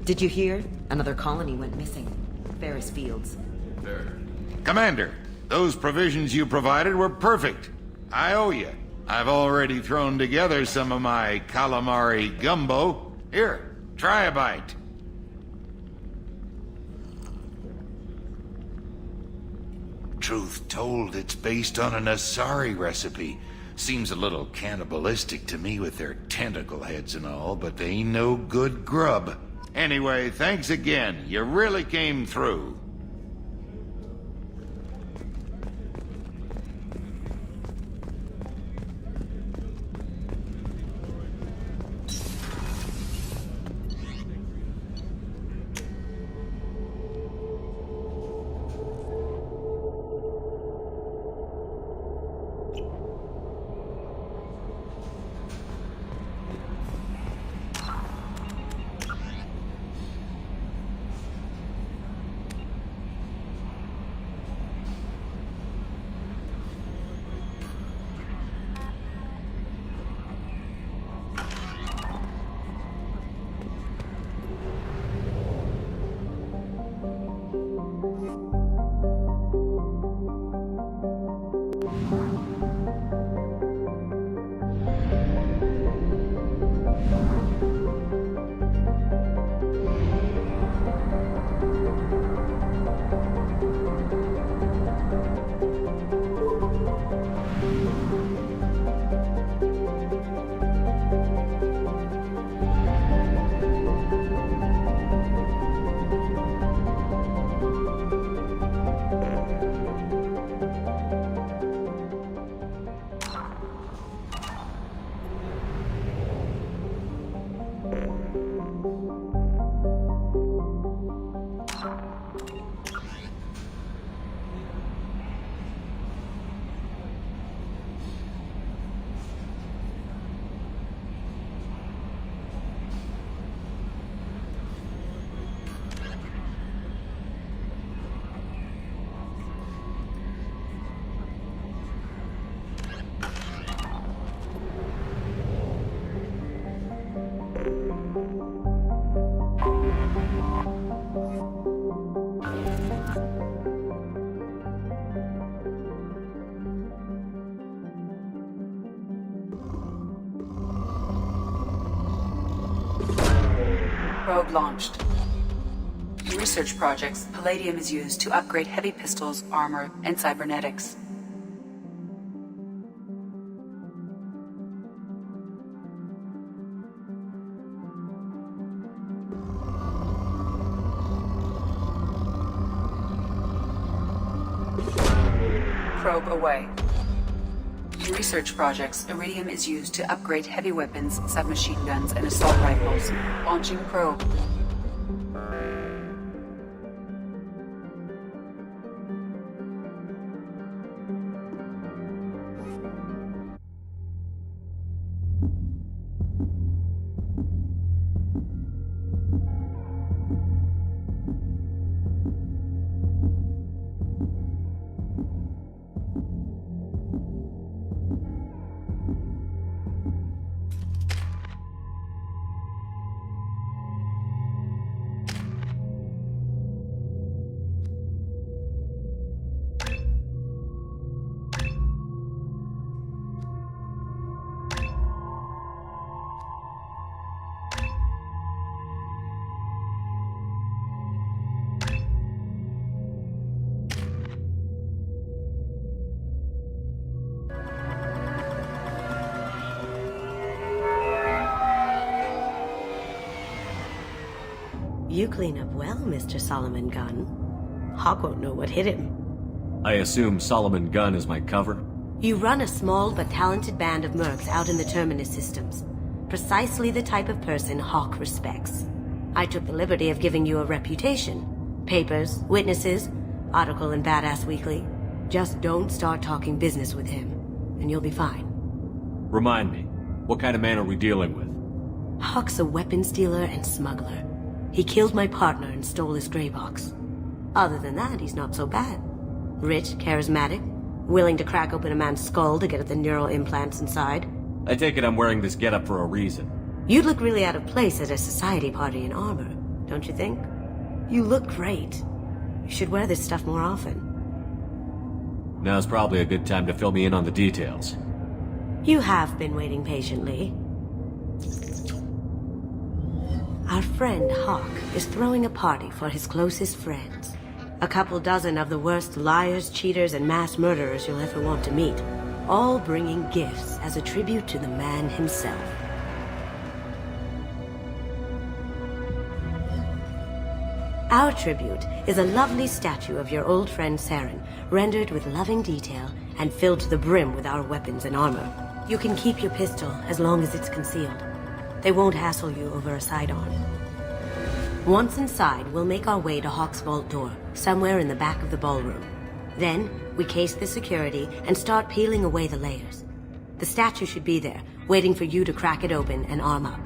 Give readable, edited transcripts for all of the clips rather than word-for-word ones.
Did you hear? Another colony went missing. Ferris Fields. Commander, those provisions you provided were perfect. I owe you. I've already thrown together some of my calamari gumbo. Here, try a bite. Truth told, it's based on an Asari recipe. Seems a little cannibalistic to me with their tentacle heads and all, but they ain't no good grub. Anyway, thanks again. You really came through. Probe launched. In research projects, palladium is used to upgrade heavy pistols, armor, and cybernetics. Probe away. In research projects, iridium is used to upgrade heavy weapons, submachine guns, and assault rifles. Launching probe. You clean up well, Mr. Solomon Gunn. Hawk won't know what hit him. I assume Solomon Gunn is my cover? You run a small but talented band of mercs out in the Terminus systems. Precisely the type of person Hawk respects. I took the liberty of giving you a reputation. Papers, witnesses, article in Badass Weekly. Just don't start talking business with him, and you'll be fine. Remind me, what kind of man are we dealing with? Hawk's a weapons dealer and smuggler. He killed my partner and stole his gray box. Other than that, he's not so bad. Rich, charismatic, willing to crack open a man's skull to get at the neural implants inside. I take it I'm wearing this getup for a reason. You'd look really out of place at a society party in armor, don't you think? You look great. You should wear this stuff more often. Now's probably a good time to fill me in on the details. You have been waiting patiently. Our friend Hawk is throwing a party for his closest friends. A couple dozen of the worst liars, cheaters, and mass murderers you'll ever want to meet. All bringing gifts as a tribute to the man himself. Our tribute is a lovely statue of your old friend Saren, rendered with loving detail and filled to the brim with our weapons and armor. You can keep your pistol as long as it's concealed. They won't hassle you over a sidearm. Once inside, we'll make our way to Hawk's vault door, somewhere in the back of the ballroom. Then, we case the security and start peeling away the layers. The statue should be there, waiting for you to crack it open and arm up.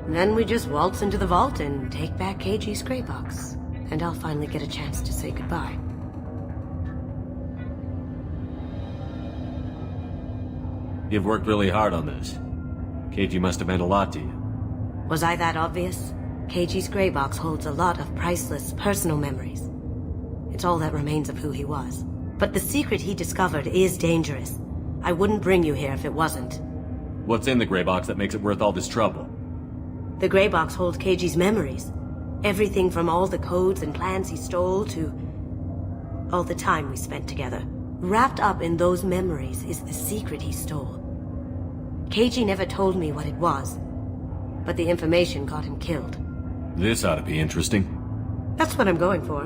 Then we just waltz into the vault and take back KG's gray box. And I'll finally get a chance to say goodbye. You've worked really hard on this. KG must have meant a lot to you. Was I that obvious? KG's gray box holds a lot of priceless personal memories. It's all that remains of who he was. But the secret he discovered is dangerous. I wouldn't bring you here if it wasn't. What's in the gray box that makes it worth all this trouble? The gray box holds KG's memories. Everything from all the codes and plans he stole to all the time we spent together. Wrapped up in those memories is the secret he stole. KG never told me what it was, but the information got him killed. This ought to be interesting. That's what I'm going for.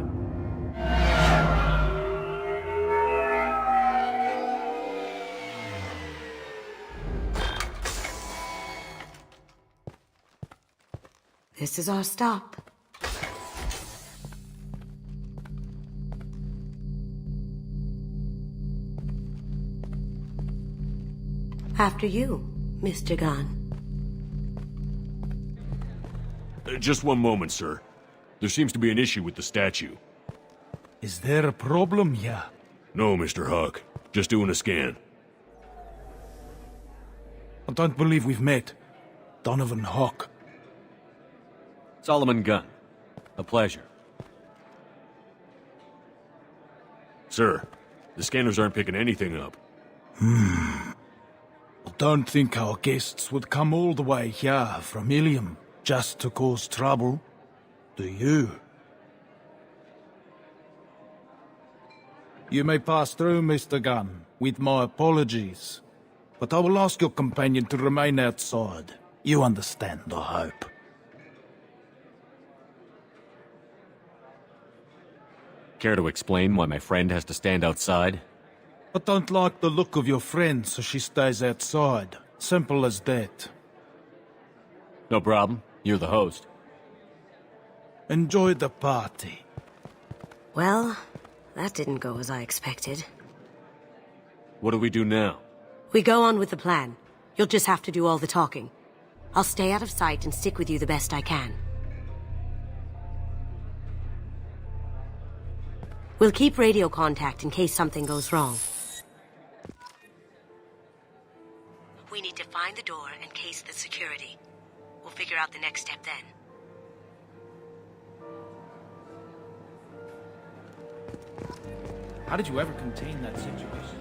This is our stop. After you, Mr. Gunn. Just one moment, sir. There seems to be an issue with the statue. Is there a problem here? No, Mr. Hawk. Just doing a scan. I don't believe we've met. Donovan Hawk. Solomon Gunn. A pleasure. Sir, the scanners aren't picking anything up. I don't think our guests would come all the way here from Ilium. Just to cause trouble? Do you? You may pass through, Mr. Gunn, with my apologies. But I will ask your companion to remain outside. You understand, I hope. Care to explain why my friend has to stand outside? I don't like the look of your friend, so she stays outside. Simple as that. No problem. You're the host. Enjoy the party. Well, that didn't go as I expected. What do we do now? We go on with the plan. You'll just have to do all the talking. I'll stay out of sight and stick with you the best I can. We'll keep radio contact in case something goes wrong. We need to find the door and case the security. We'll figure out the next step then. How did you ever contain that situation?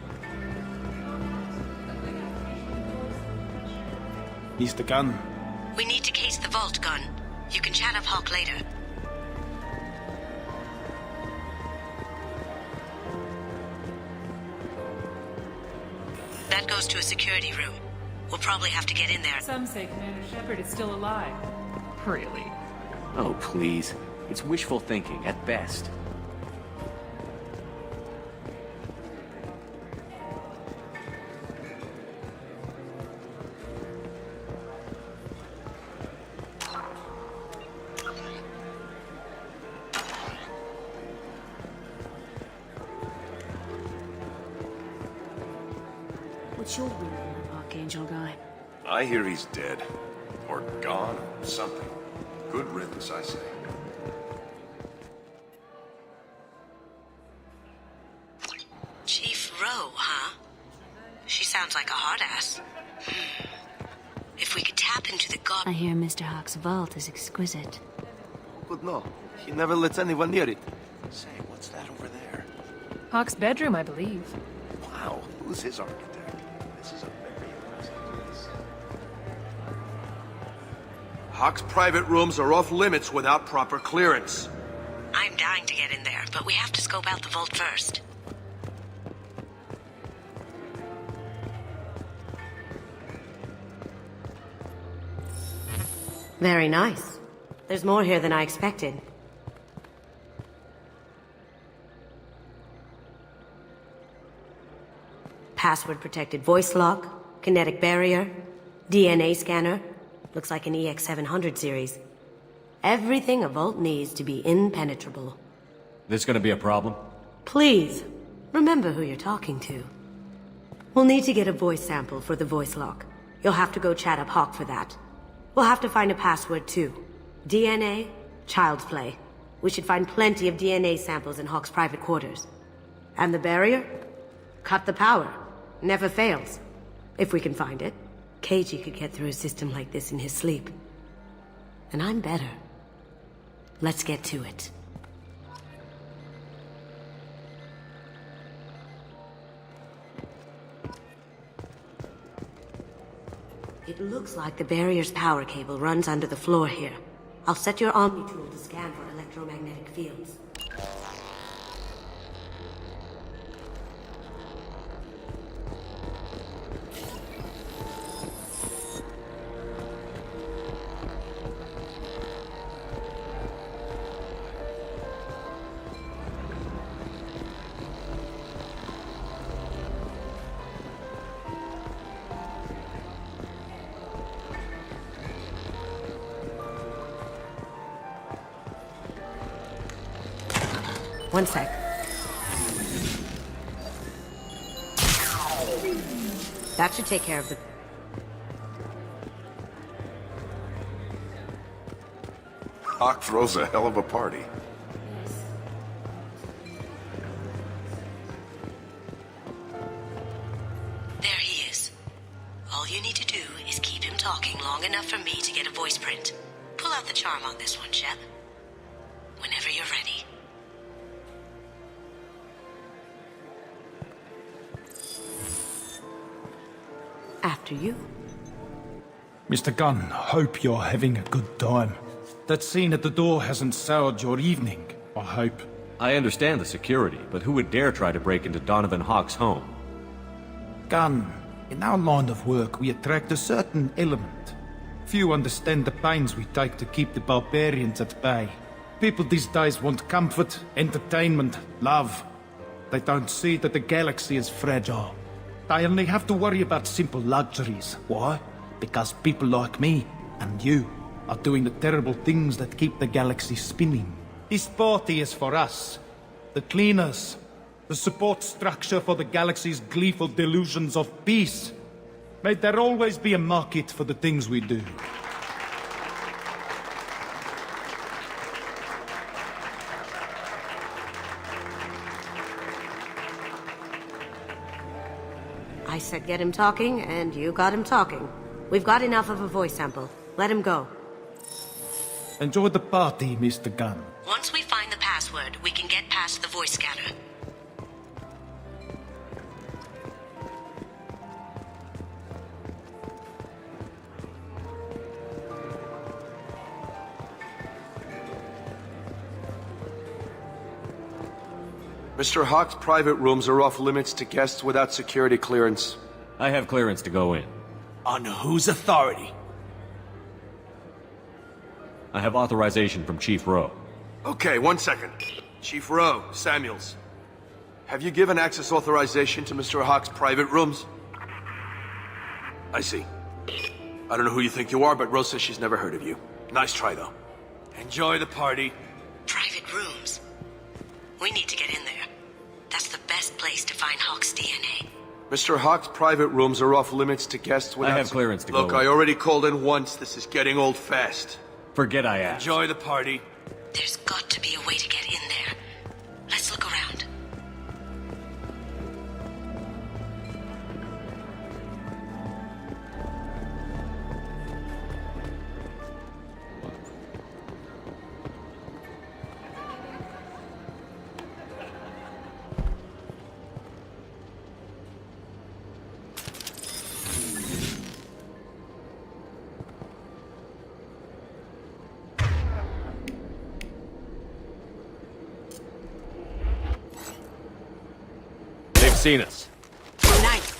Mr. Gunn. We need to case the vault, Gun. You can chat up Hawk later. That goes to a security room. We'll probably have to get in there. Some say Commander Shepard is still alive. Really? Oh, please. It's wishful thinking, at best. What's your read on that Archangel guy? I hear he's dead. Or gone, or something. Good riddance, I say. Chief Rowe, huh? She sounds like a hard ass. If we could tap into the god... I hear Mr. Hawk's vault is exquisite. But no, he never lets anyone near it. Say, what's that over there? Hawk's bedroom, I believe. Wow, who's his architect? This is a very impressive place. Hawk's private rooms are off limits without proper clearance. I'm dying to get in there, but we have to scope out the vault first. Very nice. There's more here than I expected. Password-protected voice lock, kinetic barrier, DNA scanner. Looks like an EX700 series. Everything a vault needs to be impenetrable. This gonna be a problem? Please, remember who you're talking to. We'll need to get a voice sample for the voice lock. You'll have to go chat up Hawk for that. We'll have to find a password too. DNA, child's play. We should find plenty of DNA samples in Hawk's private quarters. And the barrier? Cut the power. Never fails. If we can find it. KG could get through a system like this in his sleep. And I'm better. Let's get to it. It looks like the barrier's power cable runs under the floor here. I'll set your Omni tool to scan for electromagnetic fields. One sec. That should take care of the... Hawk throws a hell of a party. There he is. All you need to do is keep him talking long enough for me to get a voice print. Pull out the charm on this one, Shep. Whenever you're ready. After you. Mr. Gunn, hope you're having a good time. That scene at the door hasn't soured your evening, I hope. I understand the security, but who would dare try to break into Donovan Hawk's home? Gunn, in our line of work, we attract a certain element. Few understand the pains we take to keep the barbarians at bay. People these days want comfort, entertainment, love. They don't see that the galaxy is fragile. They only have to worry about simple luxuries. Why? Because people like me and you are doing the terrible things that keep the galaxy spinning. This party is for us, the cleaners, the support structure for the galaxy's gleeful delusions of peace. May there always be a market for the things we do. I said get him talking, and you got him talking. We've got enough of a voice sample. Let him go. Enjoy the party, Mr. Gunn. Once we find the password, we can get past the voice scanner. Mr. Hawk's private rooms are off limits to guests without security clearance. I have clearance to go in. On whose authority? I have authorization from Chief Rowe. Okay, 1 second. Chief Rowe, Samuels. Have you given access authorization to Mr. Hawk's private rooms? I see. I don't know who you think you are, but Rose says she's never heard of you. Nice try, though. Enjoy the party. Private rooms. We need to get in there. That's the best place to find Hawk's DNA. Mr. Hawk's private rooms are off limits to guests without... I have clearance to go in. Look, I already called in once. This is getting old fast. Forget I asked. Enjoy the party. There's got to be a way to get in there. Let's look around. Seen us. Nice.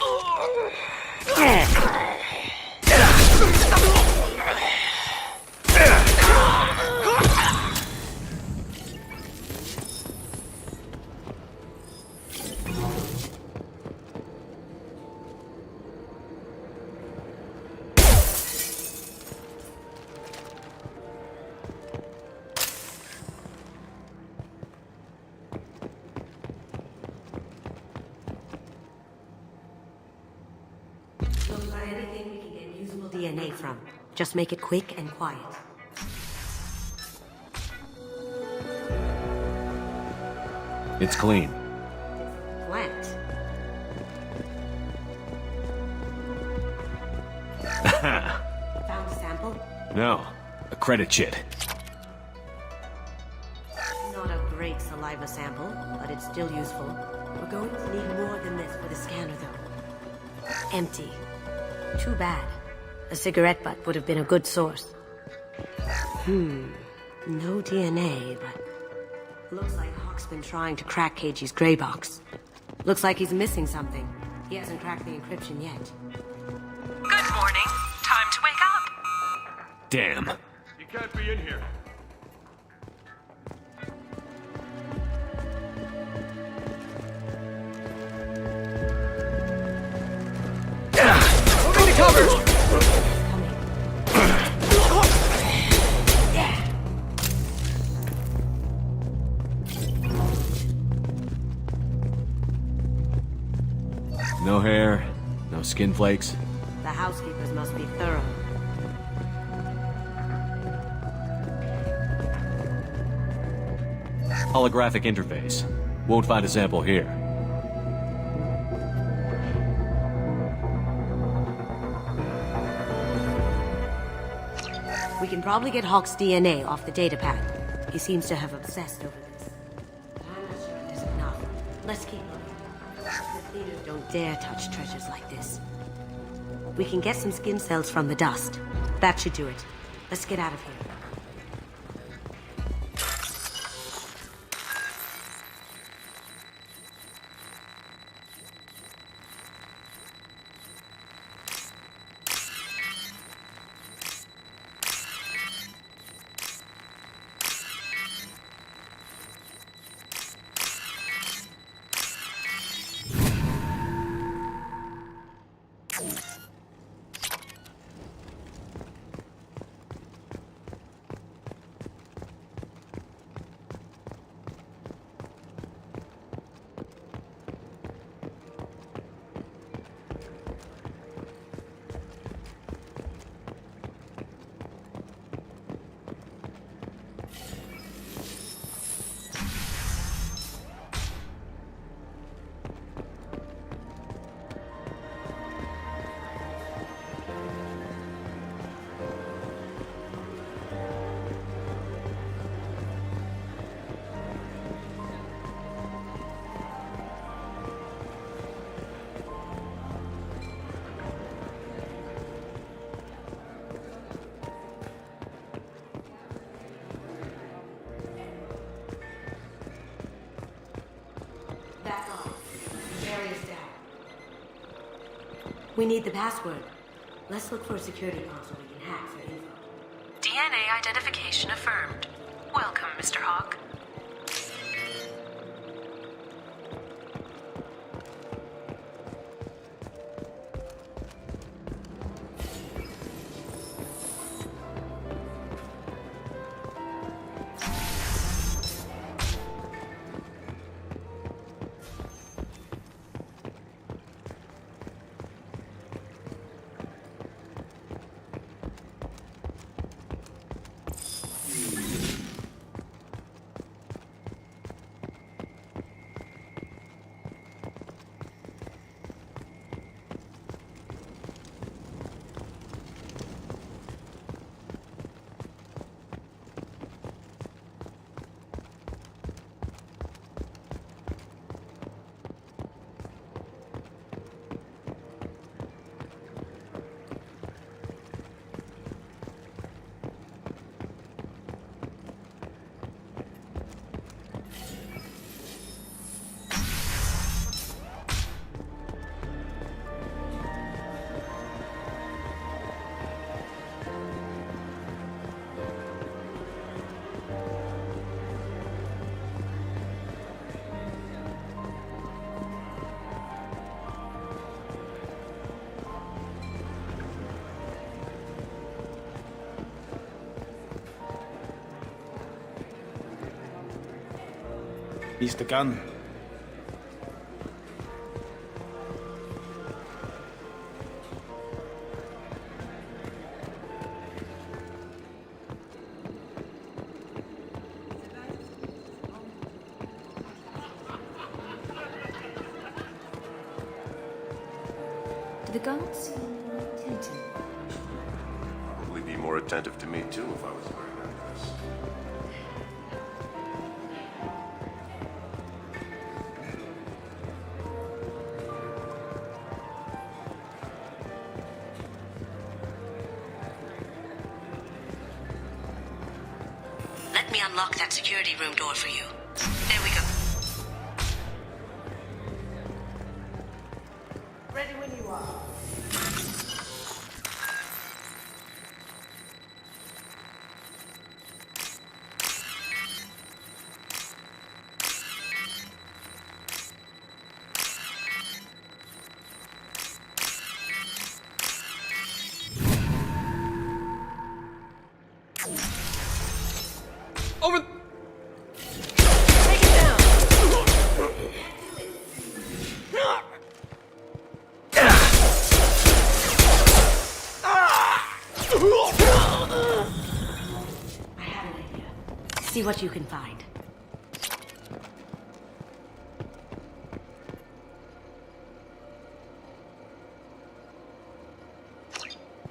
Anything we can get usable DNA from. Just make it quick and quiet. It's clean. Plant. Found a sample? No. A credit chit. Not a great saliva sample, but it's still useful. We're going to need more than this for the scanner, though. Empty. Too bad. A cigarette butt would have been a good source. No DNA, but... Looks like Hawk's been trying to crack KG's gray box. Looks like he's missing something. He hasn't cracked the encryption yet. Good morning. Time to wake up. Damn. You can't be in here. Moving to cover! No hair, no skin flakes. The housekeepers must be thorough. Holographic interface. Won't find a sample here. We can probably get Hawk's DNA off the datapad. He seems to have obsessed over this. But I'm not sure there's enough. Let's keep looking. The cleaners don't dare touch treasures like this. We can get some skin cells from the dust. That should do it. Let's get out of here. That's all. Barrier's down. We need the password. Let's look for a security console we can hack for info. DNA identification affirmed. Welcome, Mr. Hawk. He's the gun. Do the guards seem attentive? Probably be more attentive to me too if I was wearing that dress. Let me unlock that security room door for you. There we go. Ready when you are. Over. Take it down. I have an idea. See what you can find.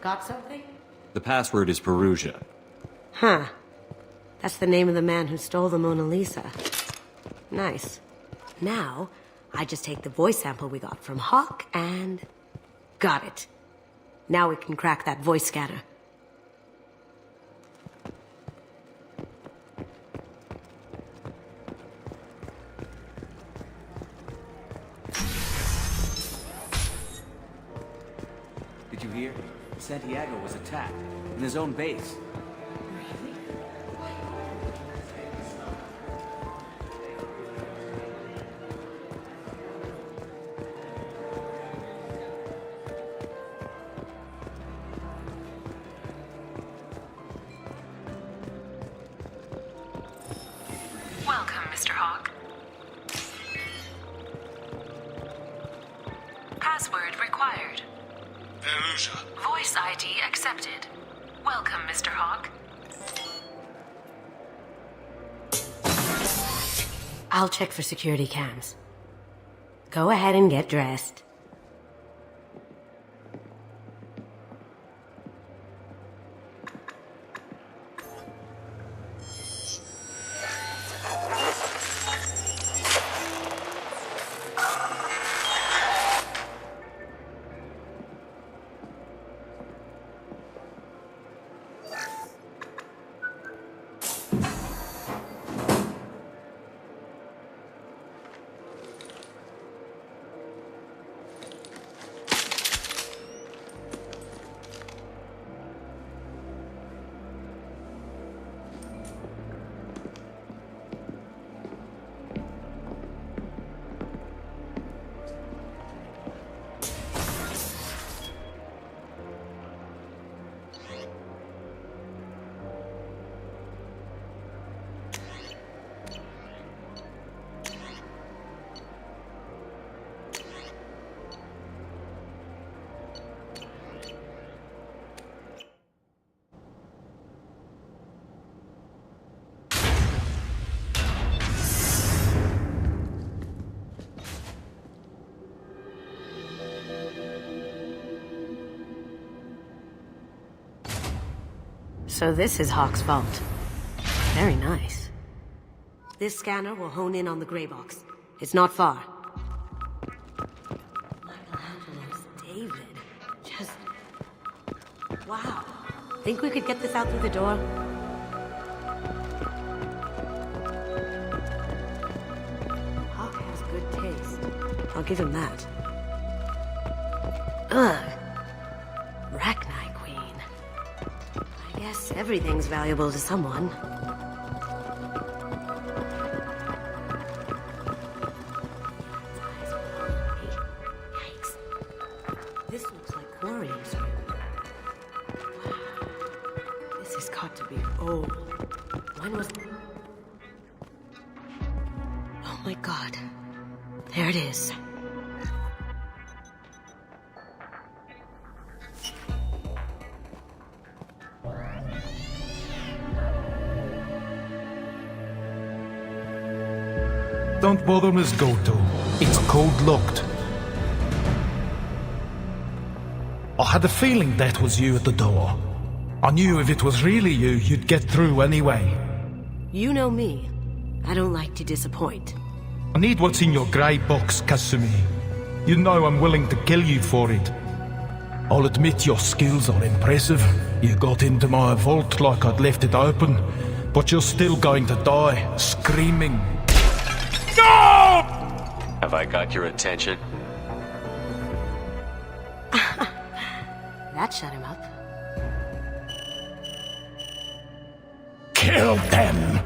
Got something? The password is Perugia. Huh. That's the name of the man who stole the Mona Lisa. Nice. Now, I just take the voice sample we got from Hawk and... got it. Now we can crack that voice scanner. Did you hear? Santiago was attacked in his own base. Welcome, Mr. Hawk. Password required. Veruza. Voice ID accepted. Welcome, Mr. Hawk. I'll check for security cams. Go ahead and get dressed. So this is Hawk's vault. Very nice. This scanner will hone in on the gray box. It's not far. Michelangelo's David. Just... wow. Think we could get this out through the door? Hawk has good taste. I'll give him that. Ugh. Rachni Queen. I guess everything's valuable to someone. Yikes. This looks like Quarian's room. Wow. This has got to be old. When was... oh my god. There it is. Don't bother, Miss Goto. It's code-locked. I had a feeling that was you at the door. I knew if it was really you, you'd get through anyway. You know me. I don't like to disappoint. I need what's in your grey box, Kasumi. You know I'm willing to kill you for it. I'll admit your skills are impressive. You got into my vault like I'd left it open, but you're still going to die, screaming. No! Have I got your attention? That shut him up. Kill them!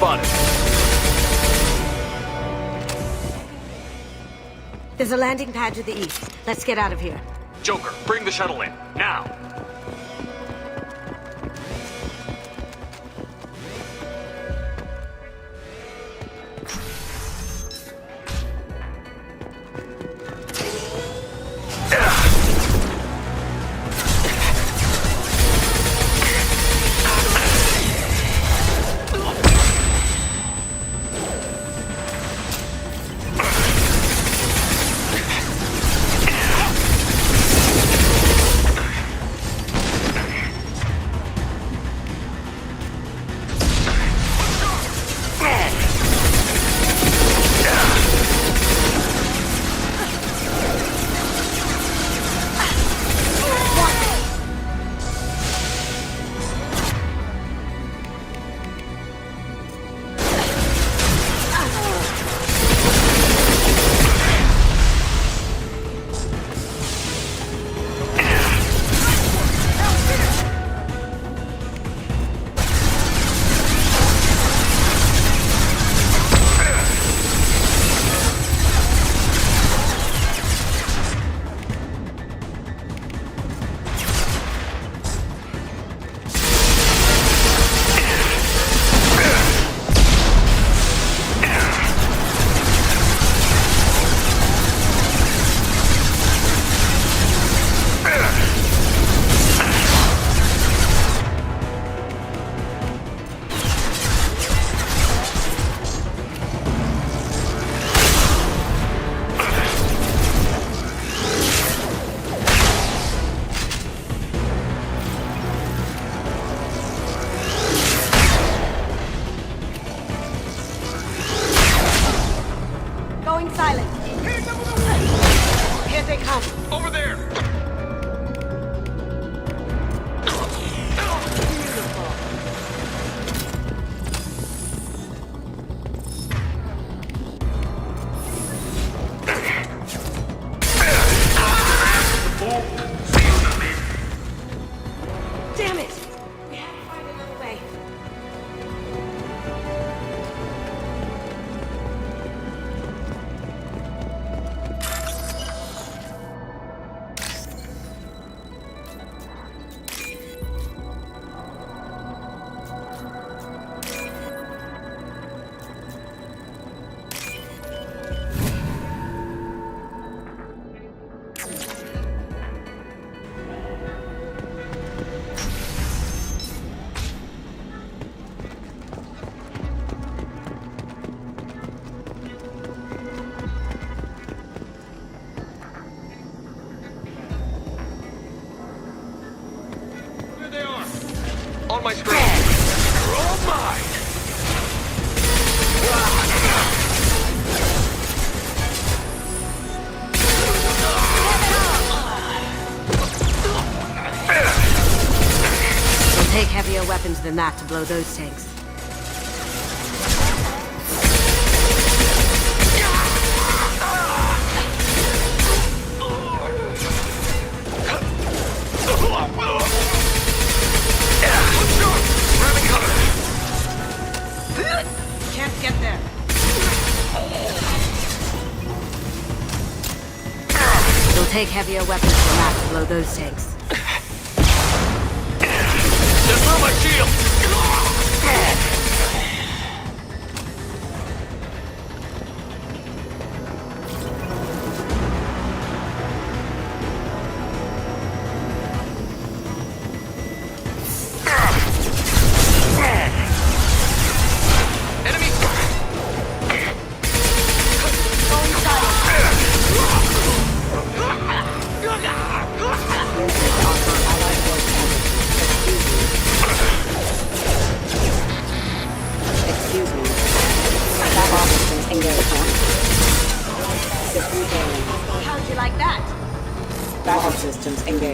spotted. There's a landing pad to the east. Let's get out of here. Joker, bring the shuttle in, now! On my screen. You're all mine. It'll take heavier weapons than that to blow those tanks. Can't get there. It'll take heavier weapons than that to blow those tanks. Just throw my shield! How'd you like that? Battle systems engaged.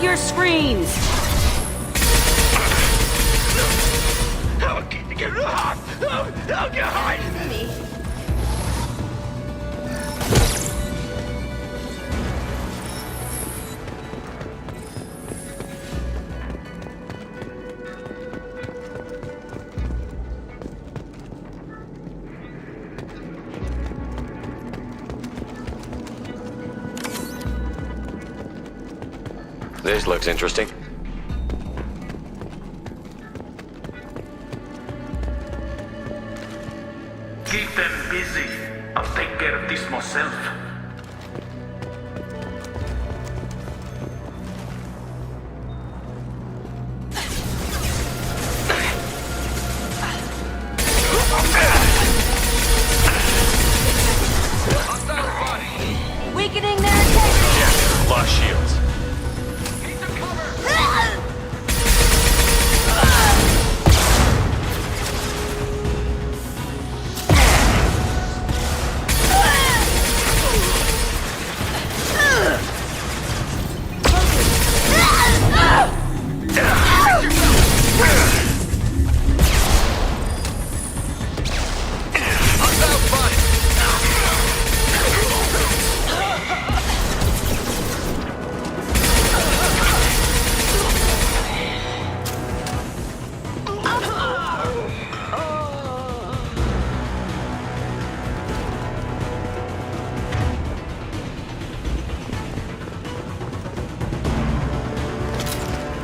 Check your screens! This looks interesting. Keep them busy. I'll take care of this myself. Weakening their integrity! Yeah, lost shields.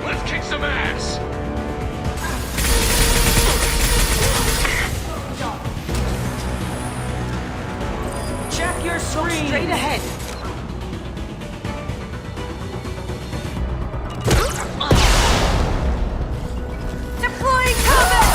Let's kick some ass! Check your screens! Straight ahead. Deploying combat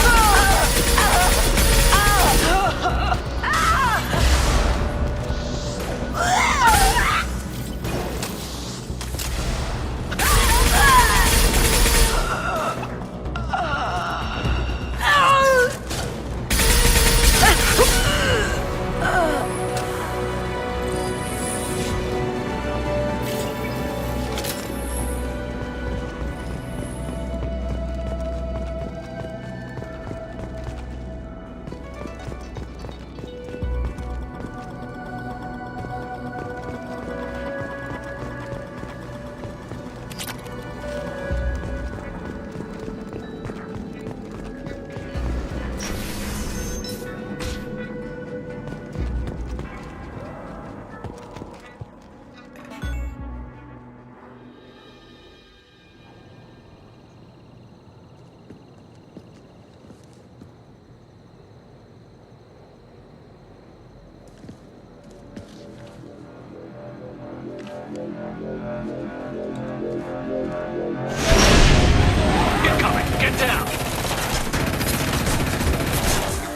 Incoming! Get down!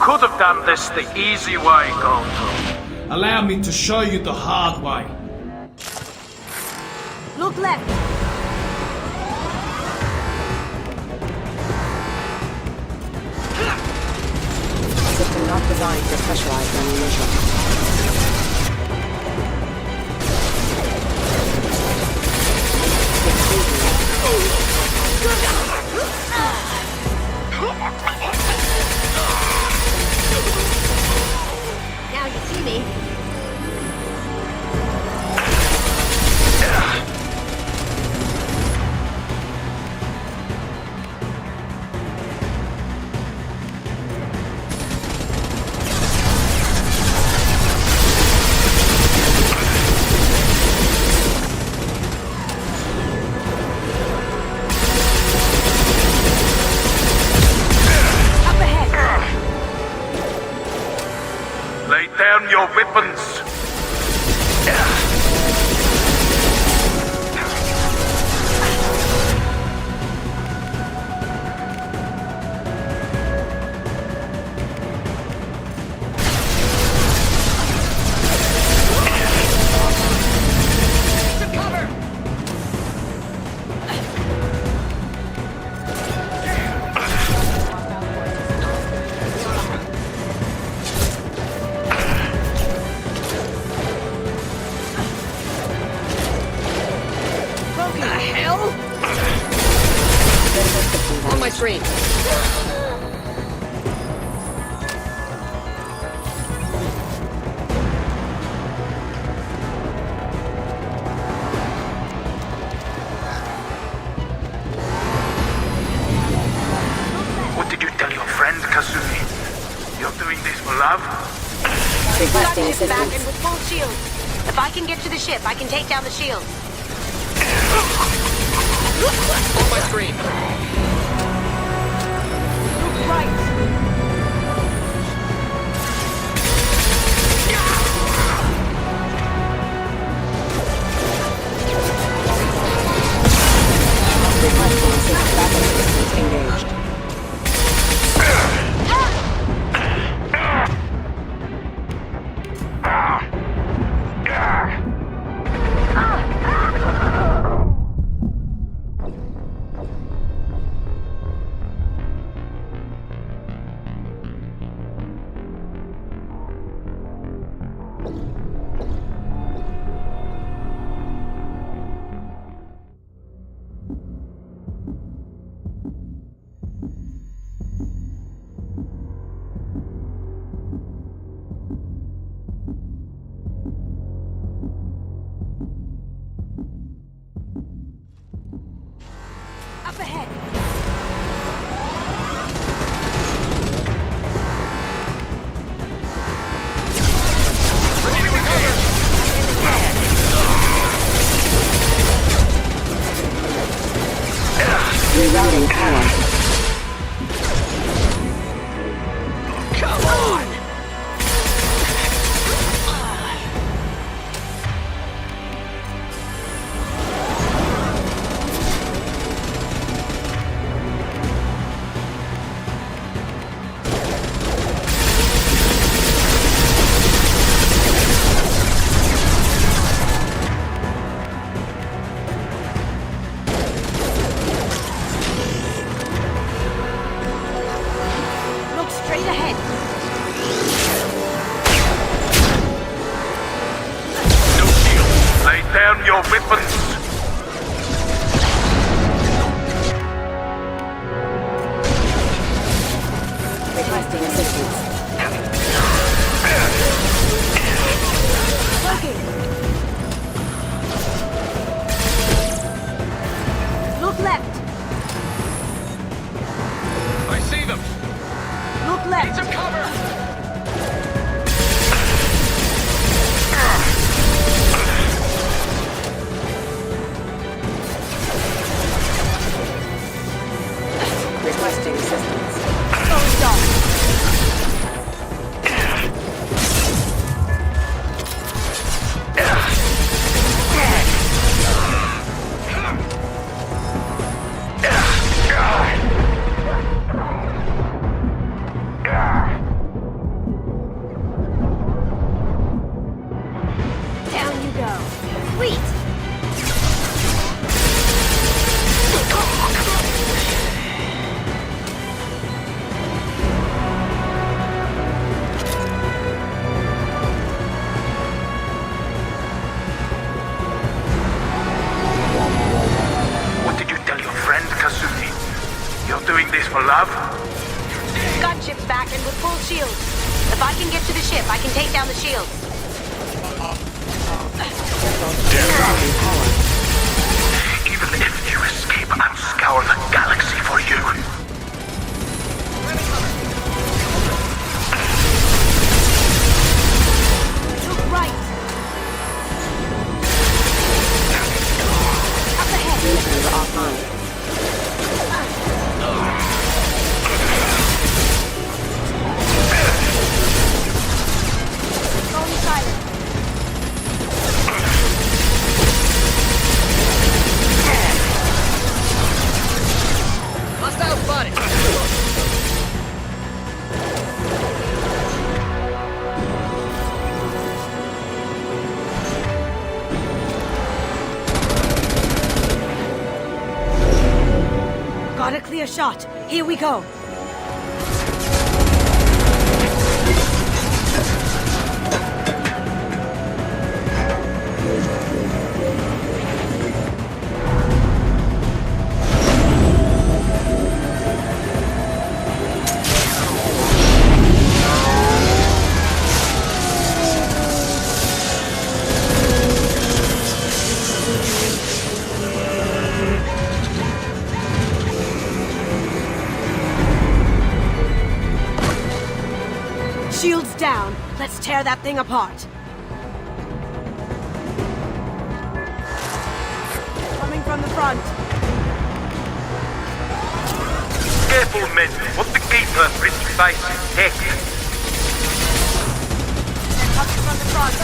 Could have done this the easy way, Goldthorpe. Allow me to show you the hard way. Look left! System not designed for pressurized ammunition. Now you see me. Lay down your weapons! love? Gunship back and with full shield. If I can get to the ship, I can take down the shield. On my screen. Look right. Engaged. Up ahead. Rerouting power. Come on! Look straight ahead. No shield. Lay down your weapons. Requesting assistance. Look left. I see them. Look left. Need some cover. Requesting assistance. Going down. Down you go. Sweet. What did you tell your friend, Kazumi? You're doing this for love? Gunship's back and with full shield. If I can get to the ship, I can take down the shield. Even if you escape, I'll scour the galaxy for you. Look right. Up ahead. Lasers offline. Going silent. Hostile spotted. Got a clear shot. Here we go. Shields down. Let's tear that thing apart. Coming from the front. Careful, men. What the keeper brings face heck. They're coming from the front.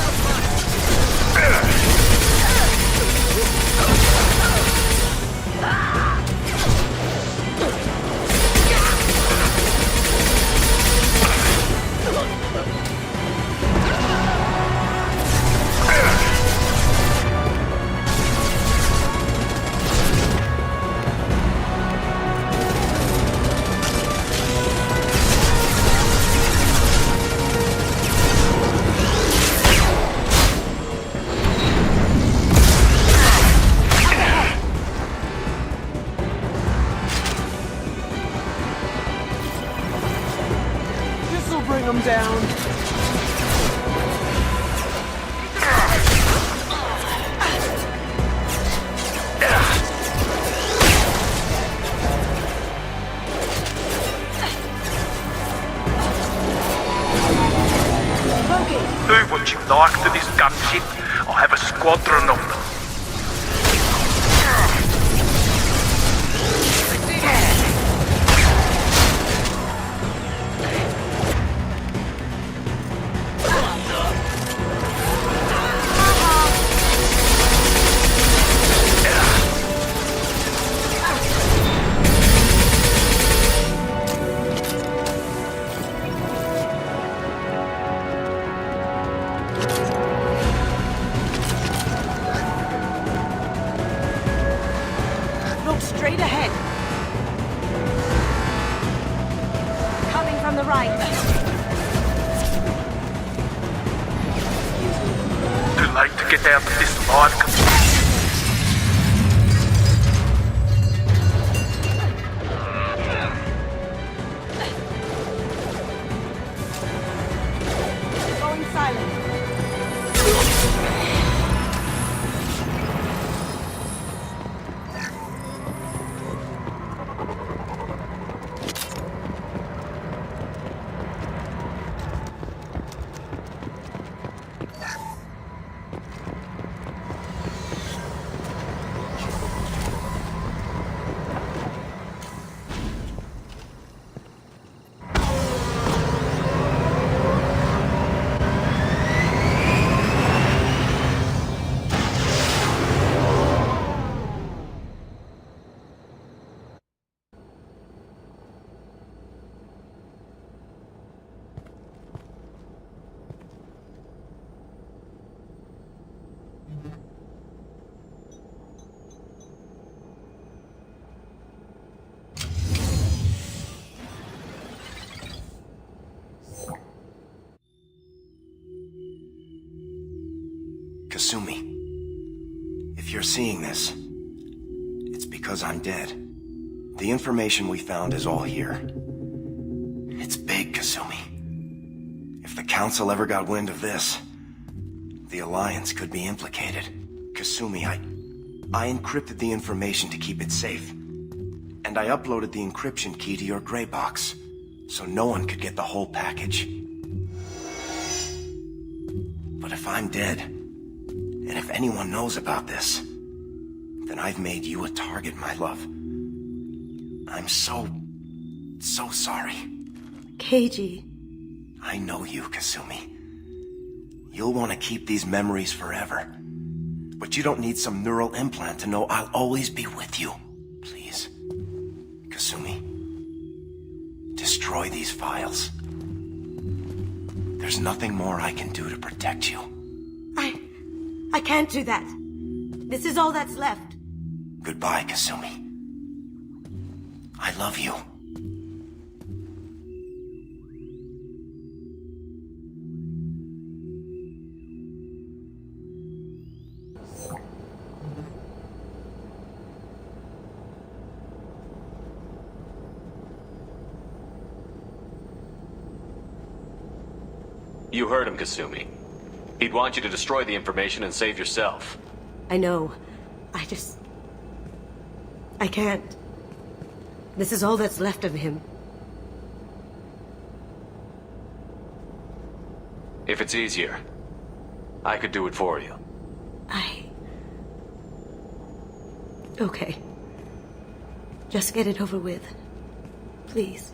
Bring them down. Do what you like to this gunship. I have a squadron of them. Straight ahead. Coming from the right. Too late to get out of this alive. Going silent. Kasumi, if you're seeing this, it's because I'm dead. The information we found is all here. It's big, Kasumi. If the Council ever got wind of this, the Alliance could be implicated. Kasumi, I encrypted the information to keep it safe. And I uploaded the encryption key to your gray box, so no one could get the whole package. But if I'm dead, and if anyone knows about this, then I've made you a target, my love. I'm so sorry. Keiji. I know you, Kasumi. You'll want to keep these memories forever. But you don't need some neural implant to know I'll always be with you. Please. Kasumi. Destroy these files. There's nothing more I can do to protect you. I can't do that. This is all that's left. Goodbye, Kasumi. I love you. You heard him, Kasumi. He'd want you to destroy the information and save yourself. I know. I can't. This is all that's left of him. If it's easier, I could do it for you. Okay. Just get it over with. Please.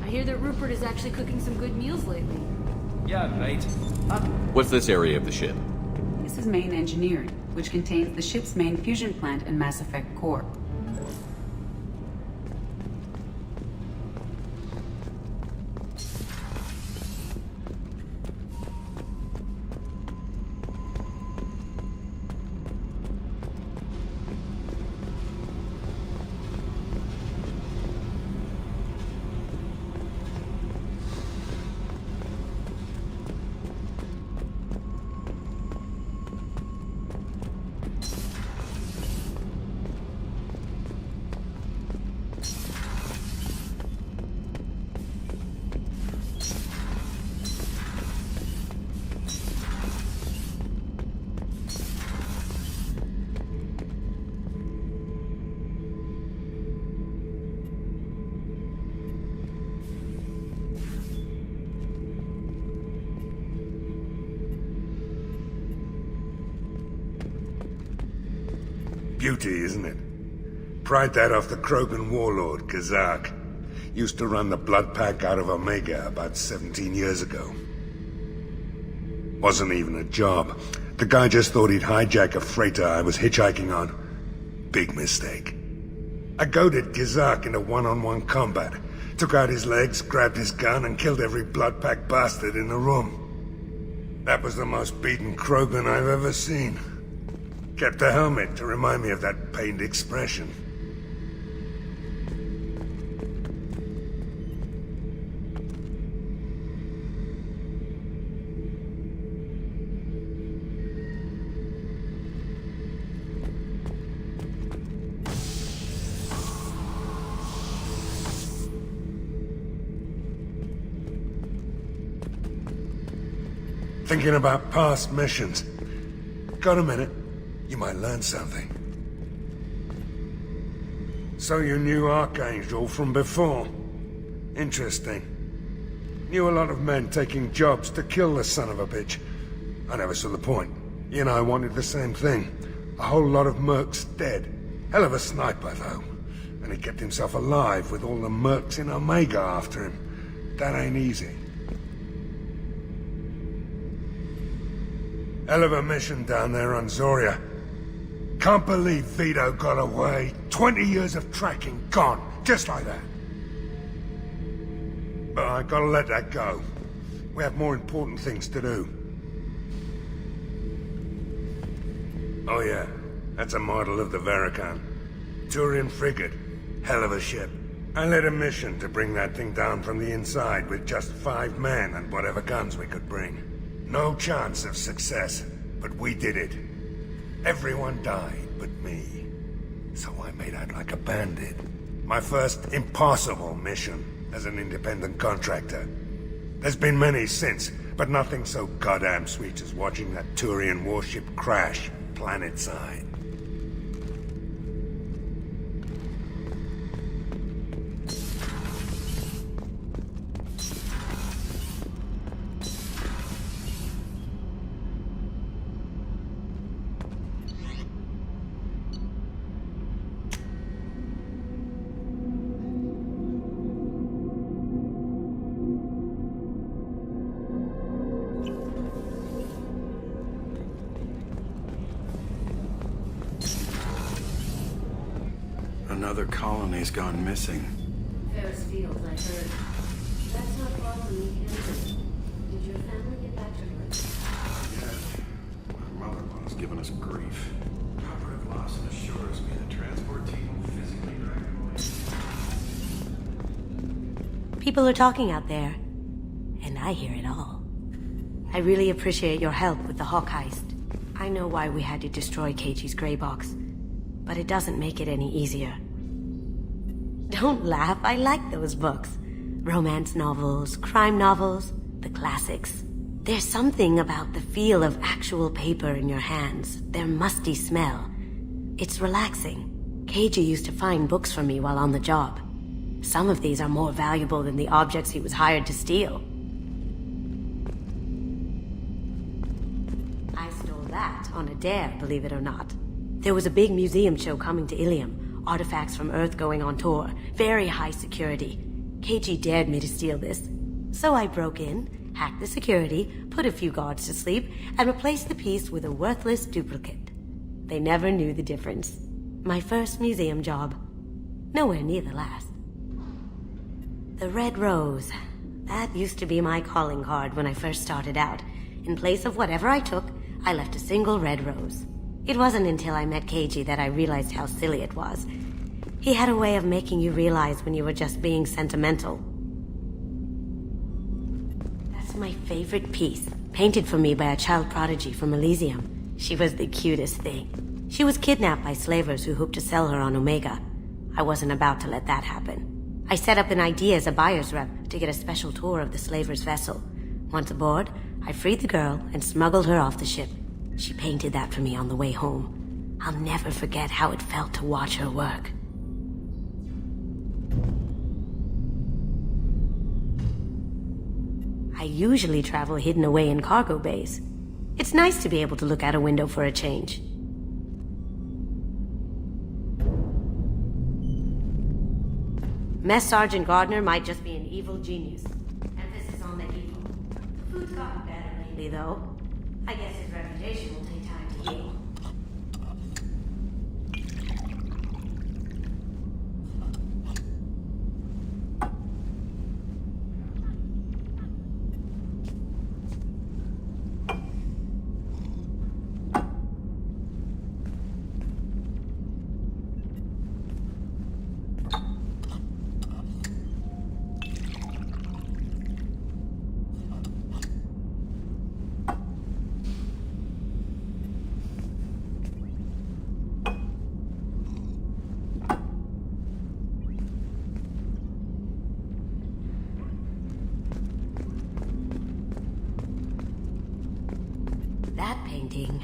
I hear that Rupert is actually cooking some good meals lately. Yeah, right. What's this area of the ship? This is main engineering, which contains the ship's main fusion plant and Mass Effect core. Beauty, isn't it? Pried that off the Krogan warlord, Kazak. Used to run the Blood Pack out of Omega about 17 years ago. Wasn't even a job. The guy just thought he'd hijack a freighter I was hitchhiking on. Big mistake. I goaded Kazak into one-on-one combat. Took out his legs, grabbed his gun, and killed every Blood Pack bastard in the room. That was the most beaten Krogan I've ever seen. Kept a helmet to remind me of that pained expression. Thinking about past missions. Got a minute? You might learn something. So you knew Archangel from before? Interesting. Knew a lot of men taking jobs to kill the son of a bitch. I never saw the point. You and I wanted the same thing. A whole lot of mercs dead. Hell of a sniper, though. And he kept himself alive with all the mercs in Omega after him. That ain't easy. Hell of a mission down there on Zoria. Can't believe Vito got away. 20 years of tracking gone, just like that. But I gotta let that go. We have more important things to do. Oh yeah, that's a model of the Verican. Turian frigate. Hell of a ship. I led a mission to bring that thing down from the inside with just 5 men and whatever guns we could bring. No chance of success, but we did it. Everyone died but me. So I made out like a bandit. My first impossible mission as an independent contractor. There's been many since, but nothing so goddamn sweet as watching that Turian warship crash planetside. Another colony's gone missing. Ferris Field, I heard. That's not far from New Kansas. Did your family get back to work? Yeah. My mother-in-law's giving us grief. Operative Lawson assures me the transport team will physically drag him away. People are talking out there, and I hear it all. I really appreciate your help with the Hawk heist. I know why we had to destroy Keiji's gray box, but it doesn't make it any easier. Don't laugh, I like those books. Romance novels, crime novels, the classics. There's something about the feel of actual paper in your hands, their musty smell. It's relaxing. Keiji used to find books for me while on the job. Some of these are more valuable than the objects he was hired to steal. I stole that on a dare, believe it or not. There was a big museum show coming to Ilium. Artifacts from Earth going on tour. Very high security. Keiji dared me to steal this. So I broke in, hacked the security, put a few guards to sleep, and replaced the piece with a worthless duplicate. They never knew the difference. My first museum job. Nowhere near the last. The Red Rose. That used to be my calling card when I first started out. In place of whatever I took, I left a single red rose. It wasn't until I met Keiji that I realized how silly it was. He had a way of making you realize when you were just being sentimental. That's my favorite piece, painted for me by a child prodigy from Elysium. She was the cutest thing. She was kidnapped by slavers who hoped to sell her on Omega. I wasn't about to let that happen. I set up an idea as a buyer's rep to get a special tour of the slaver's vessel. Once aboard, I freed the girl and smuggled her off the ship. She painted that for me on the way home. I'll never forget how it felt to watch her work. I usually travel hidden away in cargo bays. It's nice to be able to look out a window for a change. Mess Sergeant Gardner might just be an evil genius. Emphasis on the evil. The food's gotten better lately, though. I guess his reputation will take time to heal.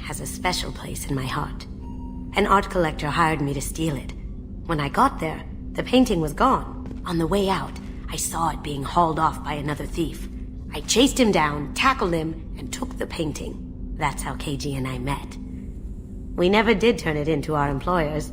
Has a special place in my heart. An art collector hired me to steal it. When I got there, the painting was gone. On the way out, I saw it being hauled off by another thief. I chased him down, tackled him, and took the painting. That's how Keiji and I met. We never did turn it into our employers.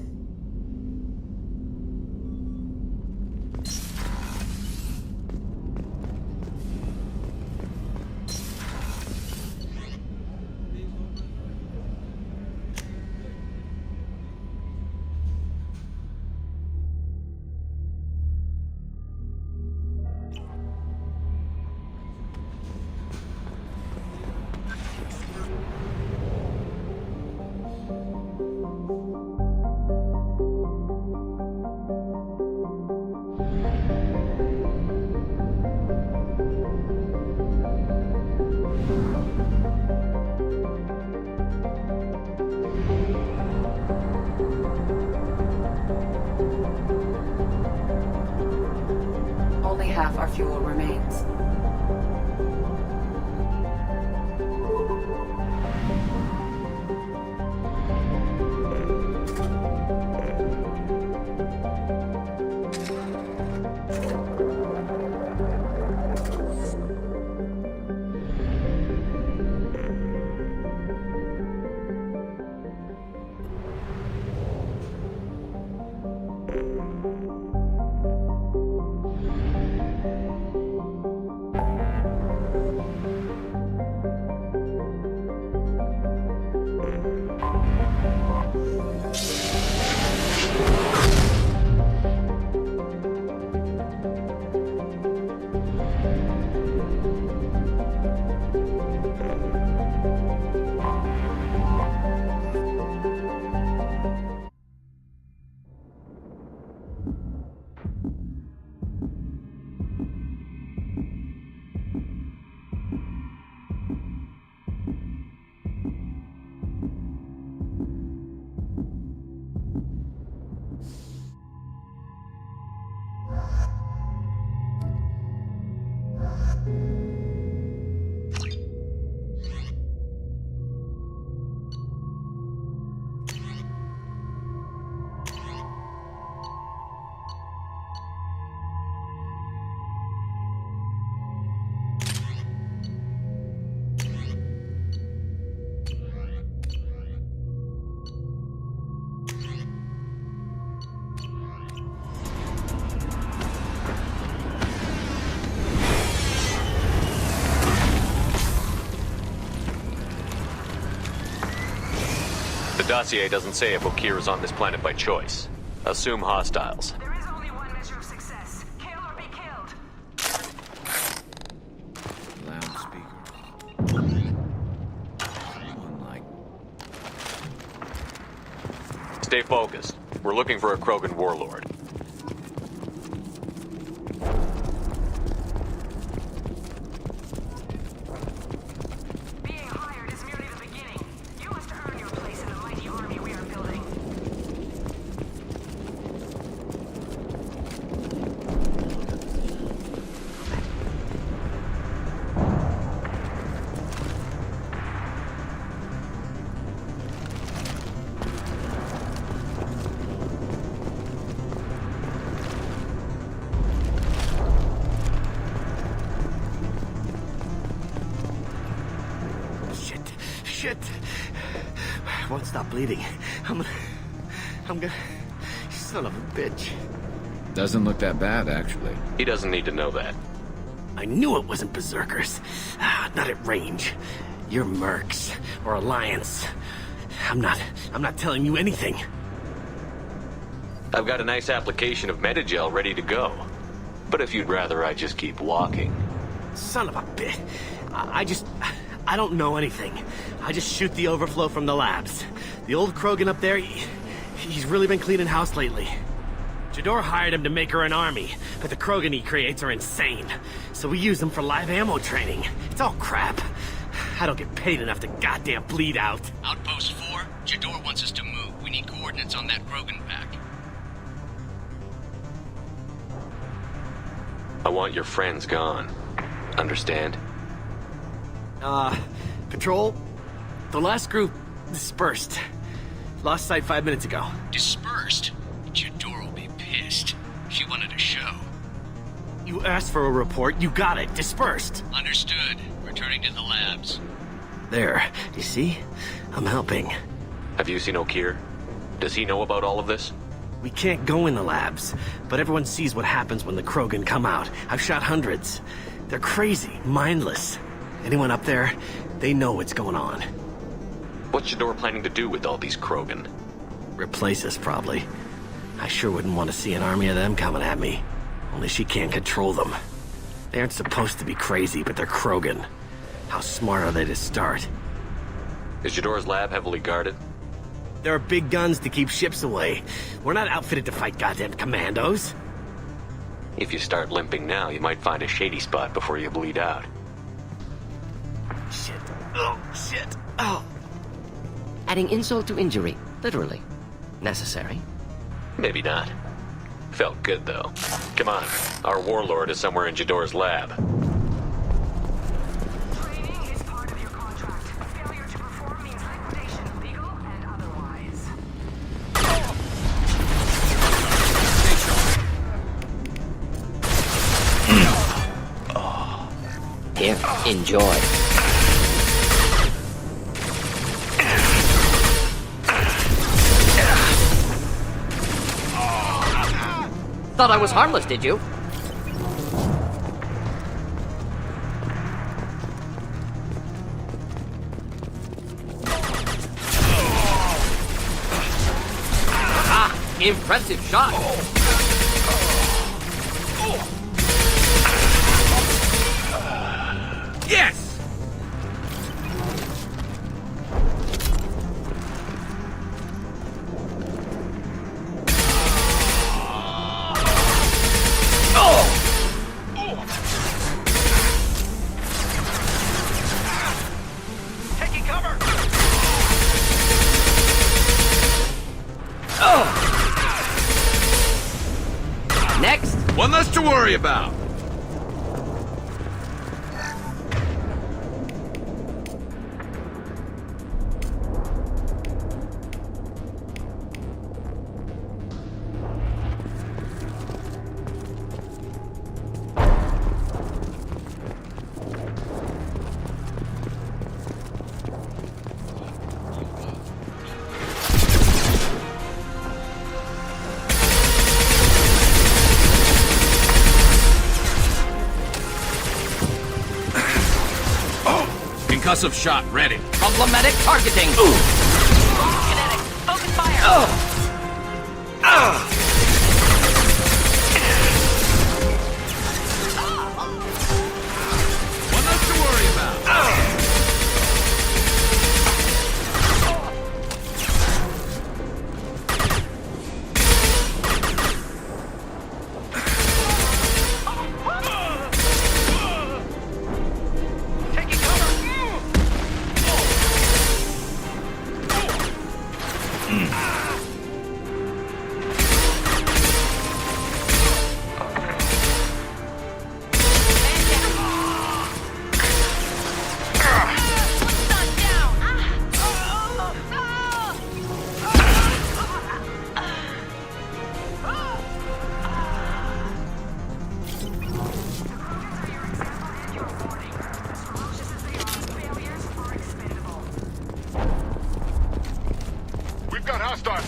half our fuel remains. The dossier doesn't say if Okir is on this planet by choice. Assume hostiles. There is only one measure of success. Kill or be killed. Stay focused. We're looking for a Krogan warlord. Shit. I won't stop bleeding. I'm gonna... Son of a bitch. Doesn't look that bad, actually. He doesn't need to know that. I knew it wasn't Berserkers. Not at range. You're Mercs. Or Alliance. I'm not telling you anything. I've got a nice application of Metagel ready to go. But if you'd rather I just keep walking... Son of a bitch. I don't know anything. I just shoot the overflow from the labs. The old Krogan up there, he's really been cleaning house lately. Jador hired him to make her an army, but the Krogan he creates are insane. So we use them for live ammo training. It's all crap. I don't get paid enough to goddamn bleed out. Outpost 4, Jador wants us to move. We need coordinates on that Krogan pack. I want your friends gone. Understand? Patrol? The last group dispersed. Lost sight 5 minutes ago. Dispersed? Jador will be pissed. She wanted a show. You asked for a report, you got it. Dispersed. Understood. Returning to the labs. There. You see? I'm helping. Have you seen Okir? Does he know about all of this? We can't go in the labs, but everyone sees what happens when the Krogan come out. I've shot hundreds. They're crazy, mindless. Anyone up there, they know what's going on. What's Jador planning to do with all these Krogan? Replace us, probably. I sure wouldn't want to see an army of them coming at me. Only she can't control them. They aren't supposed to be crazy, but they're Krogan. How smart are they to start? Is Jador's lab heavily guarded? There are big guns to keep ships away. We're not outfitted to fight goddamn commandos. If you start limping now, you might find a shady spot before you bleed out. Shit. Oh, shit. Oh. Adding insult to injury, literally. Necessary? Maybe not. Felt good, though. Come on. Our warlord is somewhere in Jador's lab. Here, enjoy. Thought I was harmless, did you? Ah, impressive shot. Yes! Taking cover! Next! One less to worry about. Concussive shot ready. Problematic targeting. Kinetic. Focus fire. One less to worry about. We've got hostiles.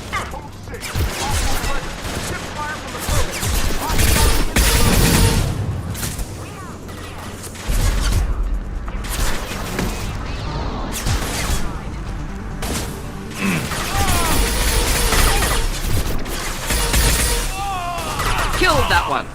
Killed that one.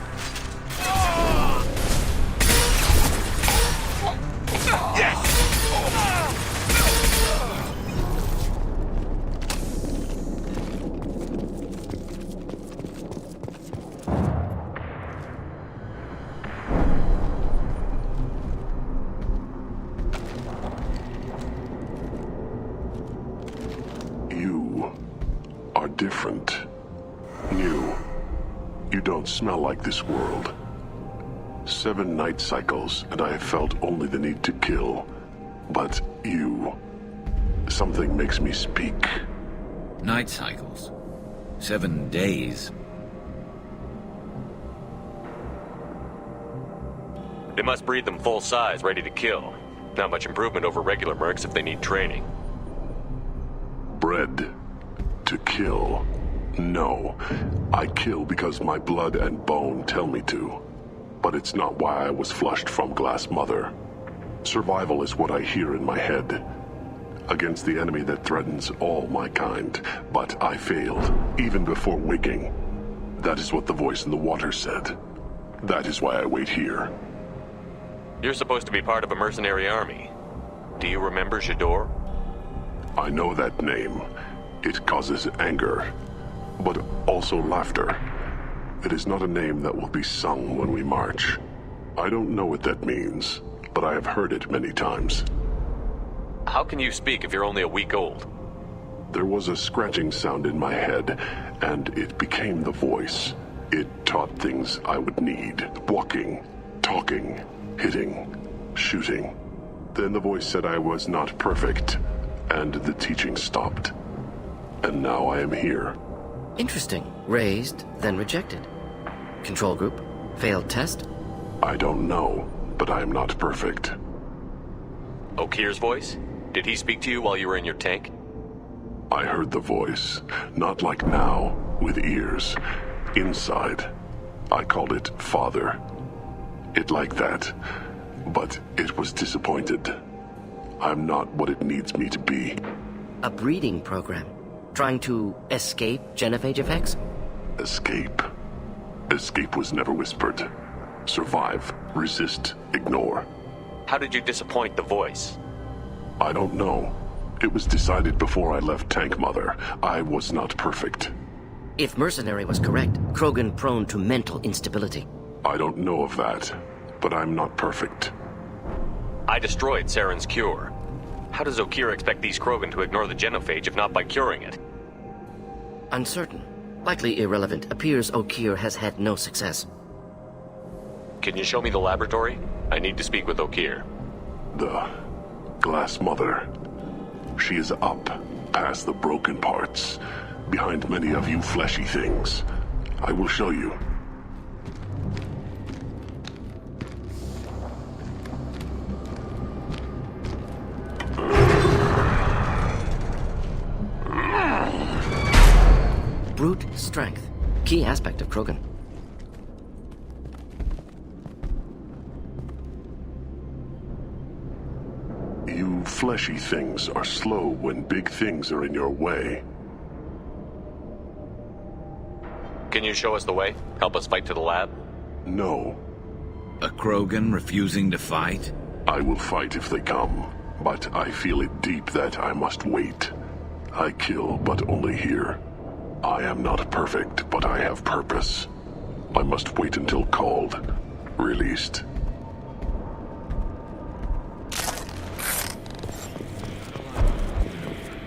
You are different. New. You don't smell like this world. 7 night cycles, and I have felt only the need to kill. But you... something makes me speak. Night cycles. 7 days. They must breed them full size, ready to kill. Not much improvement over regular mercs if they need training. Bred to kill. No. I kill because my blood and bone tell me to. But it's not why I was flushed from Glass Mother. Survival is what I hear in my head. Against the enemy that threatens all my kind. But I failed, even before waking. That is what the voice in the water said. That is why I wait here. You're supposed to be part of a mercenary army. Do you remember Jador? I know that name. It causes anger, but also laughter. It is not a name that will be sung when we march. I don't know what that means, but I have heard it many times. How can you speak if you're only a week old? There was a scratching sound in my head, and it became the voice. It taught things I would need. Walking, talking, hitting, shooting. Then the voice said I was not perfect, and the teaching stopped. And now I am here. Interesting. Raised, then rejected. Control group? Failed test? I don't know, but I am not perfect. Okir's voice? Did he speak to you while you were in your tank? I heard the voice, not like now, with ears. Inside. I called it Father. It liked that, but it was disappointed. I'm not what it needs me to be. A breeding program? Trying to escape genophage effects? Escape. Escape was never whispered. Survive, resist, ignore. How did you disappoint the voice? I don't know. It was decided before I left Tank Mother. I was not perfect. If Mercenary was correct, Krogan prone to mental instability. I don't know of that, but I'm not perfect. I destroyed Saren's cure. How does Okir expect these Krogan to ignore the genophage if not by curing it? Uncertain. Likely irrelevant. Appears Okir has had no success. Can you show me the laboratory? I need to speak with Okir. The Glass Mother. She is up, past the broken parts, behind many of you fleshy things. I will show you. Brute strength. Key aspect of Krogan. You fleshy things are slow when big things are in your way. Can you show us the way? Help us fight to the lab? No. A Krogan refusing to fight? I will fight if they come, but I feel it deep that I must wait. I kill, but only here. I am not perfect, but I have purpose. I must wait until called, released.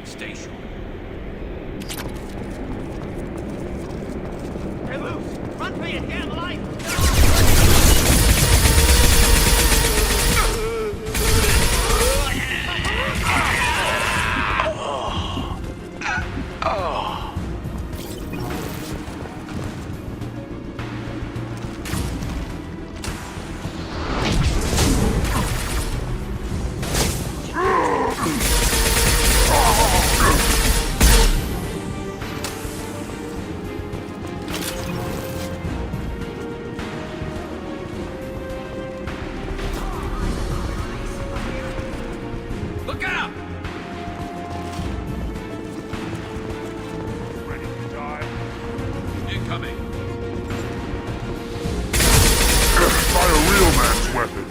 Station. Hey, Moose! Run for your damn life! Look out! Ready to die? Incoming. By a real man's weapon.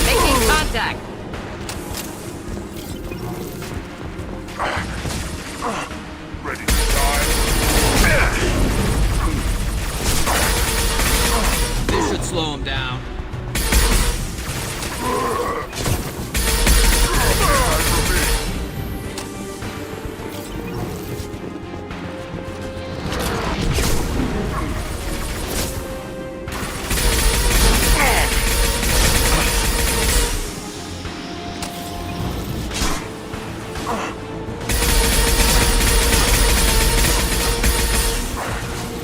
Making contact. Ready to die? This should slow him down.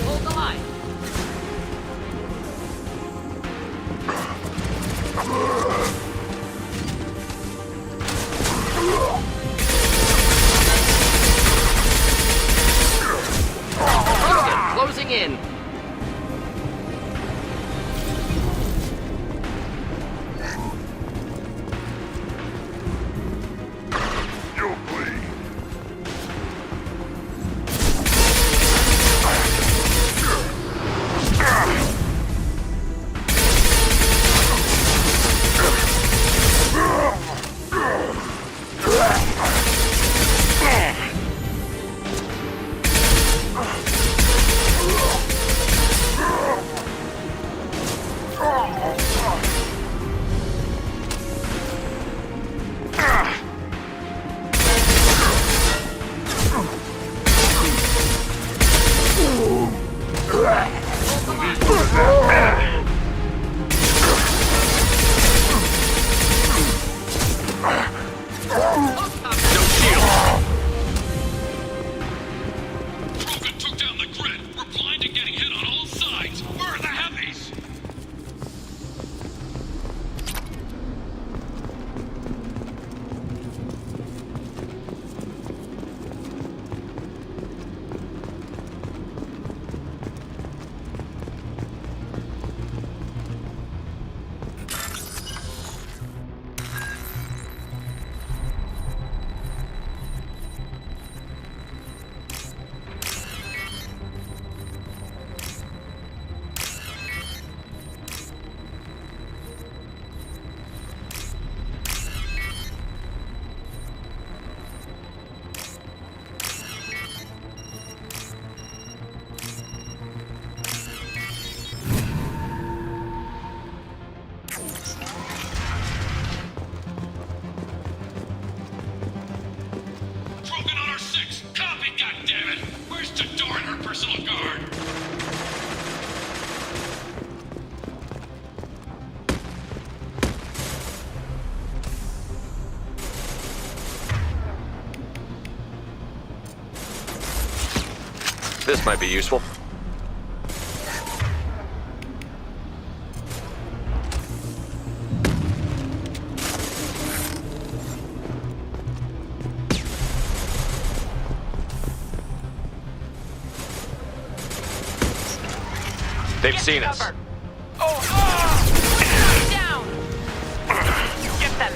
Hold the line. Krogan closing in. You'll bleed. This might be useful. They've seen us. Down! Get them!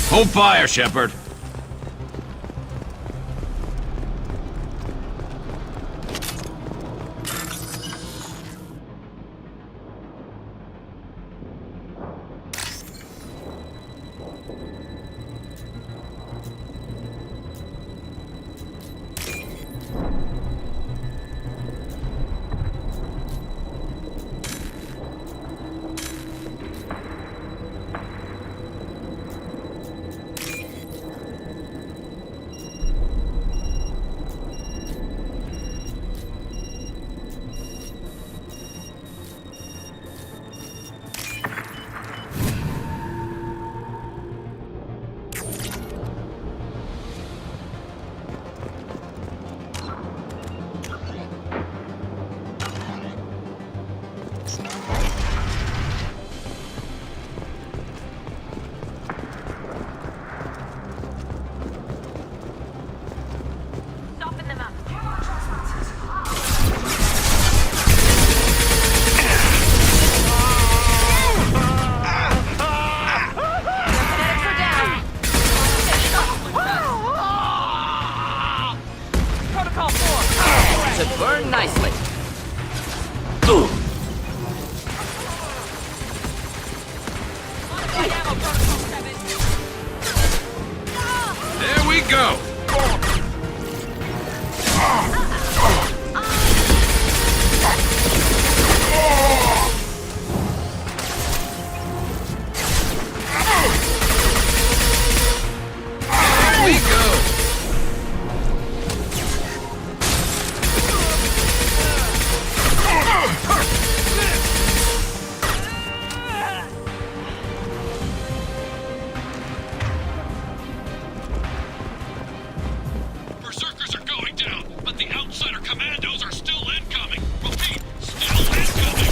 Hold fire, Shepard. Should burn nicely. There we go. There we go. Berserkers are going down, but the outsider commandos are still incoming. Repeat, still incoming.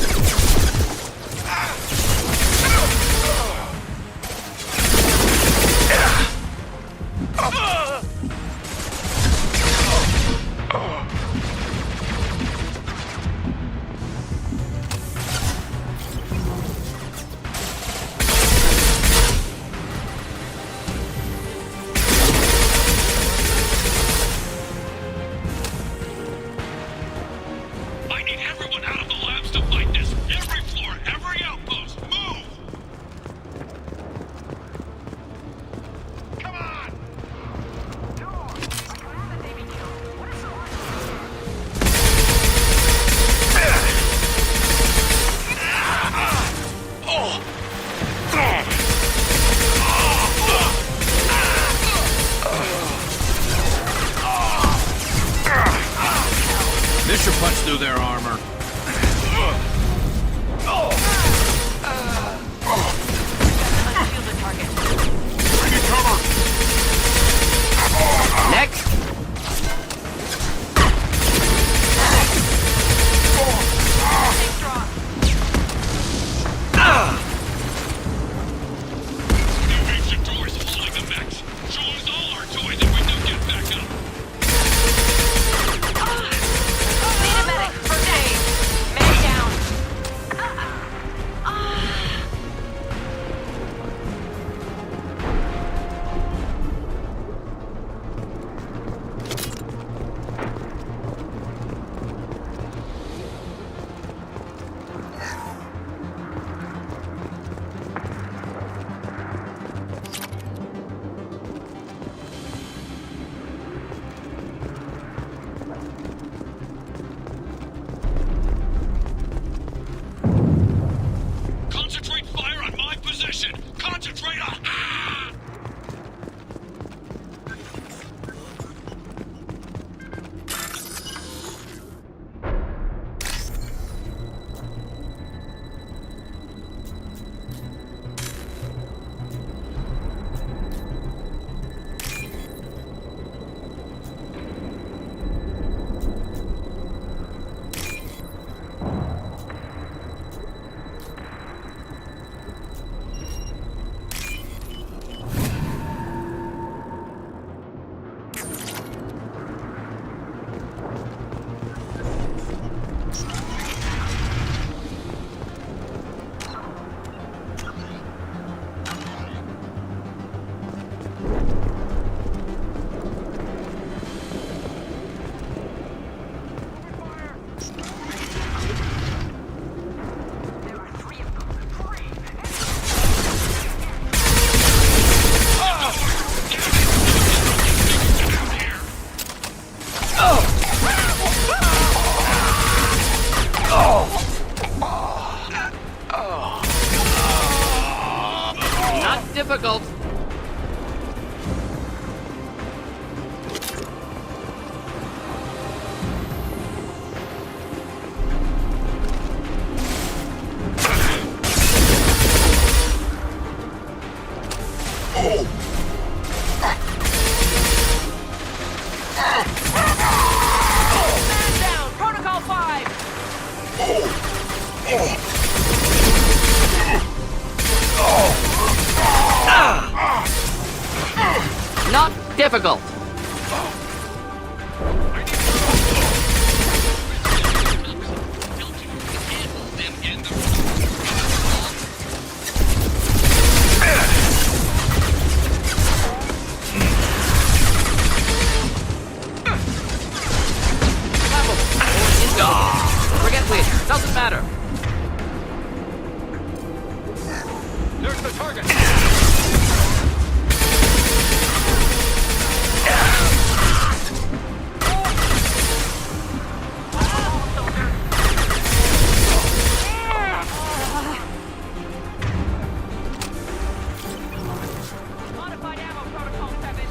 I need everyone out of the labs to fight this. Every floor, every outpost, move! Come on! This should punch through their armor. Next! Concentrate fire on my position! Concentrate on... Not difficult. Man down! Protocol 5! Not difficult. Forget Leader. Doesn't matter. There's the target! Modified ammo protocol 7.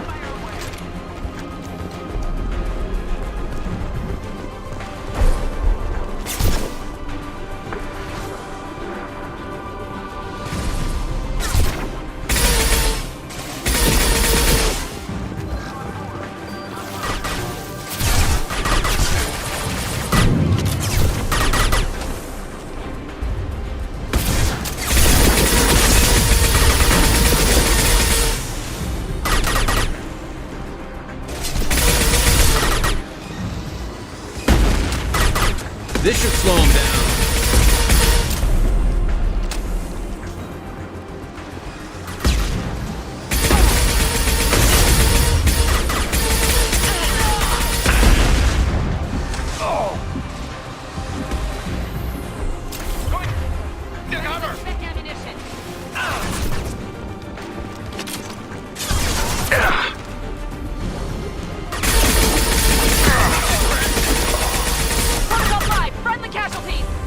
Fire away. This should slow him down. Protocol 5, friendly casualties!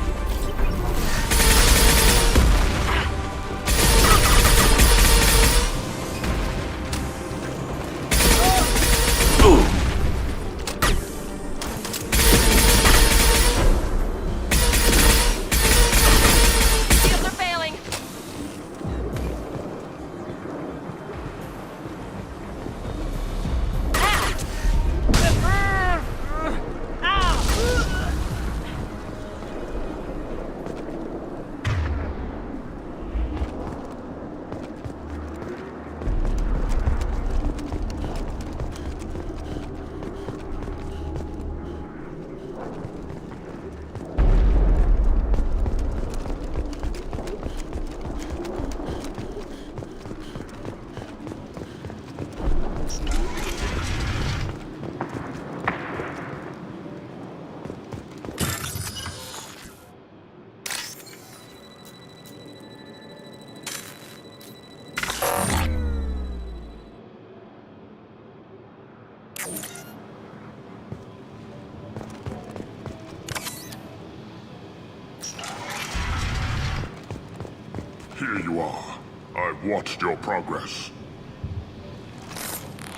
you are. I've watched your progress.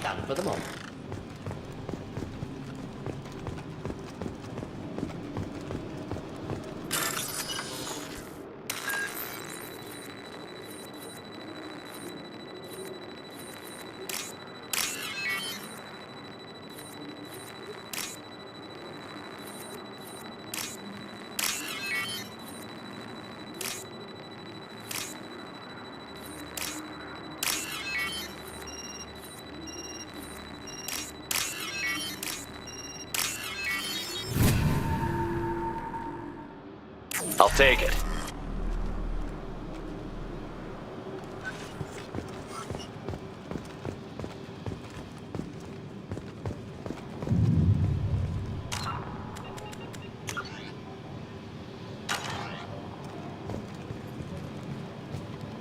Done for the moment. I'll take it.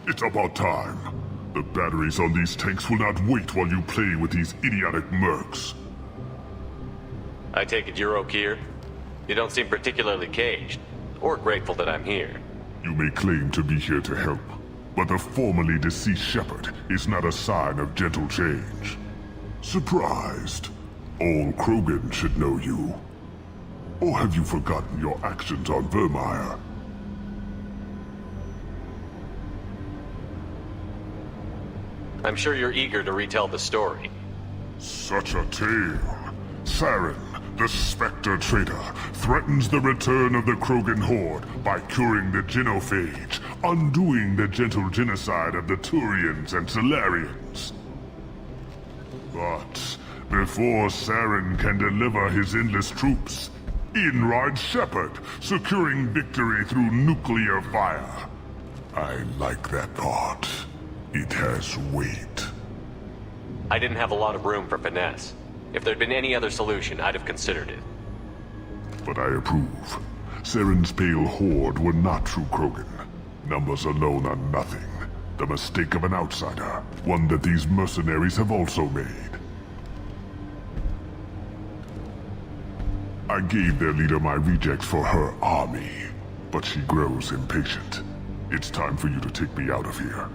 It's about time. The batteries on these tanks will not wait while you play with these idiotic mercs. I take it you're Okeer? You don't seem particularly caged, or grateful that I'm here. You may claim to be here to help, but the formerly deceased Shepard is not a sign of gentle change. Surprised? All Krogan should know you. Or have you forgotten your actions on Vermeer? I'm sure you're eager to retell the story. Such a tale. Saren, the Spectre traitor, threatens the return of the Krogan horde by curing the genophage, undoing the gentle genocide of the Turians and Solarians. But before Saren can deliver his endless troops, in rides Shepard, securing victory through nuclear fire. I like that part. It has weight. I didn't have a lot of room for finesse. If there'd been any other solution, I'd have considered it. But I approve. Saren's pale horde were not true Krogan. Numbers alone are nothing. The mistake of an outsider, one that these mercenaries have also made. I gave their leader my rejects for her army, but she grows impatient. It's time for you to take me out of here.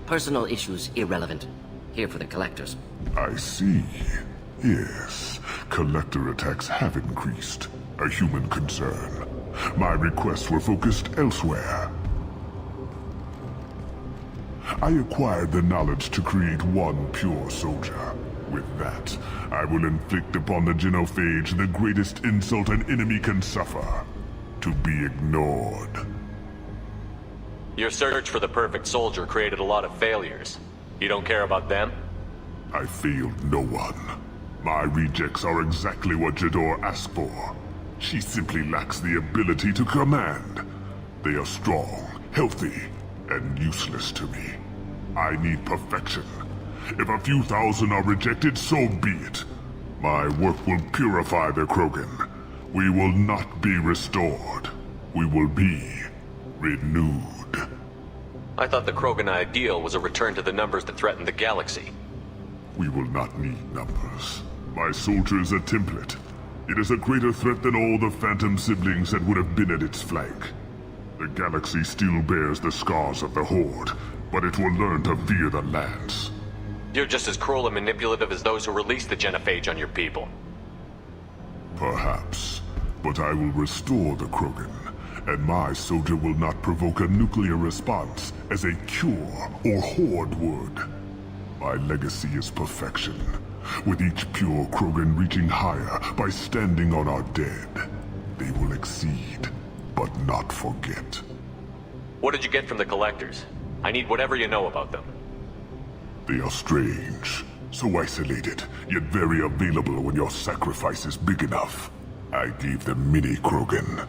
Personal issues irrelevant. Here for the collectors. I see. Yes, collector attacks have increased. A human concern. My requests were focused elsewhere. I acquired the knowledge to create one pure soldier. With that, I will inflict upon the genophage the greatest insult an enemy can suffer. To be ignored. Your search for the perfect soldier created a lot of failures. You don't care about them? I failed no one. My rejects are exactly what Jedore asked for. She simply lacks the ability to command. They are strong, healthy, and useless to me. I need perfection. If a few thousand are rejected, so be it. My work will purify the Krogan. We will not be restored. We will be renewed. I thought the Krogan ideal was a return to the numbers that threatened the galaxy. We will not need numbers. My soldier is a template. It is a greater threat than all the Phantom siblings that would have been at its flank. The galaxy still bears the scars of the Horde, but it will learn to fear the Lance. You're just as cruel and manipulative as those who released the genophage on your people. Perhaps, but I will restore the Krogan, and my soldier will not provoke a nuclear response as a cure or Horde would. My legacy is perfection, with each pure Krogan reaching higher by standing on our dead. They will exceed, but not forget. What did you get from the Collectors? I need whatever you know about them. They are strange, so isolated, yet very available when your sacrifice is big enough. I gave them mini Krogan.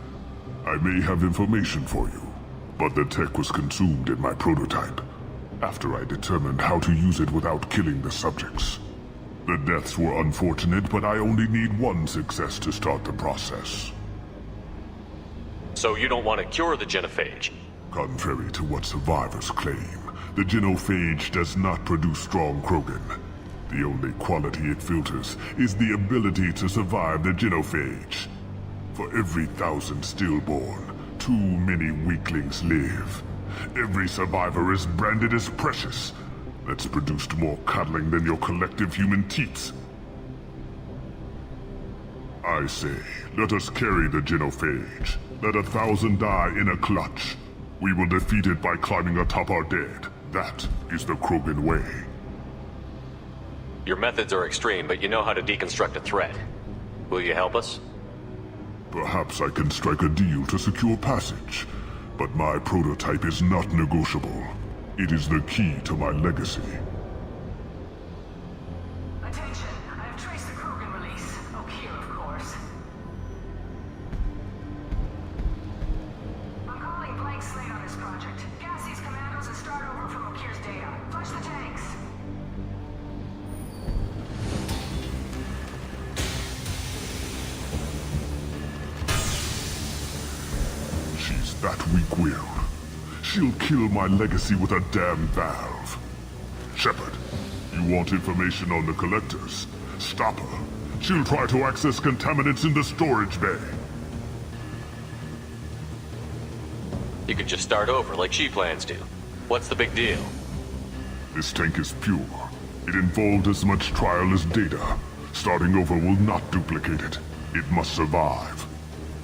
I may have information for you, but the tech was consumed in my prototype, after I determined how to use it without killing the subjects. The deaths were unfortunate, but I only need one success to start the process. So you don't want to cure the genophage? Contrary to what survivors claim, the genophage does not produce strong Krogan. The only quality it filters is the ability to survive the genophage. For every 1,000 stillborn, too many weaklings live. Every survivor is branded as precious. That's produced more cuddling than your collective human teats. I say, let us carry the genophage. Let 1,000 die in a clutch. We will defeat it by climbing atop our dead. That is the Krogan way. Your methods are extreme, but you know how to deconstruct a threat. Will you help us? Perhaps I can strike a deal to secure passage. But my prototype is not negotiable. It is the key to my legacy. Attention, I have traced the Krogan release. Okeer, of course. I'm calling blank slate on this project. Gas these commandos and start over from Okeer's data. Flush the tanks. She's that weak-willed. She'll kill my legacy with a damn valve. Shepard, you want information on the Collectors? Stop her. She'll try to access contaminants in the storage bay. You could just start over like she plans to. What's the big deal? This tank is pure. It involved as much trial as data. Starting over will not duplicate it. It must survive.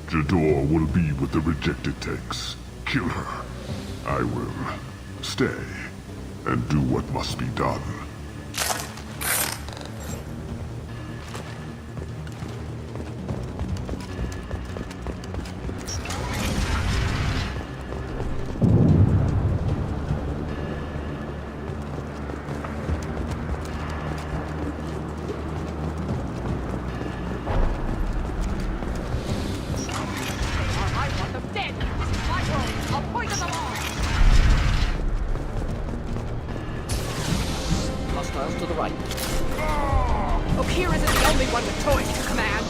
Jador will be with the rejected tanks. Kill her. I will stay and do what must be done. To the right. Okeer isn't the only one with toys to command.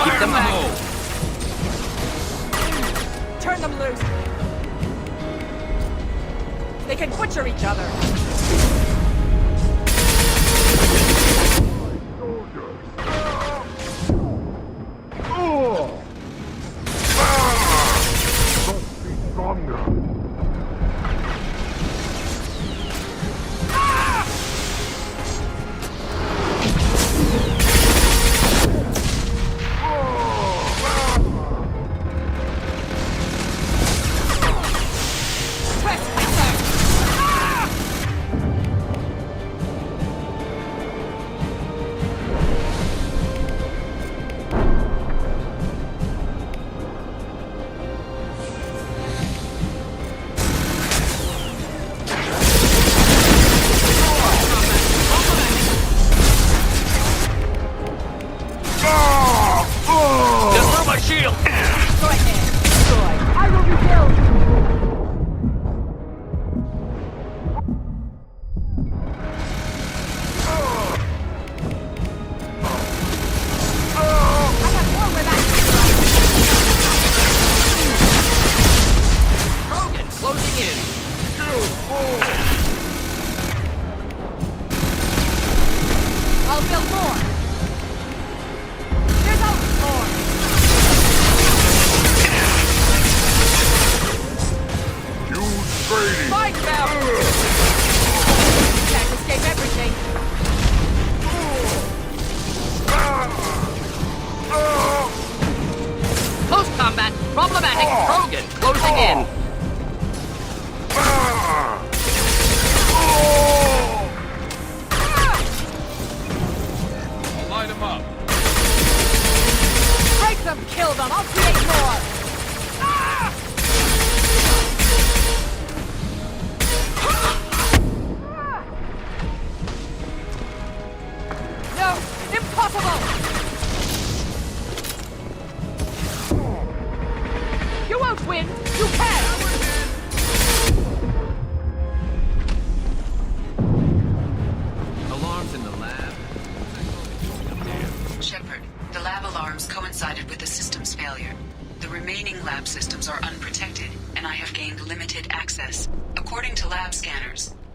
Keep them back. Turn them loose. They can butcher each other.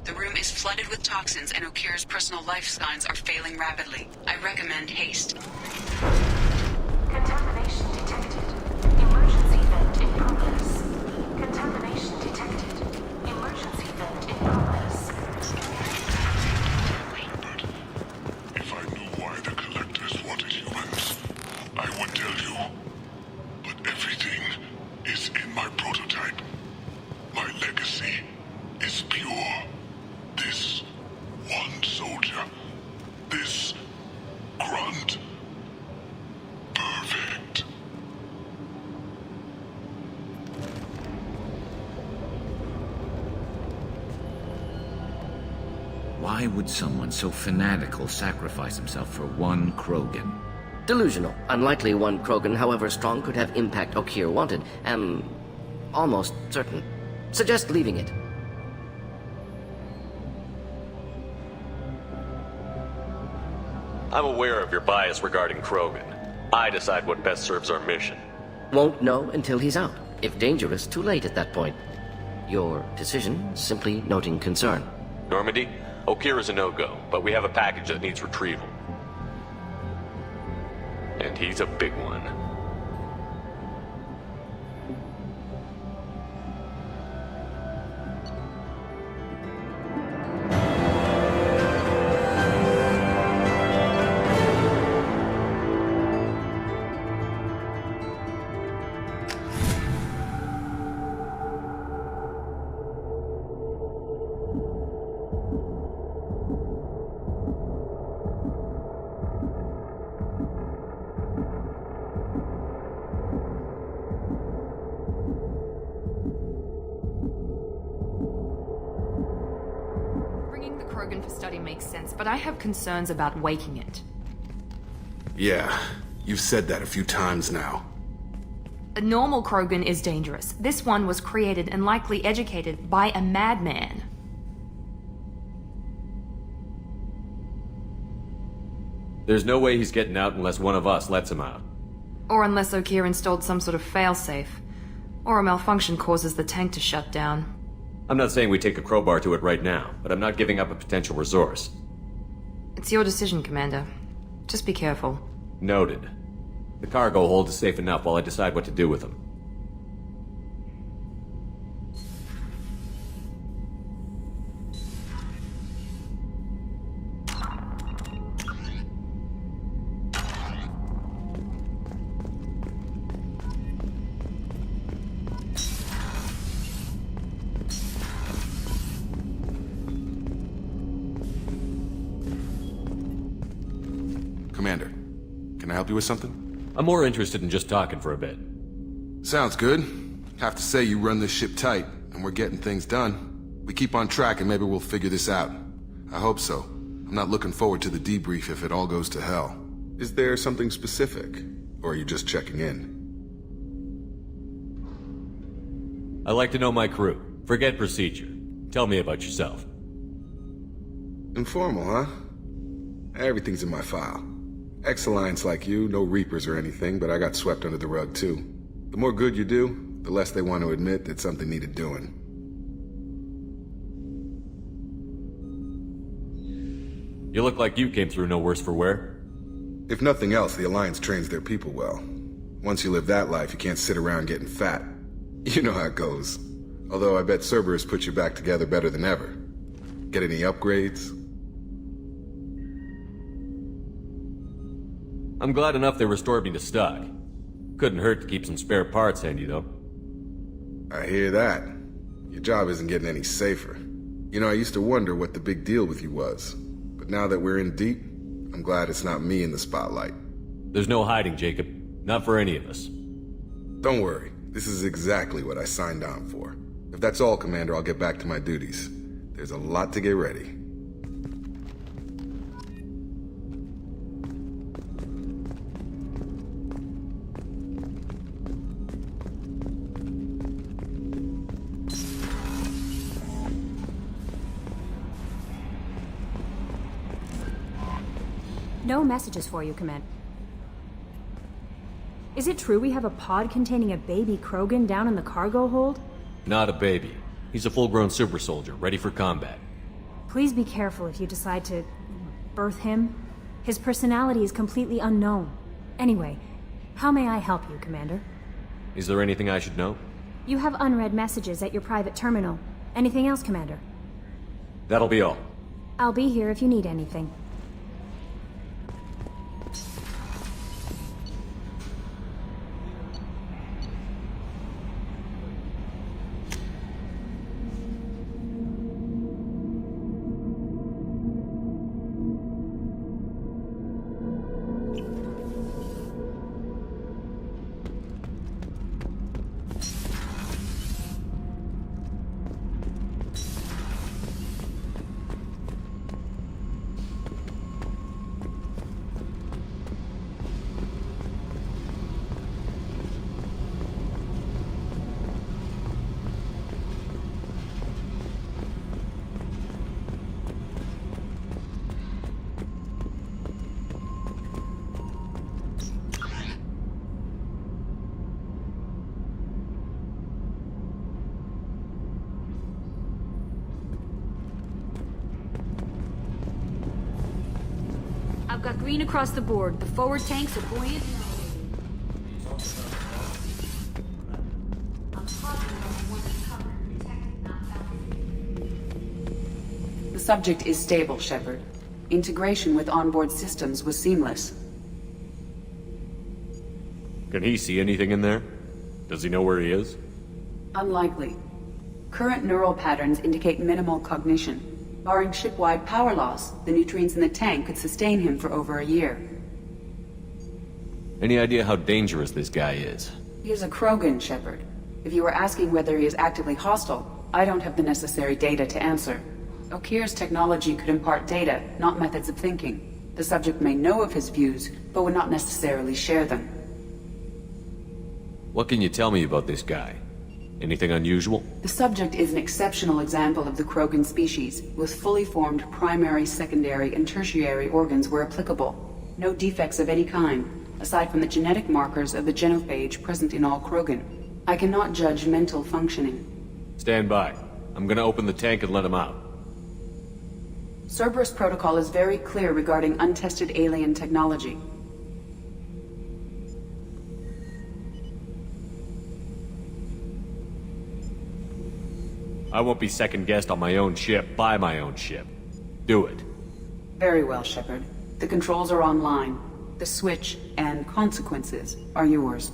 The room is flooded with toxins and Okira's personal life signs are failing rapidly. I recommend haste. Contamination detected. Emergency vent in progress. Contamination detected. Emergency vent in progress. But if I knew why the Collectors wanted humans, I would tell you. But everything is in my prototype. My legacy is pure. This one soldier. This grunt. Perfect. Why would someone so fanatical sacrifice himself for one Krogan? Delusional. Unlikely one Krogan, however strong, could have impact Okeer wanted. Am almost certain. Suggest leaving it. I'm aware of your bias regarding Krogan. I decide what best serves our mission. Won't know until he's out. If dangerous, too late at that point. Your decision, simply noting concern. Normandy, Okeer is a no-go, but we have a package that needs retrieval. And he's a big one. Krogan for study makes sense, but I have concerns about waking it. Yeah, you've said that a few times now. A normal Krogan is dangerous. This one was created and likely educated by a madman. There's no way he's getting out unless one of us lets him out. Or unless Okeer installed some sort of failsafe. Or a malfunction causes the tank to shut down. I'm not saying we take a crowbar to it right now, but I'm not giving up a potential resource. It's your decision, Commander. Just be careful. Noted. The cargo hold is safe enough while I decide what to do with them. Commander, can I help you with something? I'm more interested in just talking for a bit. Sounds good. Have to say you run this ship tight, and we're getting things done. We keep on track and maybe we'll figure this out. I hope so. I'm not looking forward to the debrief if it all goes to hell. Is there something specific? Or are you just checking in? I like to know my crew. Forget procedure. Tell me about yourself. Informal, huh? Everything's in my file. Ex-Alliance like you, no Reapers or anything, but I got swept under the rug too. The more good you do, the less they want to admit that something needed doing. You look like you came through no worse for wear. If nothing else, the Alliance trains their people well. Once you live that life, you can't sit around getting fat. You know how it goes. Although I bet Cerberus put you back together better than ever. Get any upgrades? I'm glad enough they restored me to stock. Couldn't hurt to keep some spare parts handy, though. I hear that. Your job isn't getting any safer. You know, I used to wonder what the big deal with you was. But now that we're in deep, I'm glad it's not me in the spotlight. There's no hiding, Jacob. Not for any of us. Don't worry. This is exactly what I signed on for. If that's all, Commander, I'll get back to my duties. There's a lot to get ready. No messages for you, Command. Is it true we have a pod containing a baby Krogan down in the cargo hold? Not a baby. He's a full-grown super soldier, ready for combat. Please be careful if you decide to birth him. His personality is completely unknown. Anyway, how may I help you, Commander? Is there anything I should know? You have unread messages at your private terminal. Anything else, Commander? That'll be all. I'll be here if you need anything. I've got green across the board. The forward tanks are buoyant. The subject is stable, Shepard. Integration with onboard systems was seamless. Can he see anything in there? Does he know where he is? Unlikely. Current neural patterns indicate minimal cognition. Barring ship-wide power loss, the nutrients in the tank could sustain him for over a year. Any idea how dangerous this guy is? He is a Krogan, Shepard. If you were asking whether he is actively hostile, I don't have the necessary data to answer. Okeer's technology could impart data, not methods of thinking. The subject may know of his views, but would not necessarily share them. What can you tell me about this guy? Anything unusual? The subject is an exceptional example of the Krogan species, with fully formed primary, secondary, and tertiary organs where applicable. No defects of any kind, aside from the genetic markers of the genophage present in all Krogan. I cannot judge mental functioning. Stand by. I'm gonna open the tank and let him out. Cerberus protocol is very clear regarding untested alien technology. I won't be second-guessed on my own ship, by my own ship. Do it. Very well, Shepard. The controls are online. The switch and consequences are yours.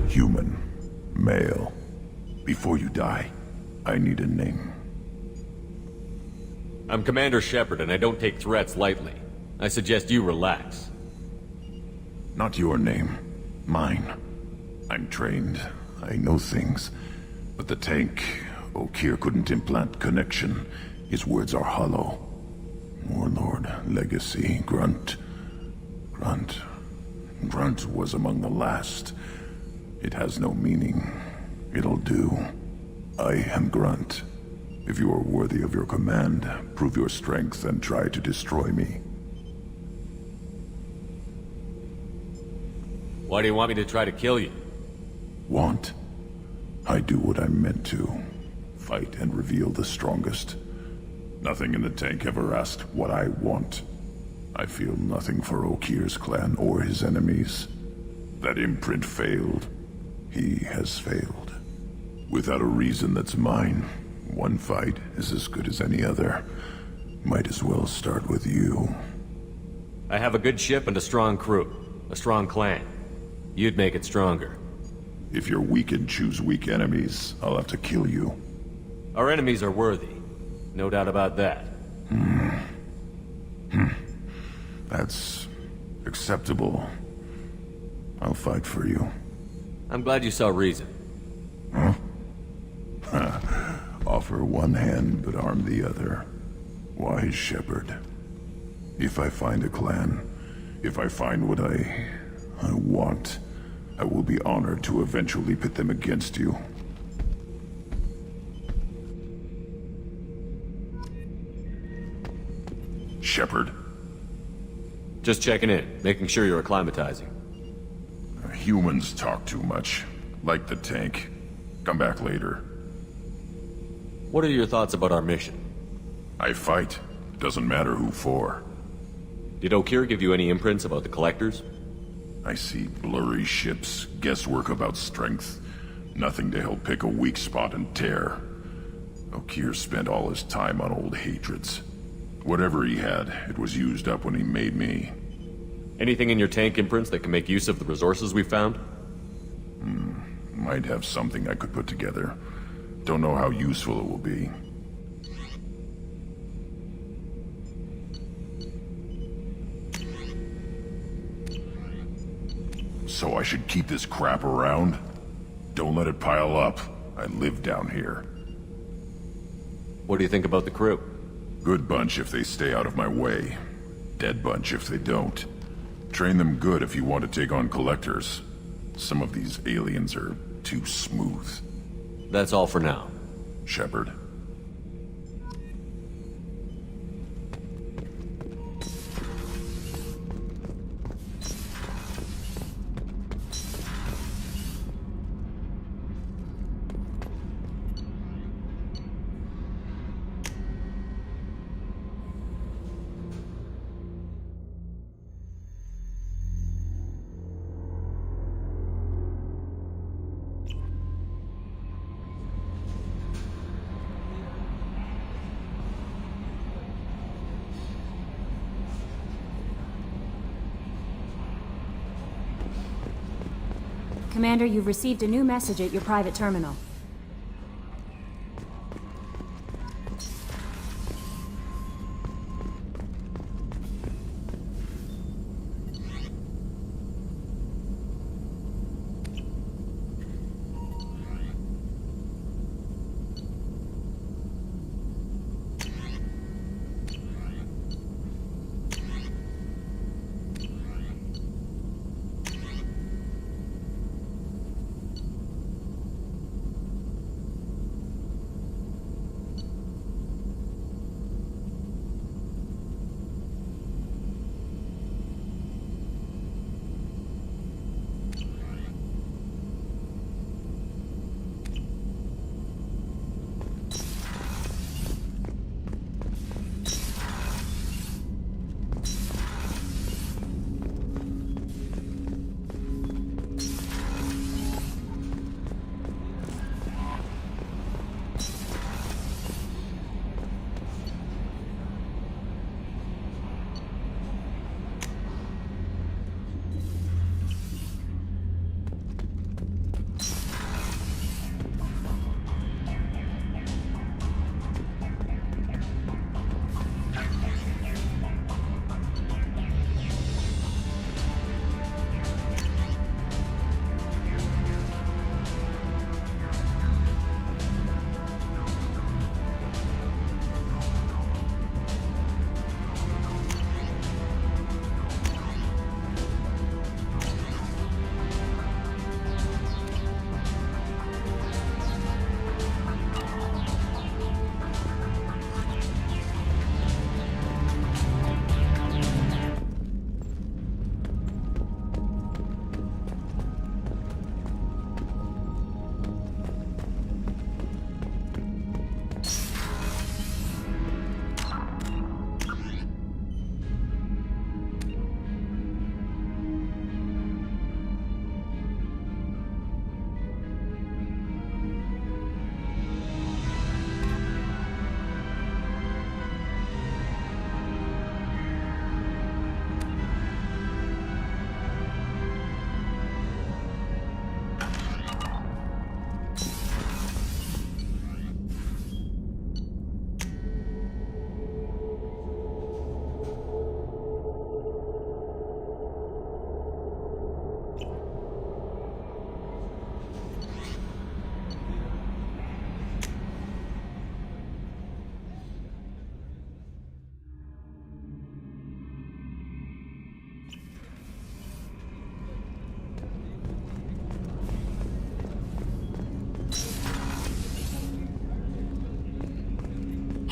Human. Male. Before you die, I need a name. I'm Commander Shepard, and I don't take threats lightly. I suggest you relax. Not your name. Mine. I'm trained. I know things. But the tank, Okeer couldn't implant connection. His words are hollow. Warlord, Legacy, Grunt. Grunt was among the last. It has no meaning. It'll do. I am Grunt. If you are worthy of your command, prove your strength and try to destroy me. Why do you want me to try to kill you? Want? I do what I'm meant to. Fight and reveal the strongest. Nothing in the tank ever asked what I want. I feel nothing for Okeer's clan or his enemies. That imprint failed. He has failed. Without a reason that's mine, one fight is as good as any other. Might as well start with you. I have a good ship and a strong crew. A strong clan. You'd make it stronger. If you're weak and choose weak enemies, I'll have to kill you. Our enemies are worthy. No doubt about that. That's acceptable. I'll fight for you. I'm glad you saw reason. Huh? Offer one hand, but arm the other. Wise shepherd. If I find a clan, if I find what I want, I will be honored to eventually pit them against you. Shepherd? Just checking in, making sure you're acclimatizing. Humans talk too much. Like the tank. Come back later. What are your thoughts about our mission? I fight. Doesn't matter who for. Did Okeer give you any imprints about the Collectors? I see blurry ships, guesswork about strength. Nothing to help pick a weak spot and tear. Okeer spent all his time on old hatreds. Whatever he had, it was used up when he made me. Anything in your tank imprints that can make use of the resources we found? Might have something I could put together. Don't know how useful it will be. So I should keep this crap around? Don't let it pile up. I live down here. What do you think about the crew? Good bunch if they stay out of my way. Dead bunch if they don't. Train them good if you want to take on Collectors. Some of these aliens are too smooth. That's all for now. Shepherd. Commander, you've received a new message at your private terminal.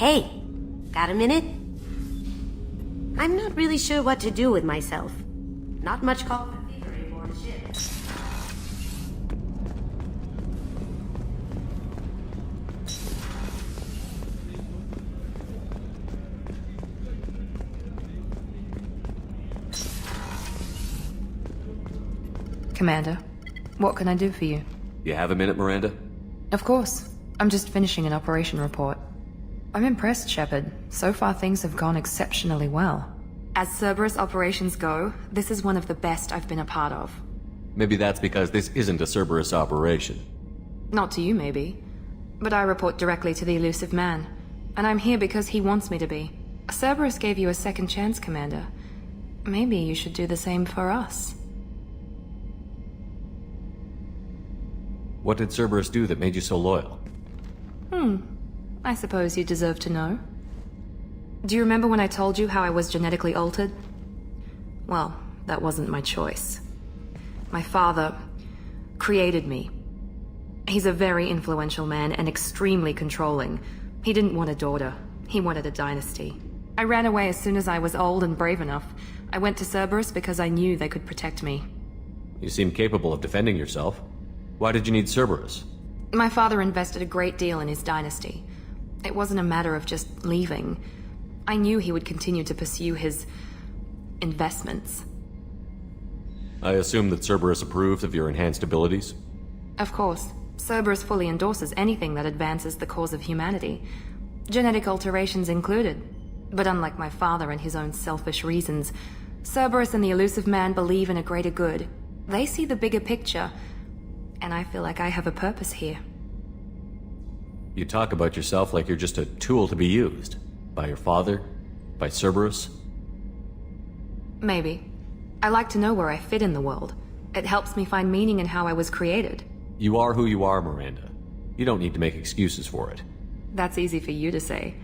Hey, got a minute? I'm not really sure what to do with myself. Not much call for theory aboard a ship. Commander, what can I do for you? You have a minute, Miranda? Of course. I'm just finishing an operation report. I'm impressed, Shepard. So far things have gone exceptionally well. As Cerberus operations go, this is one of the best I've been a part of. Maybe that's because this isn't a Cerberus operation. Not to you, maybe. But I report directly to the Elusive Man. And I'm here because he wants me to be. Cerberus gave you a second chance, Commander. Maybe you should do the same for us. What did Cerberus do that made you so loyal? I suppose you deserve to know. Do you remember when I told you how I was genetically altered? Well, that wasn't my choice. My father created me. He's a very influential man and extremely controlling. He didn't want a daughter. He wanted a dynasty. I ran away as soon as I was old and brave enough. I went to Cerberus because I knew they could protect me. You seem capable of defending yourself. Why did you need Cerberus? My father invested a great deal in his dynasty. It wasn't a matter of just leaving. I knew he would continue to pursue his investments. I assume that Cerberus approved of your enhanced abilities? Of course. Cerberus fully endorses anything that advances the cause of humanity. Genetic alterations included. But unlike my father and his own selfish reasons, Cerberus and the Elusive Man believe in a greater good. They see the bigger picture, and I feel like I have a purpose here. You talk about yourself like you're just a tool to be used. By your father? By Cerberus? Maybe. I like to know where I fit in the world. It helps me find meaning in how I was created. You are who you are, Miranda. You don't need to make excuses for it. That's easy for you to say.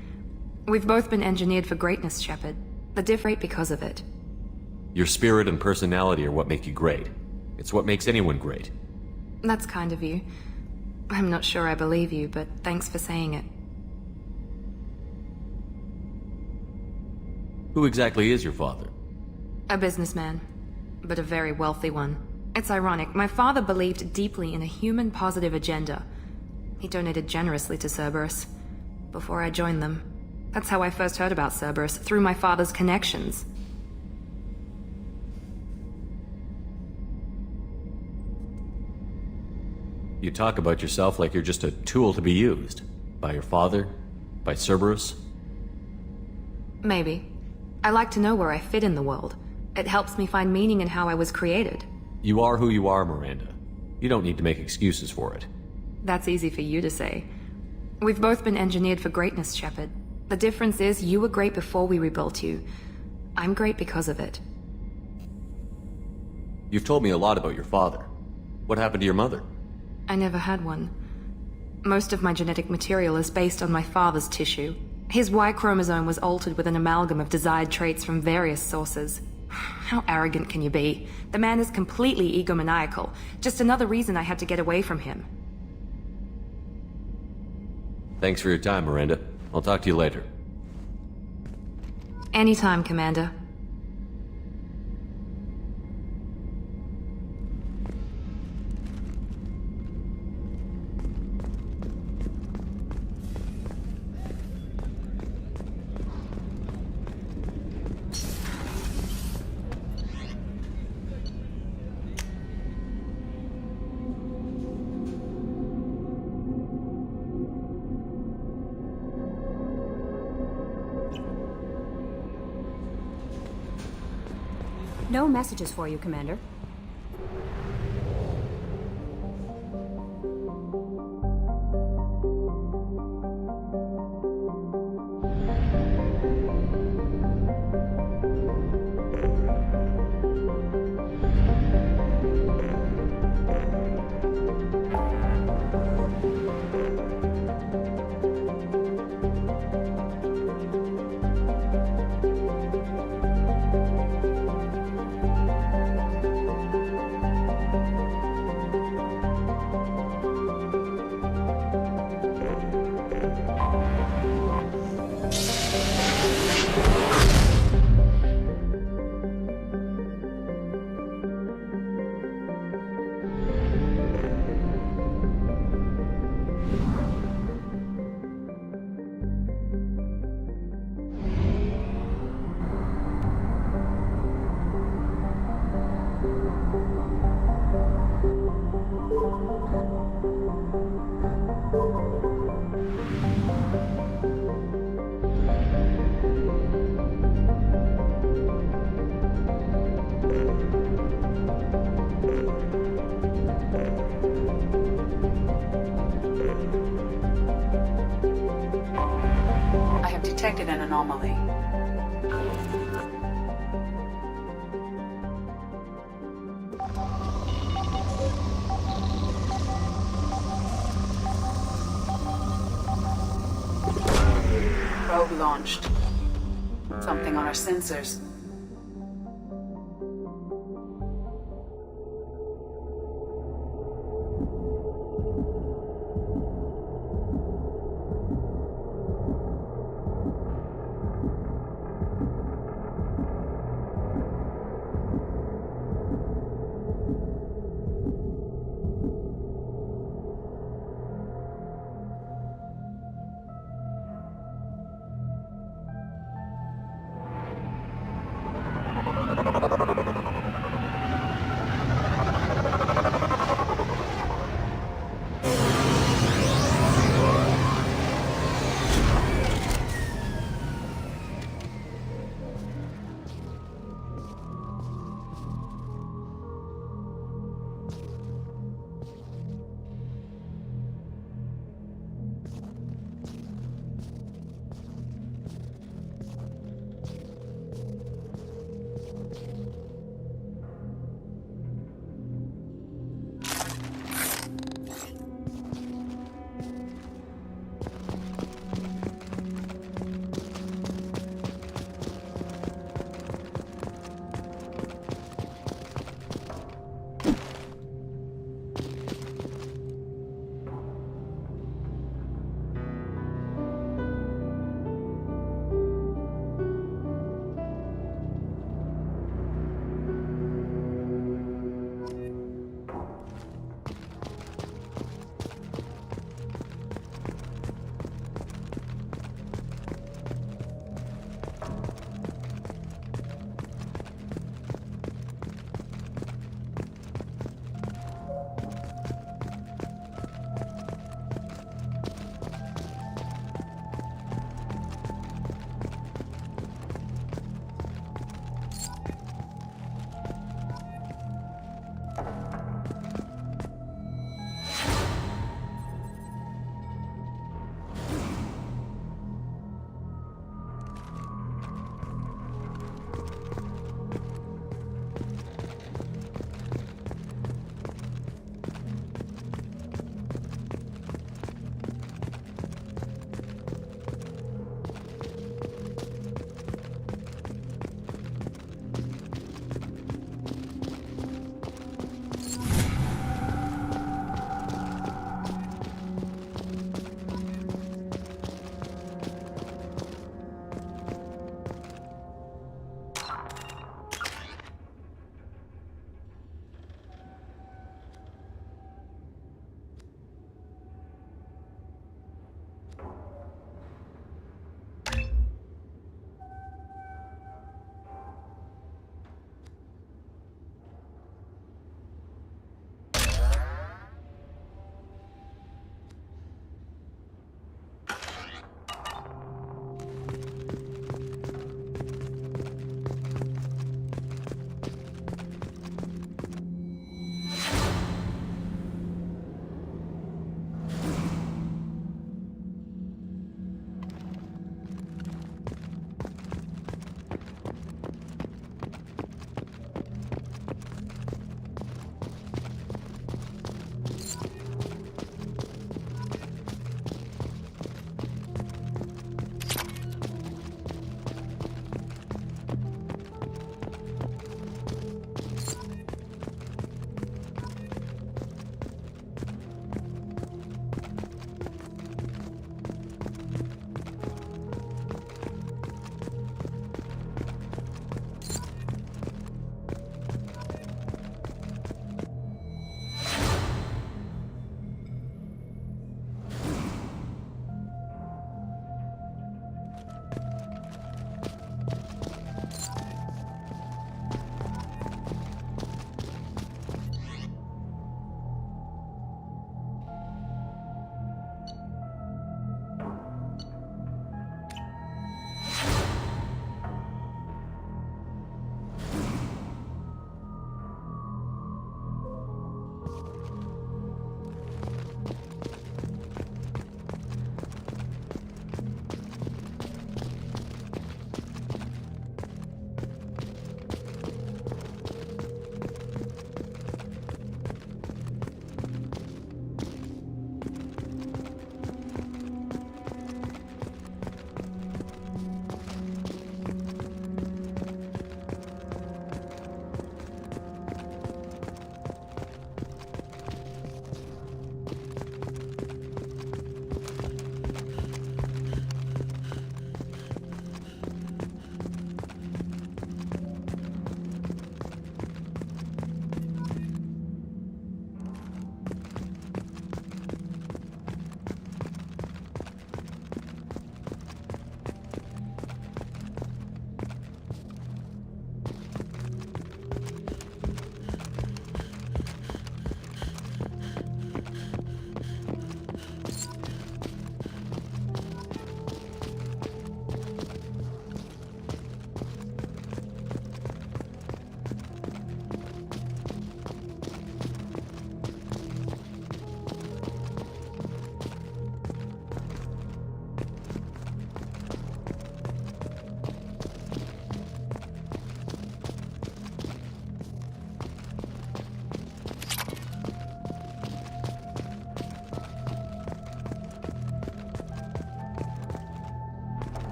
We've both been engineered for greatness, Shepard. The different because of it. Your spirit and personality are what make you great. It's what makes anyone great. That's kind of you. I'm not sure I believe you, but thanks for saying it. Who exactly is your father? A businessman, but a very wealthy one. It's ironic, my father believed deeply in a human-positive agenda. He donated generously to Cerberus before I joined them. That's how I first heard about Cerberus, through my father's connections. You talk about yourself like you're just a tool to be used. By your father? By Cerberus? Maybe. I like to know where I fit in the world. It helps me find meaning in how I was created. You are who you are, Miranda. You don't need to make excuses for it. That's easy for you to say. We've both been engineered for greatness, Shepard. The difference is you were great before we rebuilt you. I'm great because of it. You've told me a lot about your father. What happened to your mother? I never had one. Most of my genetic material is based on my father's tissue. His Y chromosome was altered with an amalgam of desired traits from various sources. How arrogant can you be? The man is completely egomaniacal. Just another reason I had to get away from him. Thanks for your time, Miranda. I'll talk to you later. Anytime, Commander. No messages for you, Commander. I have detected an anomaly. Probe launched. Something on our sensors.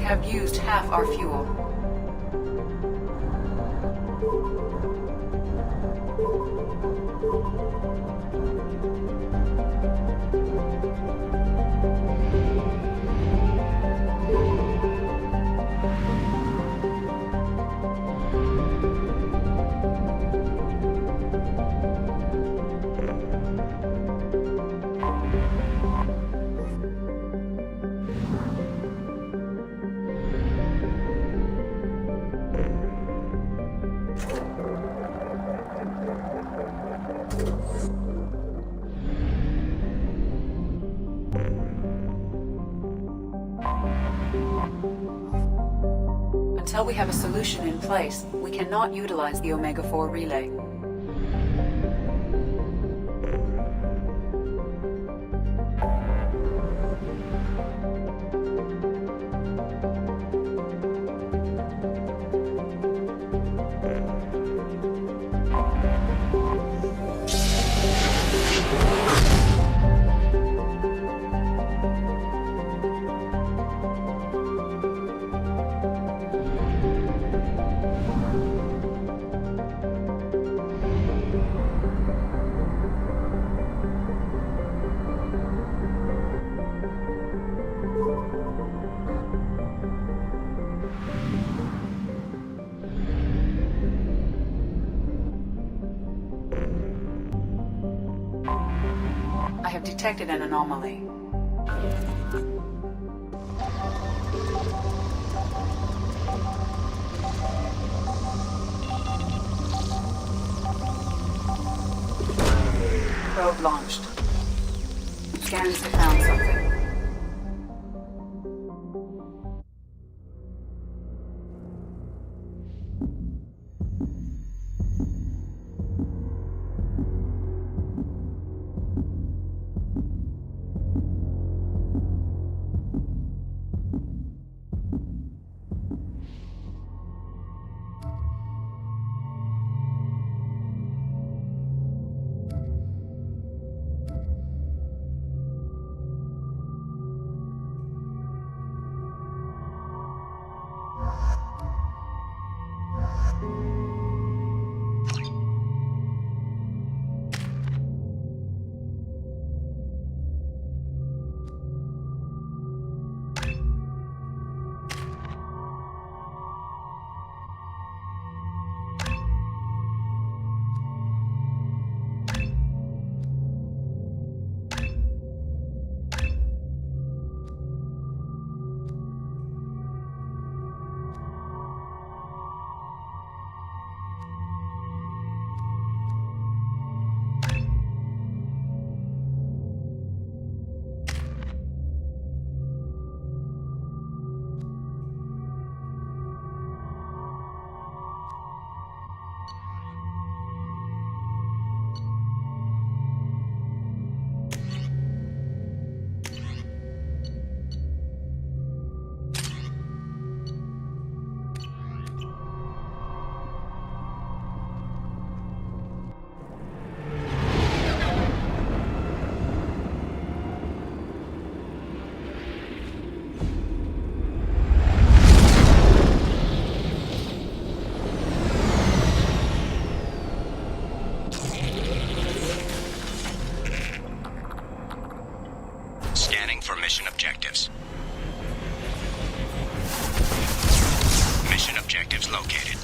have used half our fuel. Until we have a solution in place, we cannot utilize the Omega-4 relay. I have detected an anomaly. Probe launched. Scans have found something. For mission objectives. Mission objectives located.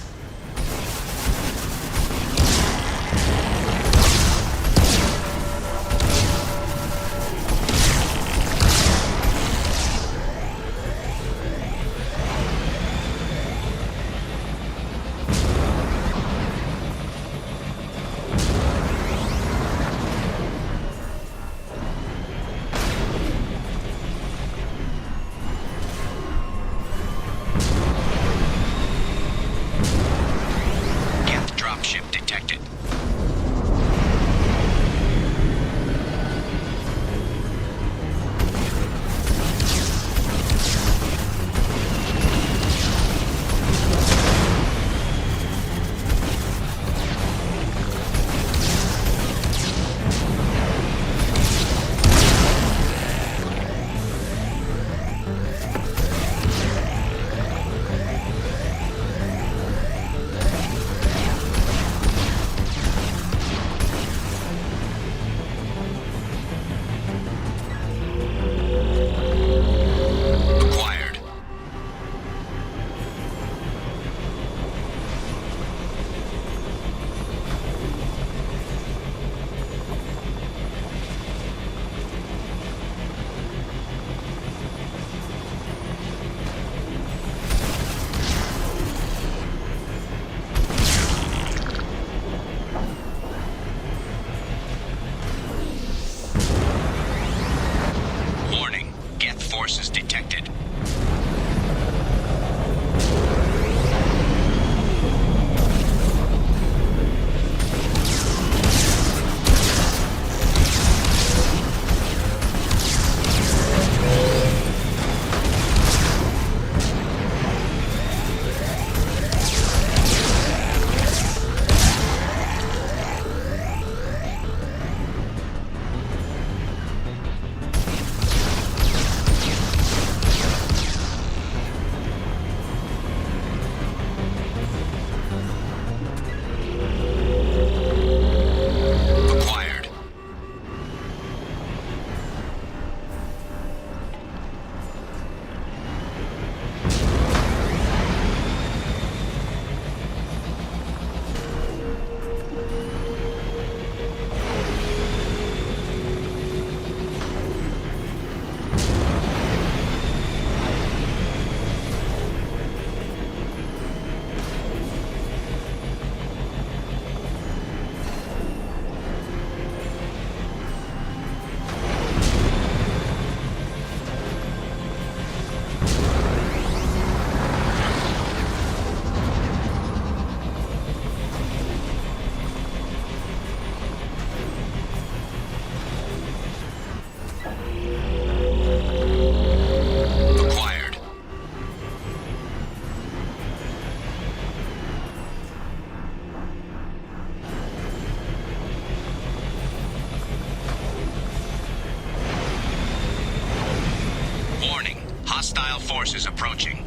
Hostile forces approaching.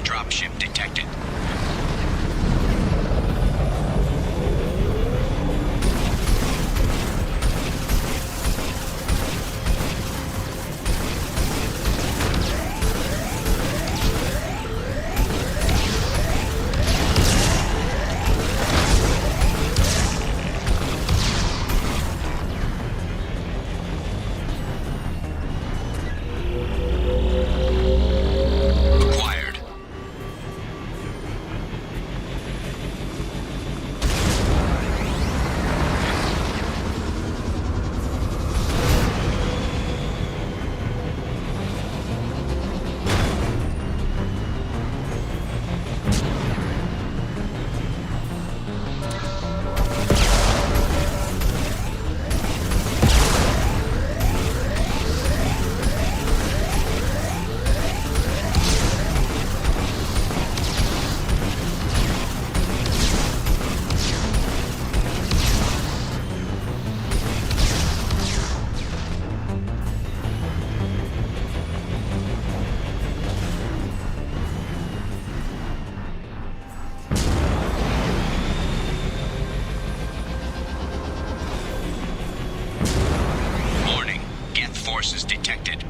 Dropship detected. Forces detected.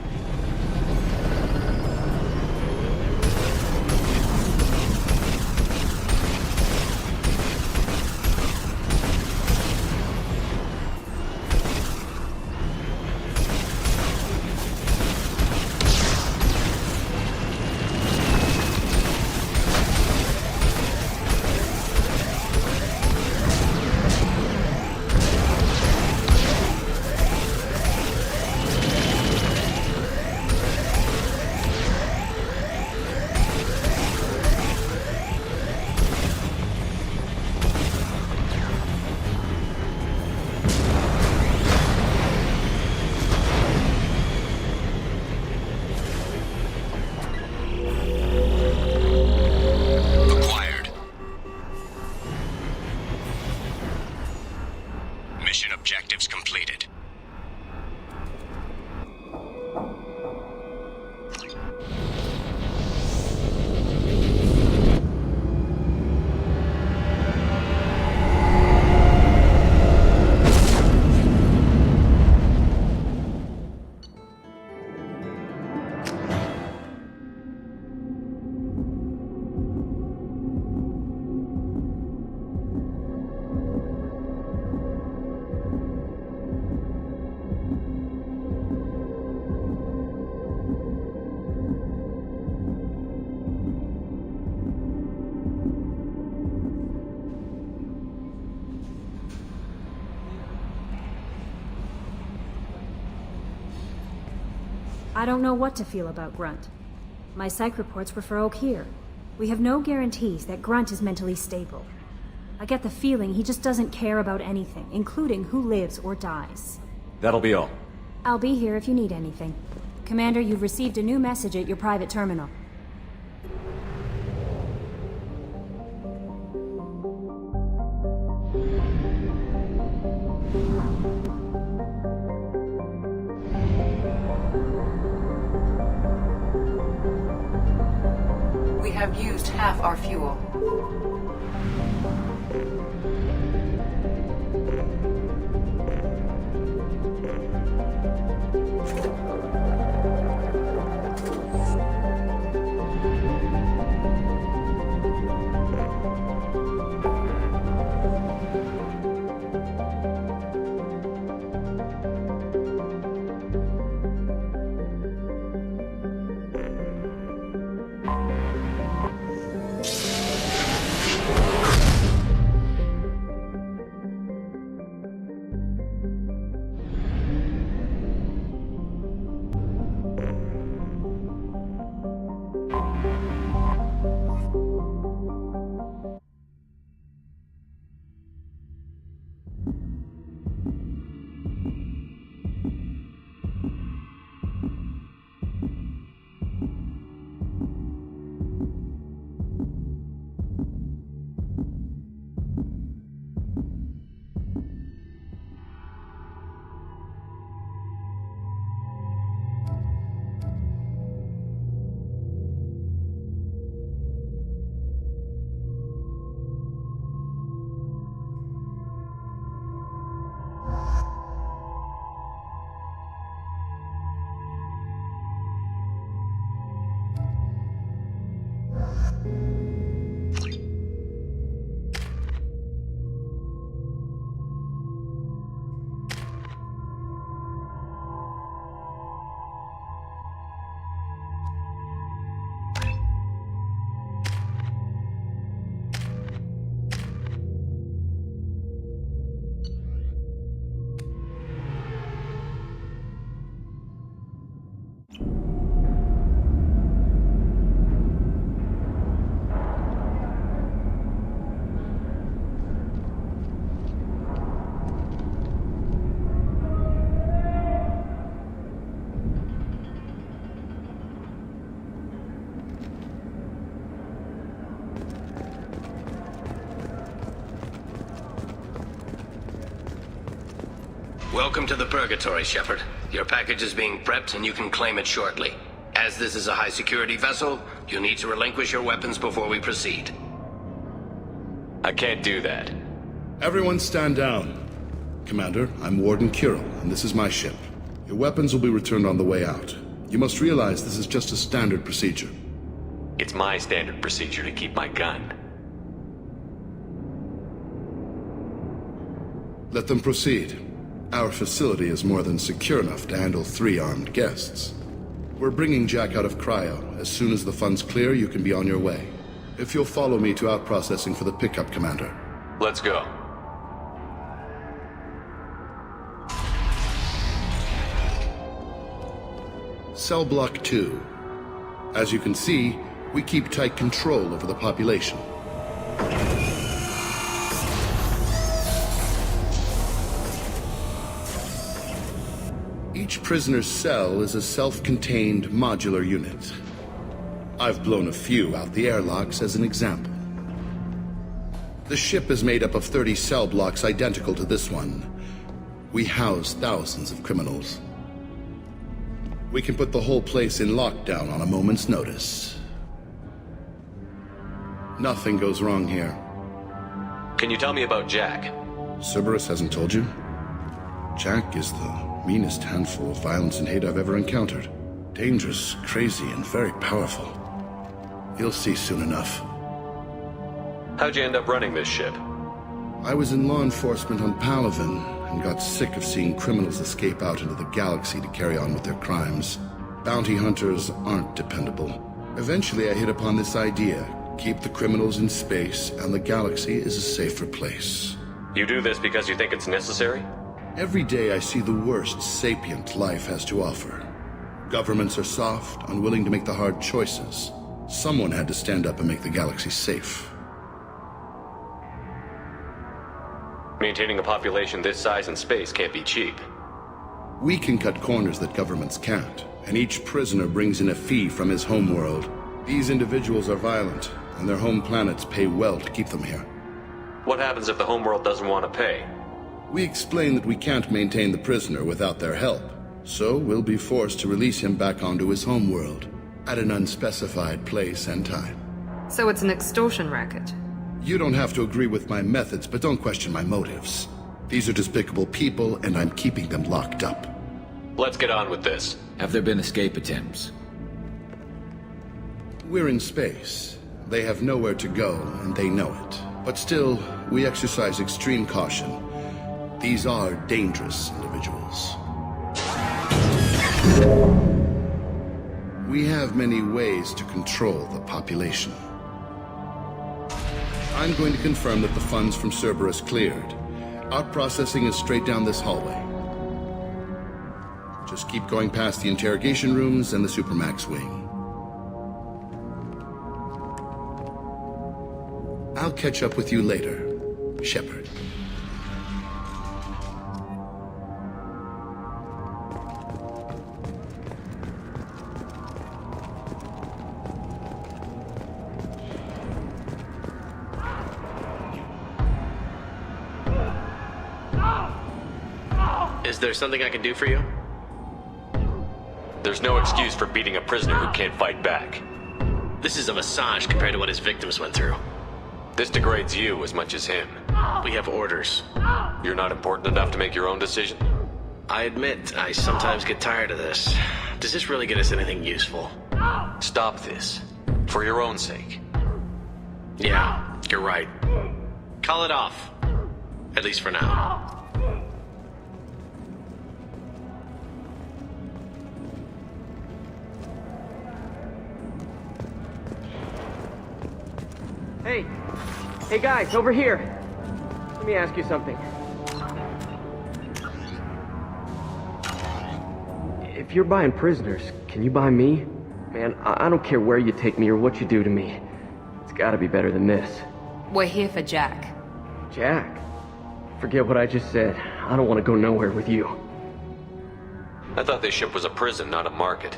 Mission objectives completed. I don't know what to feel about Grunt. My psych reports were for Okeer. We have no guarantees that Grunt is mentally stable. I get the feeling he just doesn't care about anything, including who lives or dies. That'll be all. I'll be here if you need anything. Commander, you've received a new message at your private terminal. We have used half our fuel. Welcome to the Purgatory, Shepard. Your package is being prepped and you can claim it shortly. As this is a high-security vessel, you'll need to relinquish your weapons before we proceed. I can't do that. Everyone stand down. Commander, I'm Warden Kirill, and this is my ship. Your weapons will be returned on the way out. You must realize this is just a standard procedure. It's my standard procedure to keep my gun. Let them proceed. Our facility is more than secure enough to handle 3 armed guests. We're bringing Jack out of cryo. As soon as the funds clear, you can be on your way. If you'll follow me to out-processing for the pickup, Commander. Let's go. Cell Block 2. As you can see, we keep tight control over the population. Each prisoner's cell is a self-contained modular unit. I've blown a few out the airlocks as an example. The ship is made up of 30 cell blocks identical to this one. We house thousands of criminals. We can put the whole place in lockdown on a moment's notice. Nothing goes wrong here. Can you tell me about Jack? Cerberus hasn't told you? Jack is the meanest handful of violence and hate I've ever encountered. Dangerous, crazy, and very powerful. You'll see soon enough. How'd you end up running this ship? I was in law enforcement on Palaven and got sick of seeing criminals escape out into the galaxy to carry on with their crimes. Bounty hunters aren't dependable. Eventually I hit upon this idea. Keep the criminals in space and the galaxy is a safer place. You do this because you think it's necessary? Every day I see the worst sapient life has to offer. Governments are soft, unwilling to make the hard choices. Someone had to stand up and make the galaxy safe. Maintaining a population this size and space can't be cheap. We can cut corners that governments can't, and each prisoner brings in a fee from his homeworld. These individuals are violent, and their home planets pay well to keep them here. What happens if the homeworld doesn't want to pay? We explain that we can't maintain the prisoner without their help, so we'll be forced to release him back onto his homeworld, at an unspecified place and time. So it's an extortion racket. You don't have to agree with my methods, but don't question my motives. These are despicable people, and I'm keeping them locked up. Let's get on with this. Have there been escape attempts? We're in space. They have nowhere to go, and they know it. But still, we exercise extreme caution. These are dangerous individuals. We have many ways to control the population. I'm going to confirm that the funds from Cerberus cleared. Our processing is straight down this hallway. Just keep going past the interrogation rooms and the Supermax wing. I'll catch up with you later, Shepard. Is there something I can do for you? There's no excuse for beating a prisoner who can't fight back. This is a massage compared to what his victims went through. This degrades you as much as him. We have orders. You're not important enough to make your own decision? I admit, I sometimes get tired of this. Does this really get us anything useful? Stop this. For your own sake. Yeah, you're right. Call it off. At least for now. Hey! Hey guys, over here! Let me ask you something. If you're buying prisoners, can you buy me? Man, I don't care where you take me or what you do to me. It's gotta be better than this. We're here for Jack. Jack? Forget what I just said. I don't want to go nowhere with you. I thought this ship was a prison, not a market.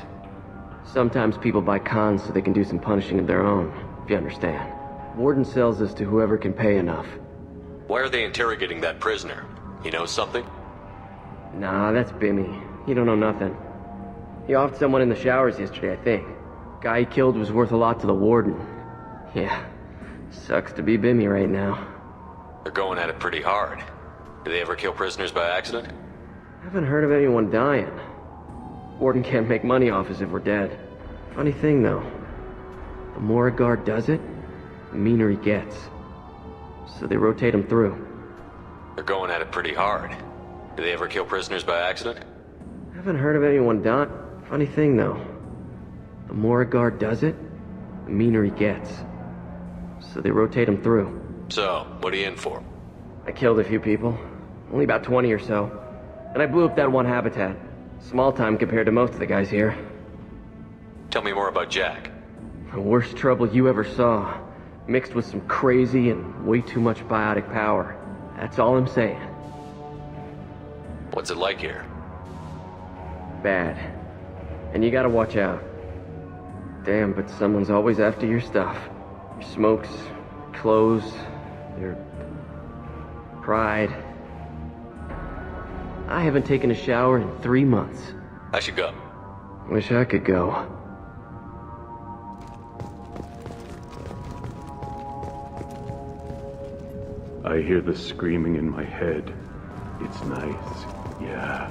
Sometimes people buy cons so they can do some punishing of their own, if you understand. Warden sells this to whoever can pay enough. Why are they interrogating that prisoner? He knows something? Nah, that's Bimmy. He don't know nothing. He offed someone in the showers yesterday, I think. Guy he killed was worth a lot to the Warden. Yeah, sucks to be Bimmy right now. They're going at it pretty hard. Do they ever kill prisoners by accident? Haven't heard of anyone dying. Warden can't make money off us if we're dead. Funny thing, though. The more a guard does it, the meaner he gets. So they rotate him through. They're going at it pretty hard. Do they ever kill prisoners by accident? Haven't heard of anyone dying. Funny thing, though. The more a guard does it, the meaner he gets. So they rotate him through. So, what are you in for? I killed a few people. Only about 20 or so. And I blew up that one habitat. Small time compared to most of the guys here. Tell me more about Jack. The worst trouble you ever saw. Mixed with some crazy and way too much biotic power. That's all I'm saying. What's it like here? Bad. And you gotta watch out. Damn, but someone's always after your stuff. Your smokes, clothes, your pride. I haven't taken a shower in 3 months. I should go. Wish I could go. I hear the screaming in my head. It's nice, yeah.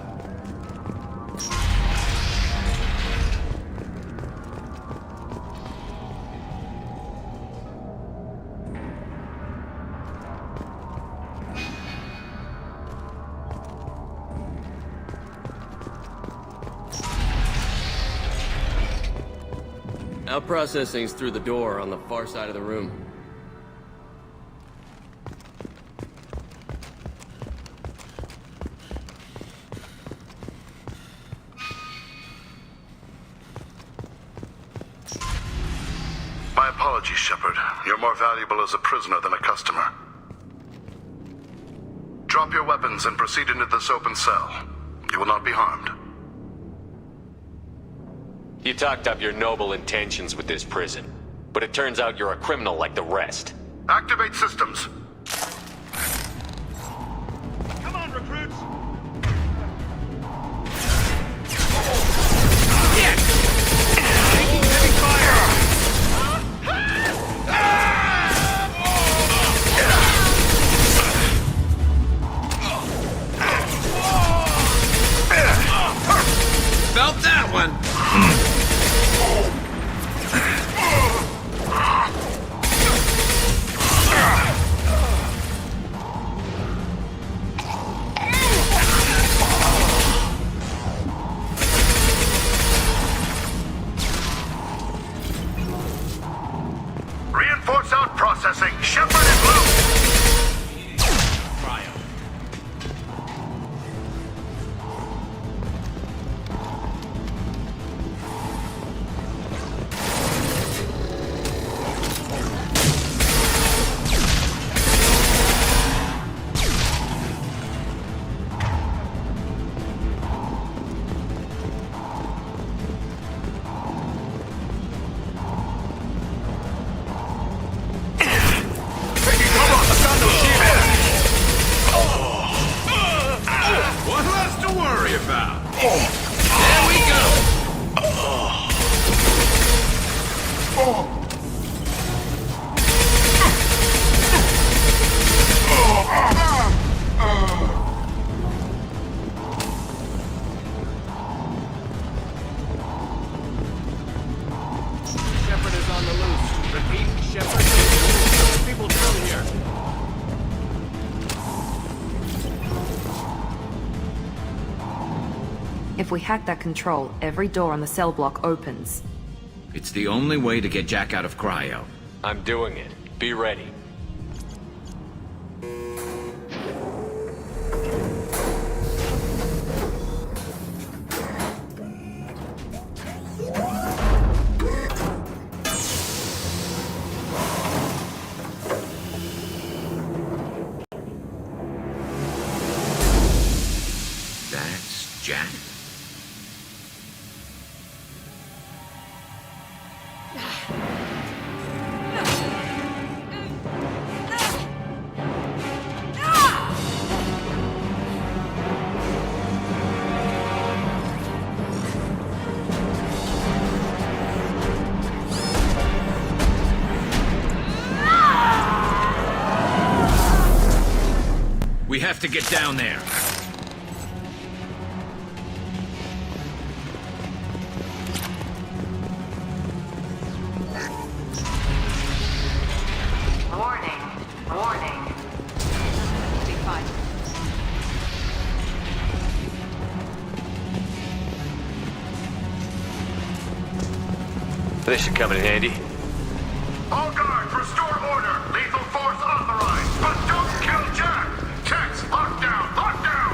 Our processing's through the door on the far side of the room. My apologies, Shepard. You're more valuable as a prisoner than a customer. Drop your weapons and proceed into this open cell. You will not be harmed. You talked up your noble intentions with this prison, but it turns out you're a criminal like the rest. Activate systems. Come on, recruits! Taking heavy fire! Felt that one! Reinforce out processing. Shepard and Blue. Cryo. What less to worry about? There we go! Shepard is on the loose. Repeat, Shepard is on the loose. There's people down here. If we hack that control, every door on the cell block opens. It's the only way to get Jack out of cryo. I'm doing it. Be ready. That's Jack? We have to get down there. Warning. Warning. Be fine. This should come in handy. All guards, restore order. Lethal force authorized. But don't kill Jack. Checks, lockdown, lockdown.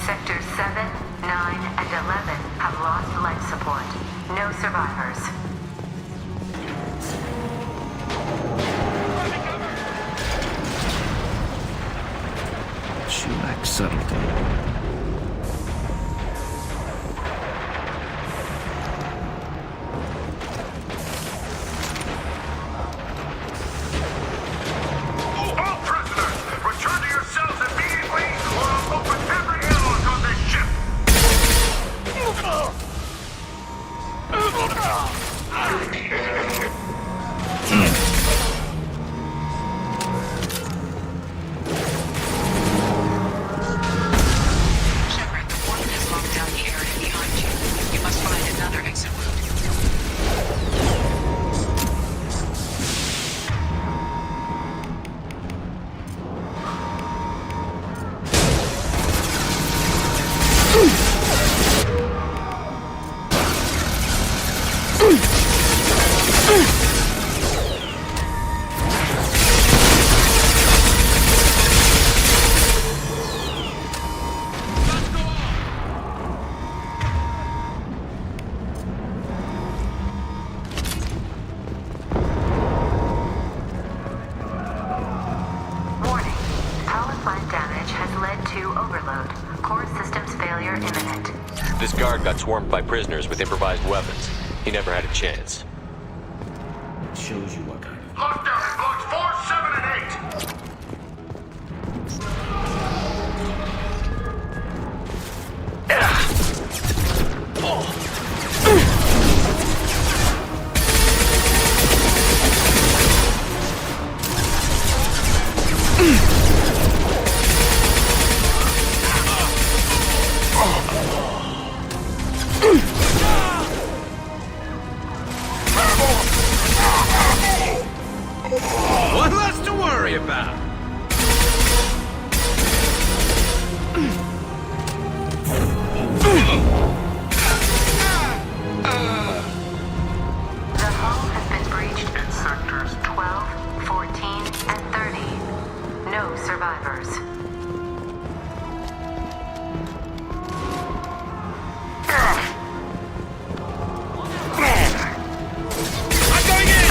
Sectors 7, 9, and 11 have lost life support. No survivors. She lacks subtlety. All prisoners, return to your cells immediately, or I'll open every airlock on this ship. failure imminent. This guard got swarmed by prisoners with improvised weapons. He never had a chance. It shows you what kind of... Lockdown in blocks 4, 7, and 8! One less to worry about. The hull has been breached in sectors 12, 14, and 30. No survivors. I'm going in!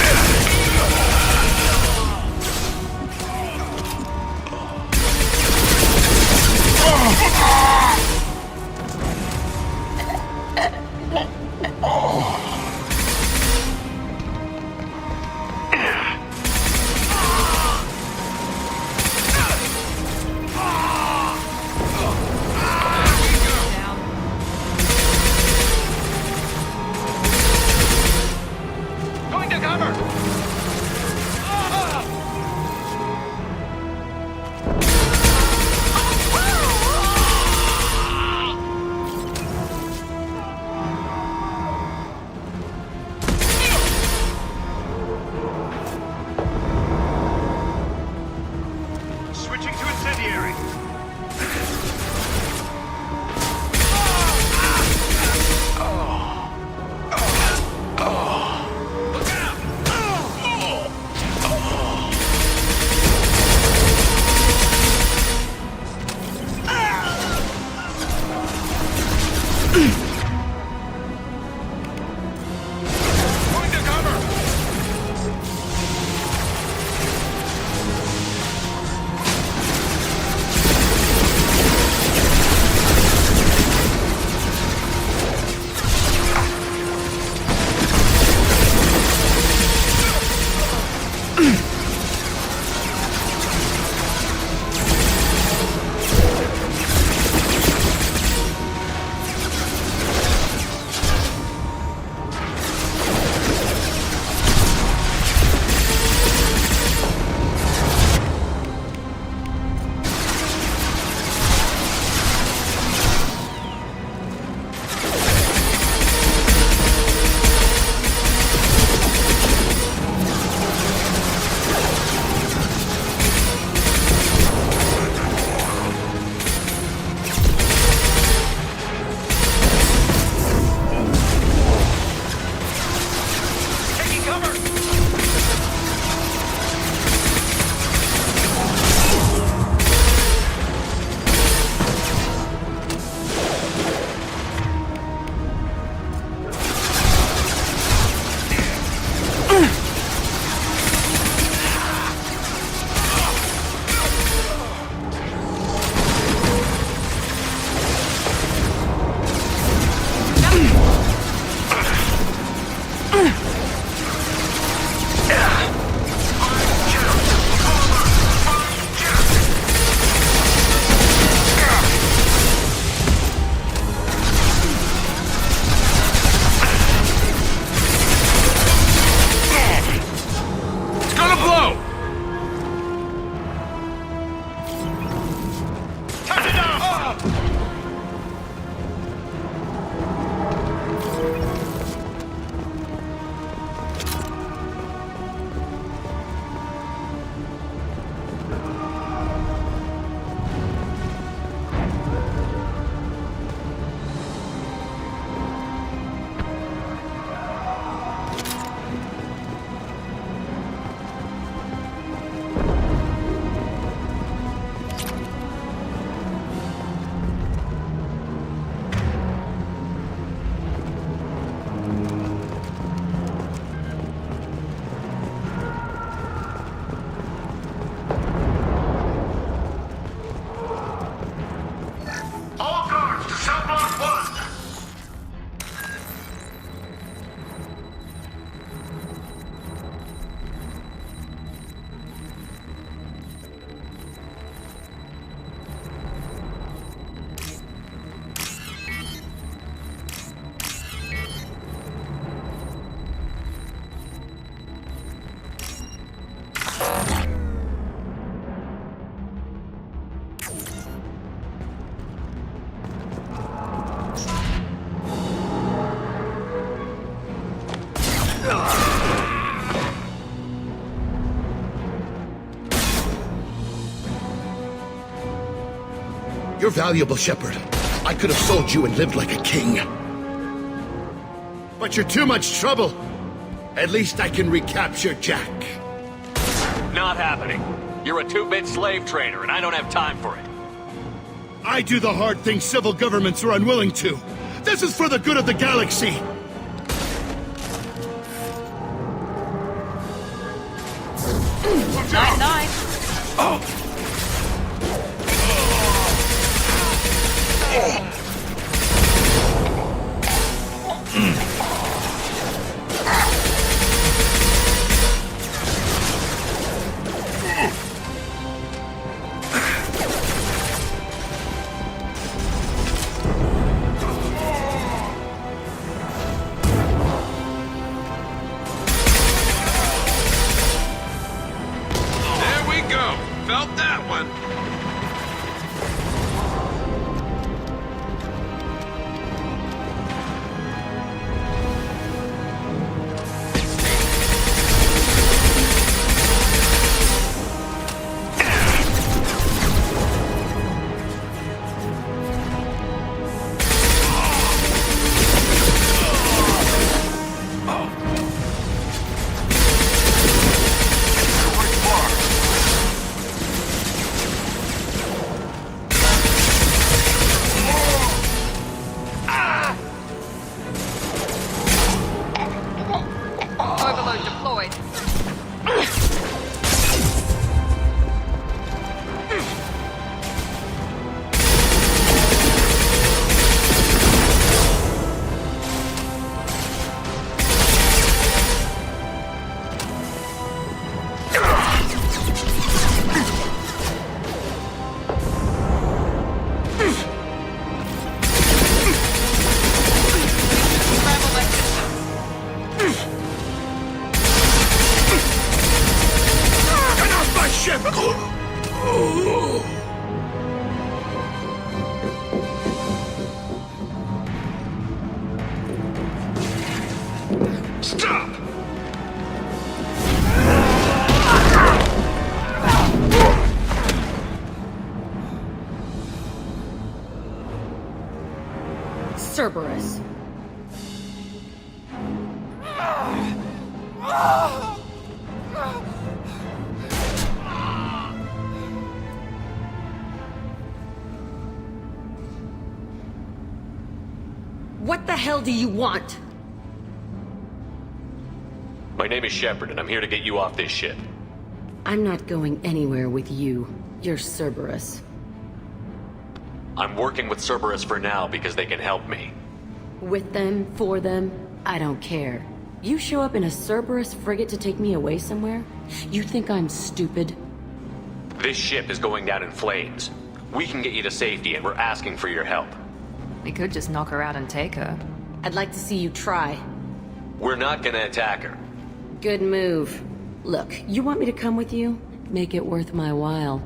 You're valuable, Shepard. I could have sold you and lived like a king. But you're too much trouble. At least I can recapture Jack. Not happening. You're a two-bit slave trader, and I don't have time for it. I do the hard things civil governments are unwilling to. This is for the good of the galaxy. Night, night. Oh! Felt that one. Stop! Cerberus. What the hell do you want? My name is Shepard, and I'm here to get you off this ship. I'm not going anywhere with you. You're Cerberus. I'm working with Cerberus for now because they can help me. With them, for them, I don't care. You show up in a Cerberus frigate to take me away somewhere? You think I'm stupid? This ship is going down in flames. We can get you to safety, and we're asking for your help. We could just knock her out and take her. I'd like to see you try. We're not gonna attack her. Good move. Look, you want me to come with you? Make it worth my while.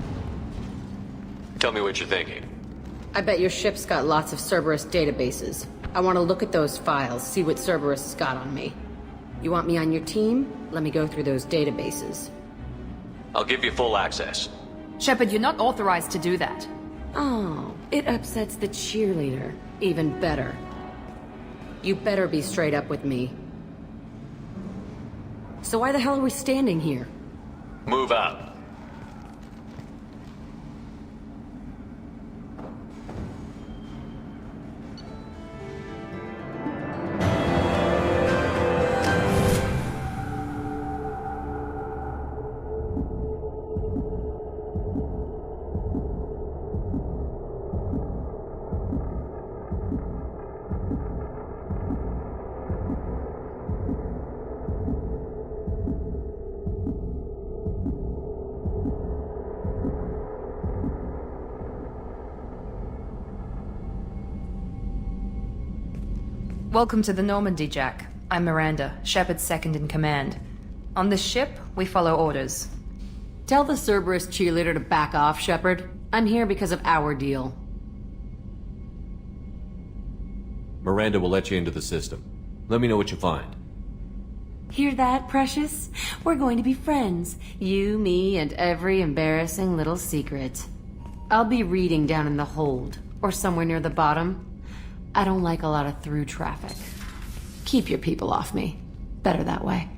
Tell me what you're thinking. I bet your ship's got lots of Cerberus databases. I want to look at those files, see what Cerberus has got on me. You want me on your team? Let me go through those databases. I'll give you full access. Shepard, you're not authorized to do that. Oh, it upsets the cheerleader. Even better. You better be straight up with me. So why the hell are we standing here? Move out. Welcome to the Normandy, Jack. I'm Miranda, Shepard's second in command. On this ship, we follow orders. Tell the Cerberus cheerleader to back off, Shepard. I'm here because of our deal. Miranda will let you into the system. Let me know what you find. Hear that, Precious? We're going to be friends. You, me, and every embarrassing little secret. I'll be reading down in the hold, or somewhere near the bottom. I don't like a lot of through traffic. Keep your people off me. Better that way.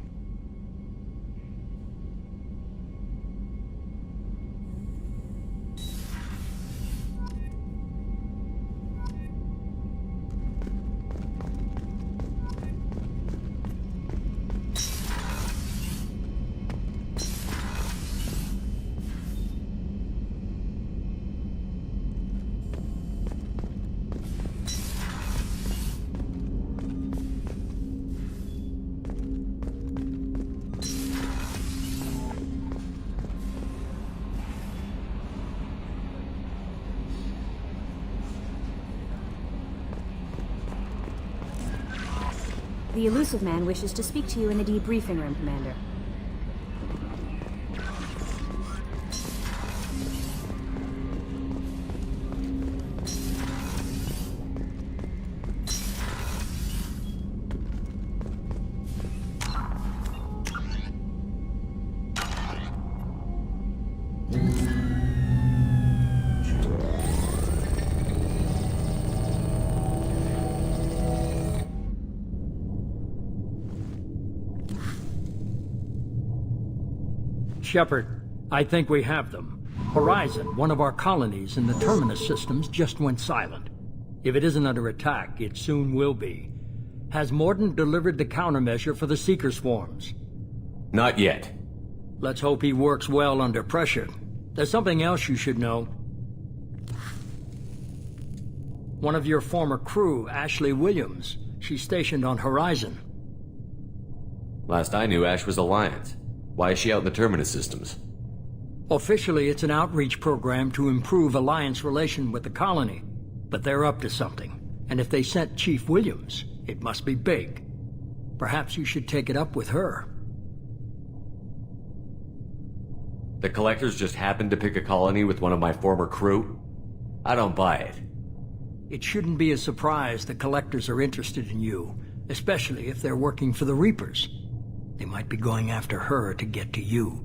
The Elusive Man wishes to speak to you in the debriefing room, Commander. Shepard, I think we have them. Horizon, one of our colonies in the Terminus systems, just went silent. If it isn't under attack, it soon will be. Has Mordin delivered the countermeasure for the Seeker swarms? Not yet. Let's hope he works well under pressure. There's something else you should know. One of your former crew, Ashley Williams, she's stationed on Horizon. Last I knew, Ash was Alliance. Why is she out in the Terminus systems? Officially, it's an outreach program to improve Alliance relation with the colony. But they're up to something. And if they sent Chief Williams, it must be big. Perhaps you should take it up with her. The Collectors just happened to pick a colony with one of my former crew? I don't buy it. It shouldn't be a surprise the Collectors are interested in you, especially if they're working for the Reapers. They might be going after her to get to you.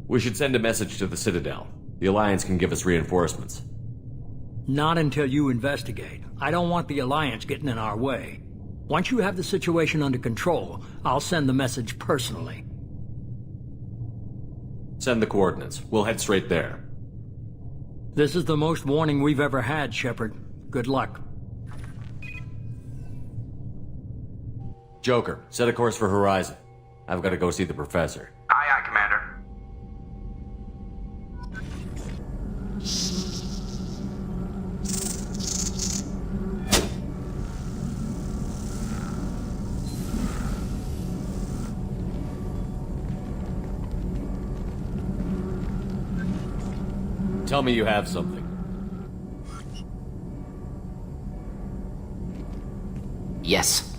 We should send a message to the Citadel. The Alliance can give us reinforcements. Not until you investigate. I don't want the Alliance getting in our way. Once you have the situation under control, I'll send the message personally. Send the coordinates. We'll head straight there. This is the most warning we've ever had, Shepard. Good luck. Joker, set a course for Horizon. I've got to go see the Professor. Aye, aye, Commander. Tell me you have something. Yes.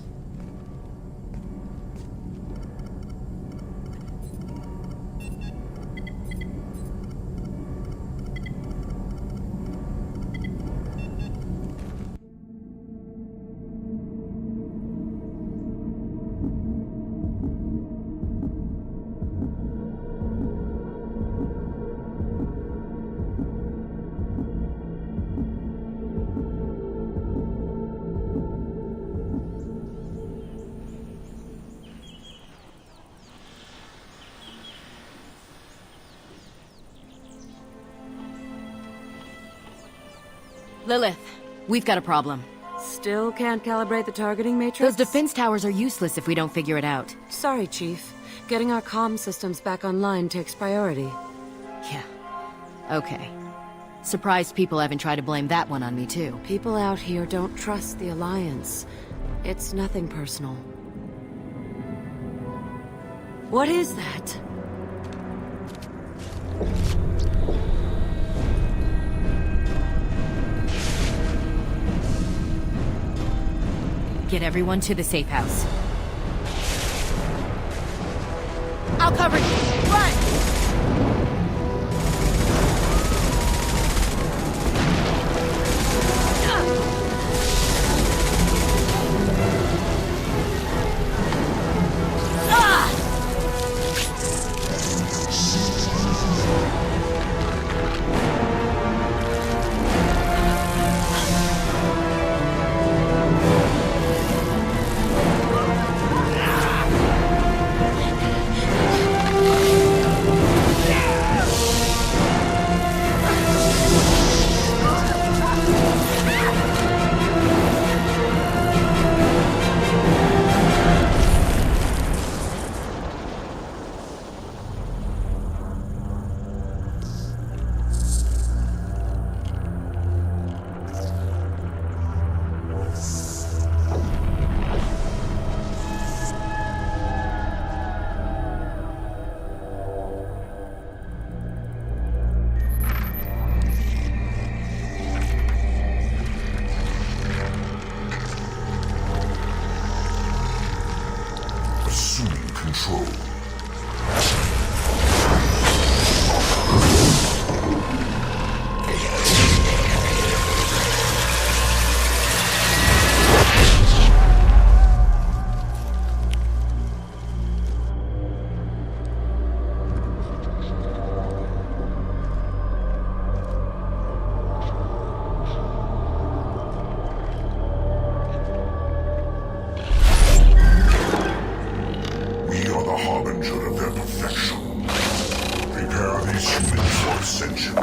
Lilith, we've got a problem. Still can't calibrate the targeting matrix? Those defense towers are useless if we don't figure it out. Sorry, Chief. Getting our comm systems back online takes priority. Yeah. Okay. Surprised people haven't tried to blame that one on me, too. People out here don't trust the Alliance. It's nothing personal. What is that? Get everyone to the safe house. I'll cover you! Run! these humans for ascension.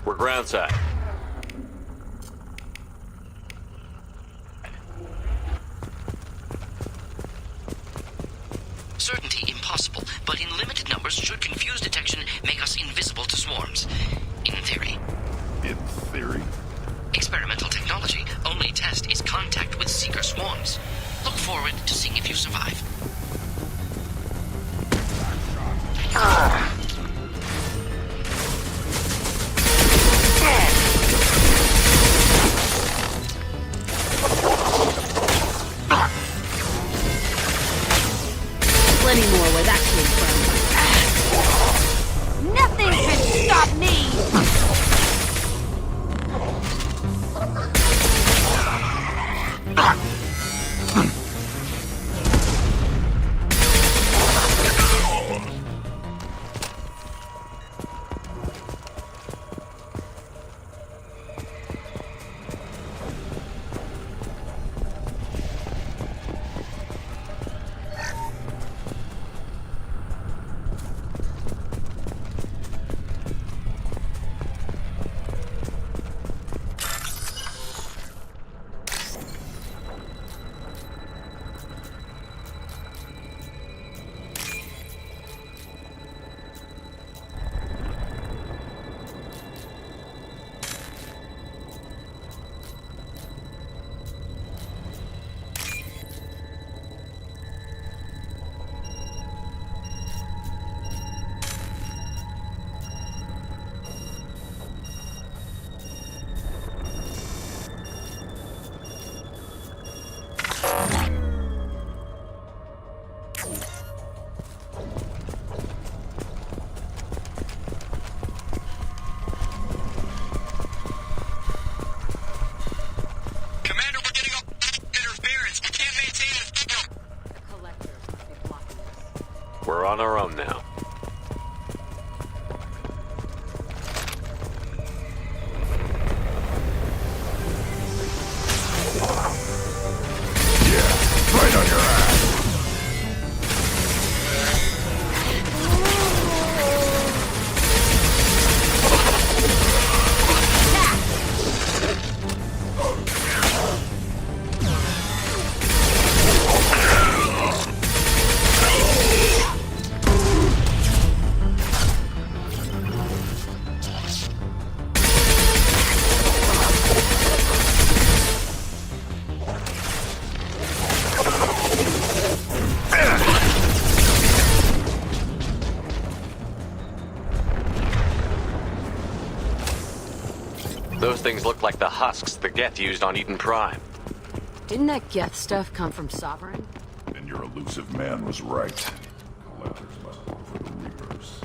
We're groundside. Certainty impossible, but in limited numbers should confuse detection make us invisible to swarms. In theory. In theory? Experimental technology. Only test is contact with seeker swarms. Look forward to seeing if you survive. Plenty more where that came from. Nothing can stop me! We're on our own now. Right on your ass! things look like the husks the Geth used on Eden Prime. Didn't that Geth stuff come from Sovereign? And your elusive man was right. Collectors must look for the Reapers.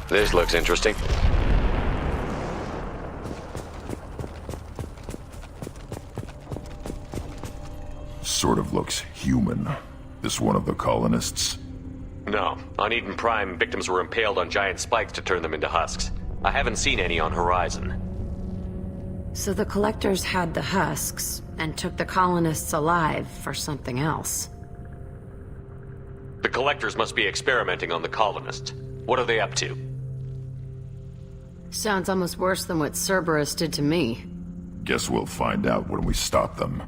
This looks interesting. Sort of looks human. This one of the colonists? No. On Eden Prime, victims were impaled on giant spikes to turn them into husks. I haven't seen any on Horizon. So the Collectors had the husks, and took the colonists alive for something else. The Collectors must be experimenting on the colonists. What are they up to? Sounds almost worse than what Cerberus did to me. Guess we'll find out when we stop them.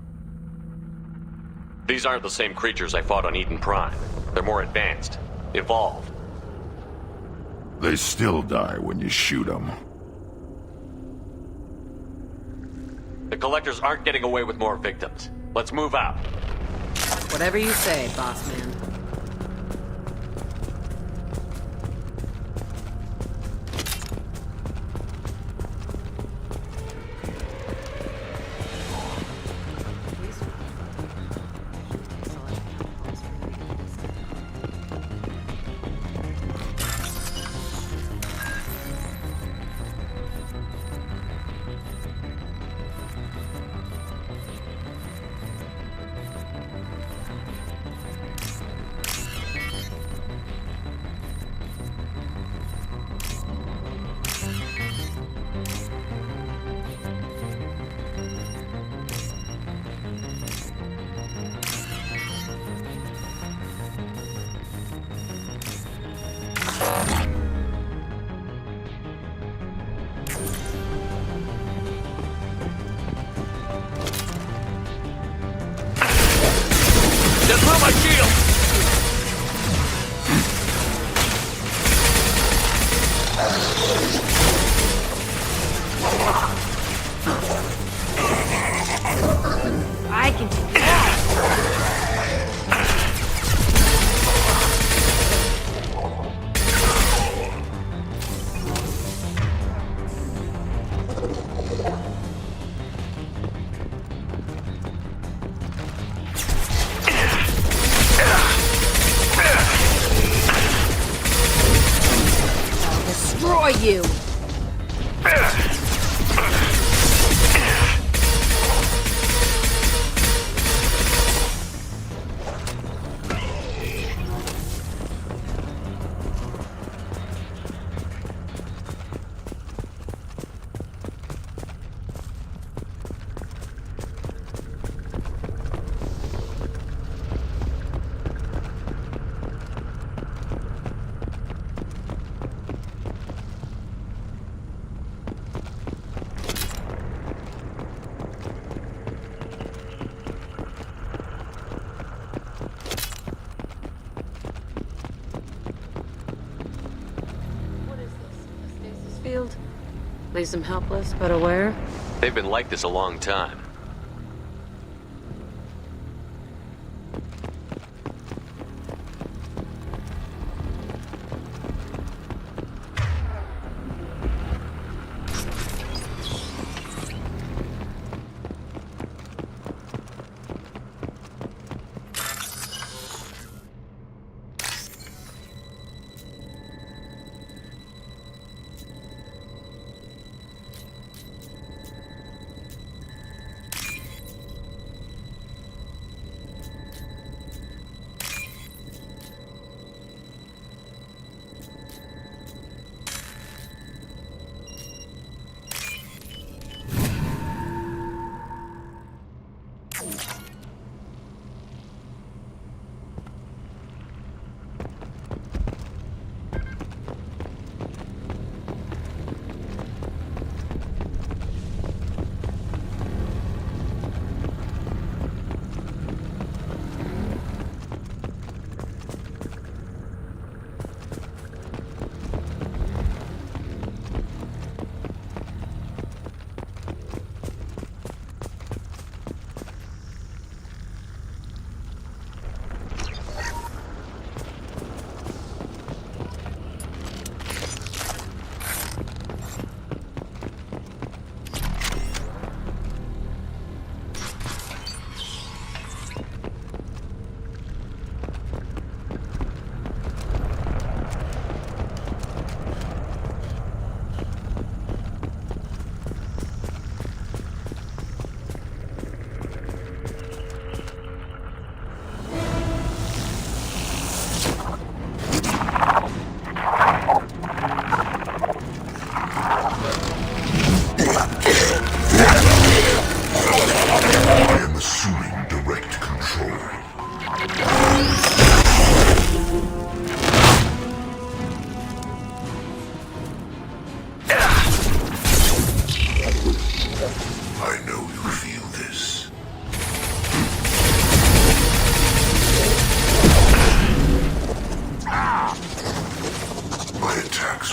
These aren't the same creatures I fought on Eden Prime. They're more advanced. Evolved. They still die when you shoot them. The Collectors aren't getting away with more victims. Let's move out. Whatever you say, boss man. Just throw my shield! I can do destroy you! Field. Leaves them helpless, but aware. They've been like this a long time.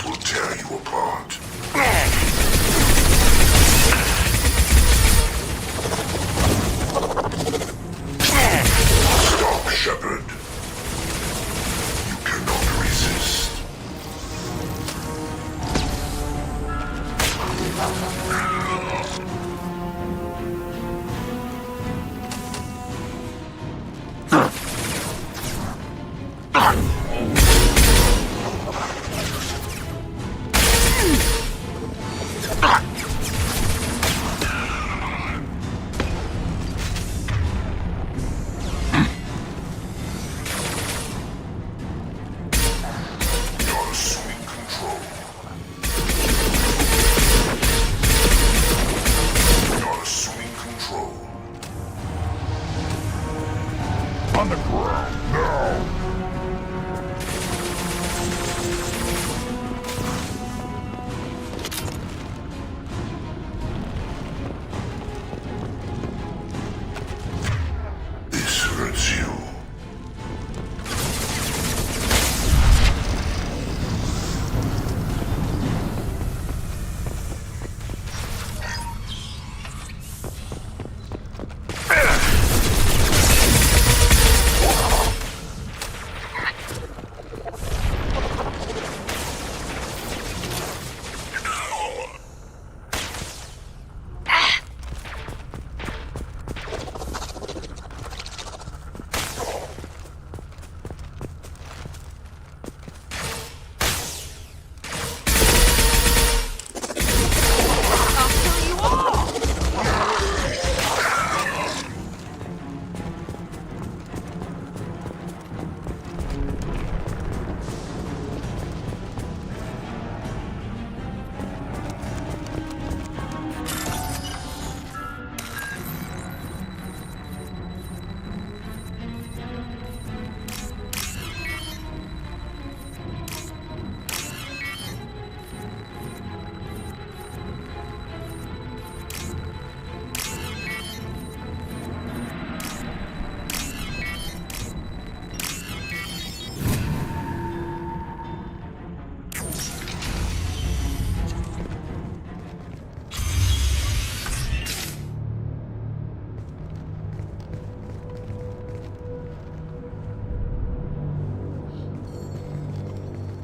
This will tear you apart. Stop, Shepard. You cannot resist. You're assuming control. You're assuming control. On the ground, now! This hurts you.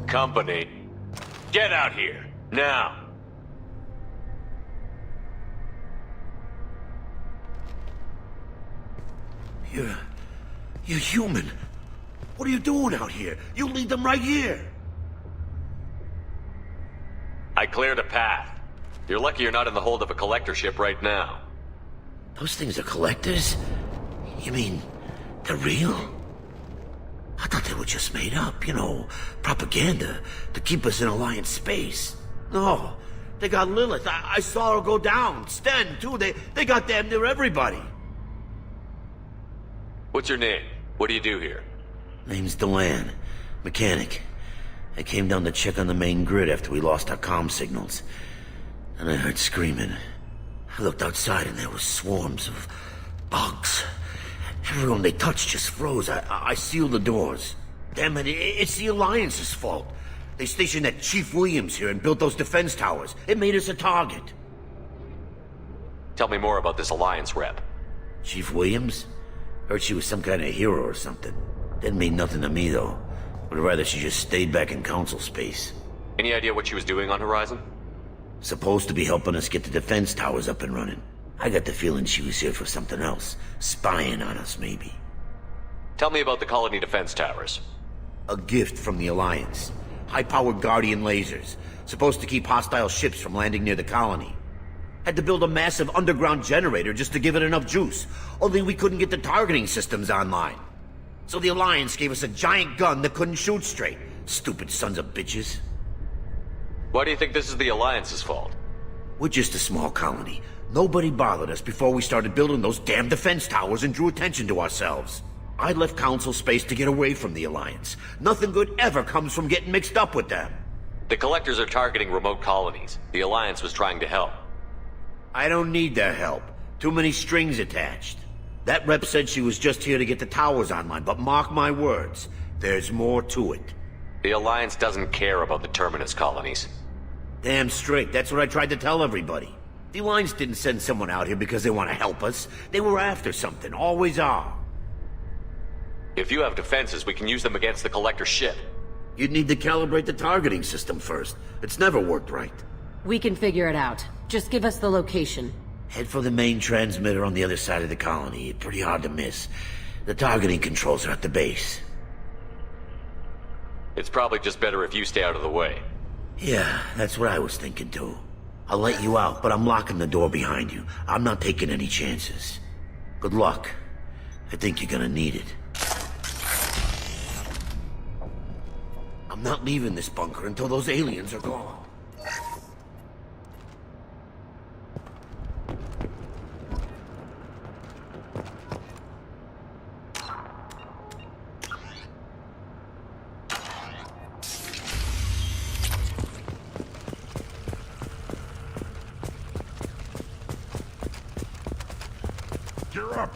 Company, get out here, now! You're human. What are you doing out here? You lead them right here. I cleared a path. You're lucky you're not in the hold of a collector ship right now. Those things are collectors? You mean, they're real? I thought they were just made up, you know, propaganda to keep us in Alliance space. No, they got Lilith. I saw her go down. Sten, too. They got damn near everybody. What's your name? What do you do here? Name's Delan. Mechanic. I came down to check on the main grid after we lost our comm signals. And I heard screaming. I looked outside and there was swarms of bugs. Everyone they touched just froze. I sealed the doors. Damn it, it's the Alliance's fault. They stationed that Chief Williams here and built those defense towers. It made us a target. Tell me more about this Alliance rep. Chief Williams? Heard she was some kind of hero or something. Didn't mean nothing to me, though. Would rather she just stayed back in Council space. Any idea what she was doing on Horizon? Supposed to be helping us get the defense towers up and running. I got the feeling she was here for something else. Spying on us, maybe. Tell me about the colony defense towers. A gift from the Alliance. High-powered Guardian lasers. Supposed to keep hostile ships from landing near the colony. Had to build a massive underground generator just to give it enough juice. Only we couldn't get the targeting systems online. So the Alliance gave us a giant gun that couldn't shoot straight. Stupid sons of bitches. Why do you think this is the Alliance's fault? We're just a small colony. Nobody bothered us before we started building those damn defense towers and drew attention to ourselves. I left Council space to get away from the Alliance. Nothing good ever comes from getting mixed up with them. The Collectors are targeting remote colonies. The Alliance was trying to help. I don't need their help. Too many strings attached. That rep said she was just here to get the towers online, but mark my words, there's more to it. The Alliance doesn't care about the Terminus colonies. Damn straight, that's what I tried to tell everybody. The Alliance didn't send someone out here because they want to help us. They were after something, always are. If you have defenses, we can use them against the Collector ship. You'd need to calibrate the targeting system first. It's never worked right. We can figure it out. Just give us the location. Head for the main transmitter on the other side of the colony. Pretty hard to miss. The targeting controls are at the base. It's probably just better if you stay out of the way. Yeah, that's what I was thinking too. I'll let you out, but I'm locking the door behind you. I'm not taking any chances. Good luck. I think you're gonna need it. I'm not leaving this bunker until those aliens are gone. Gear up!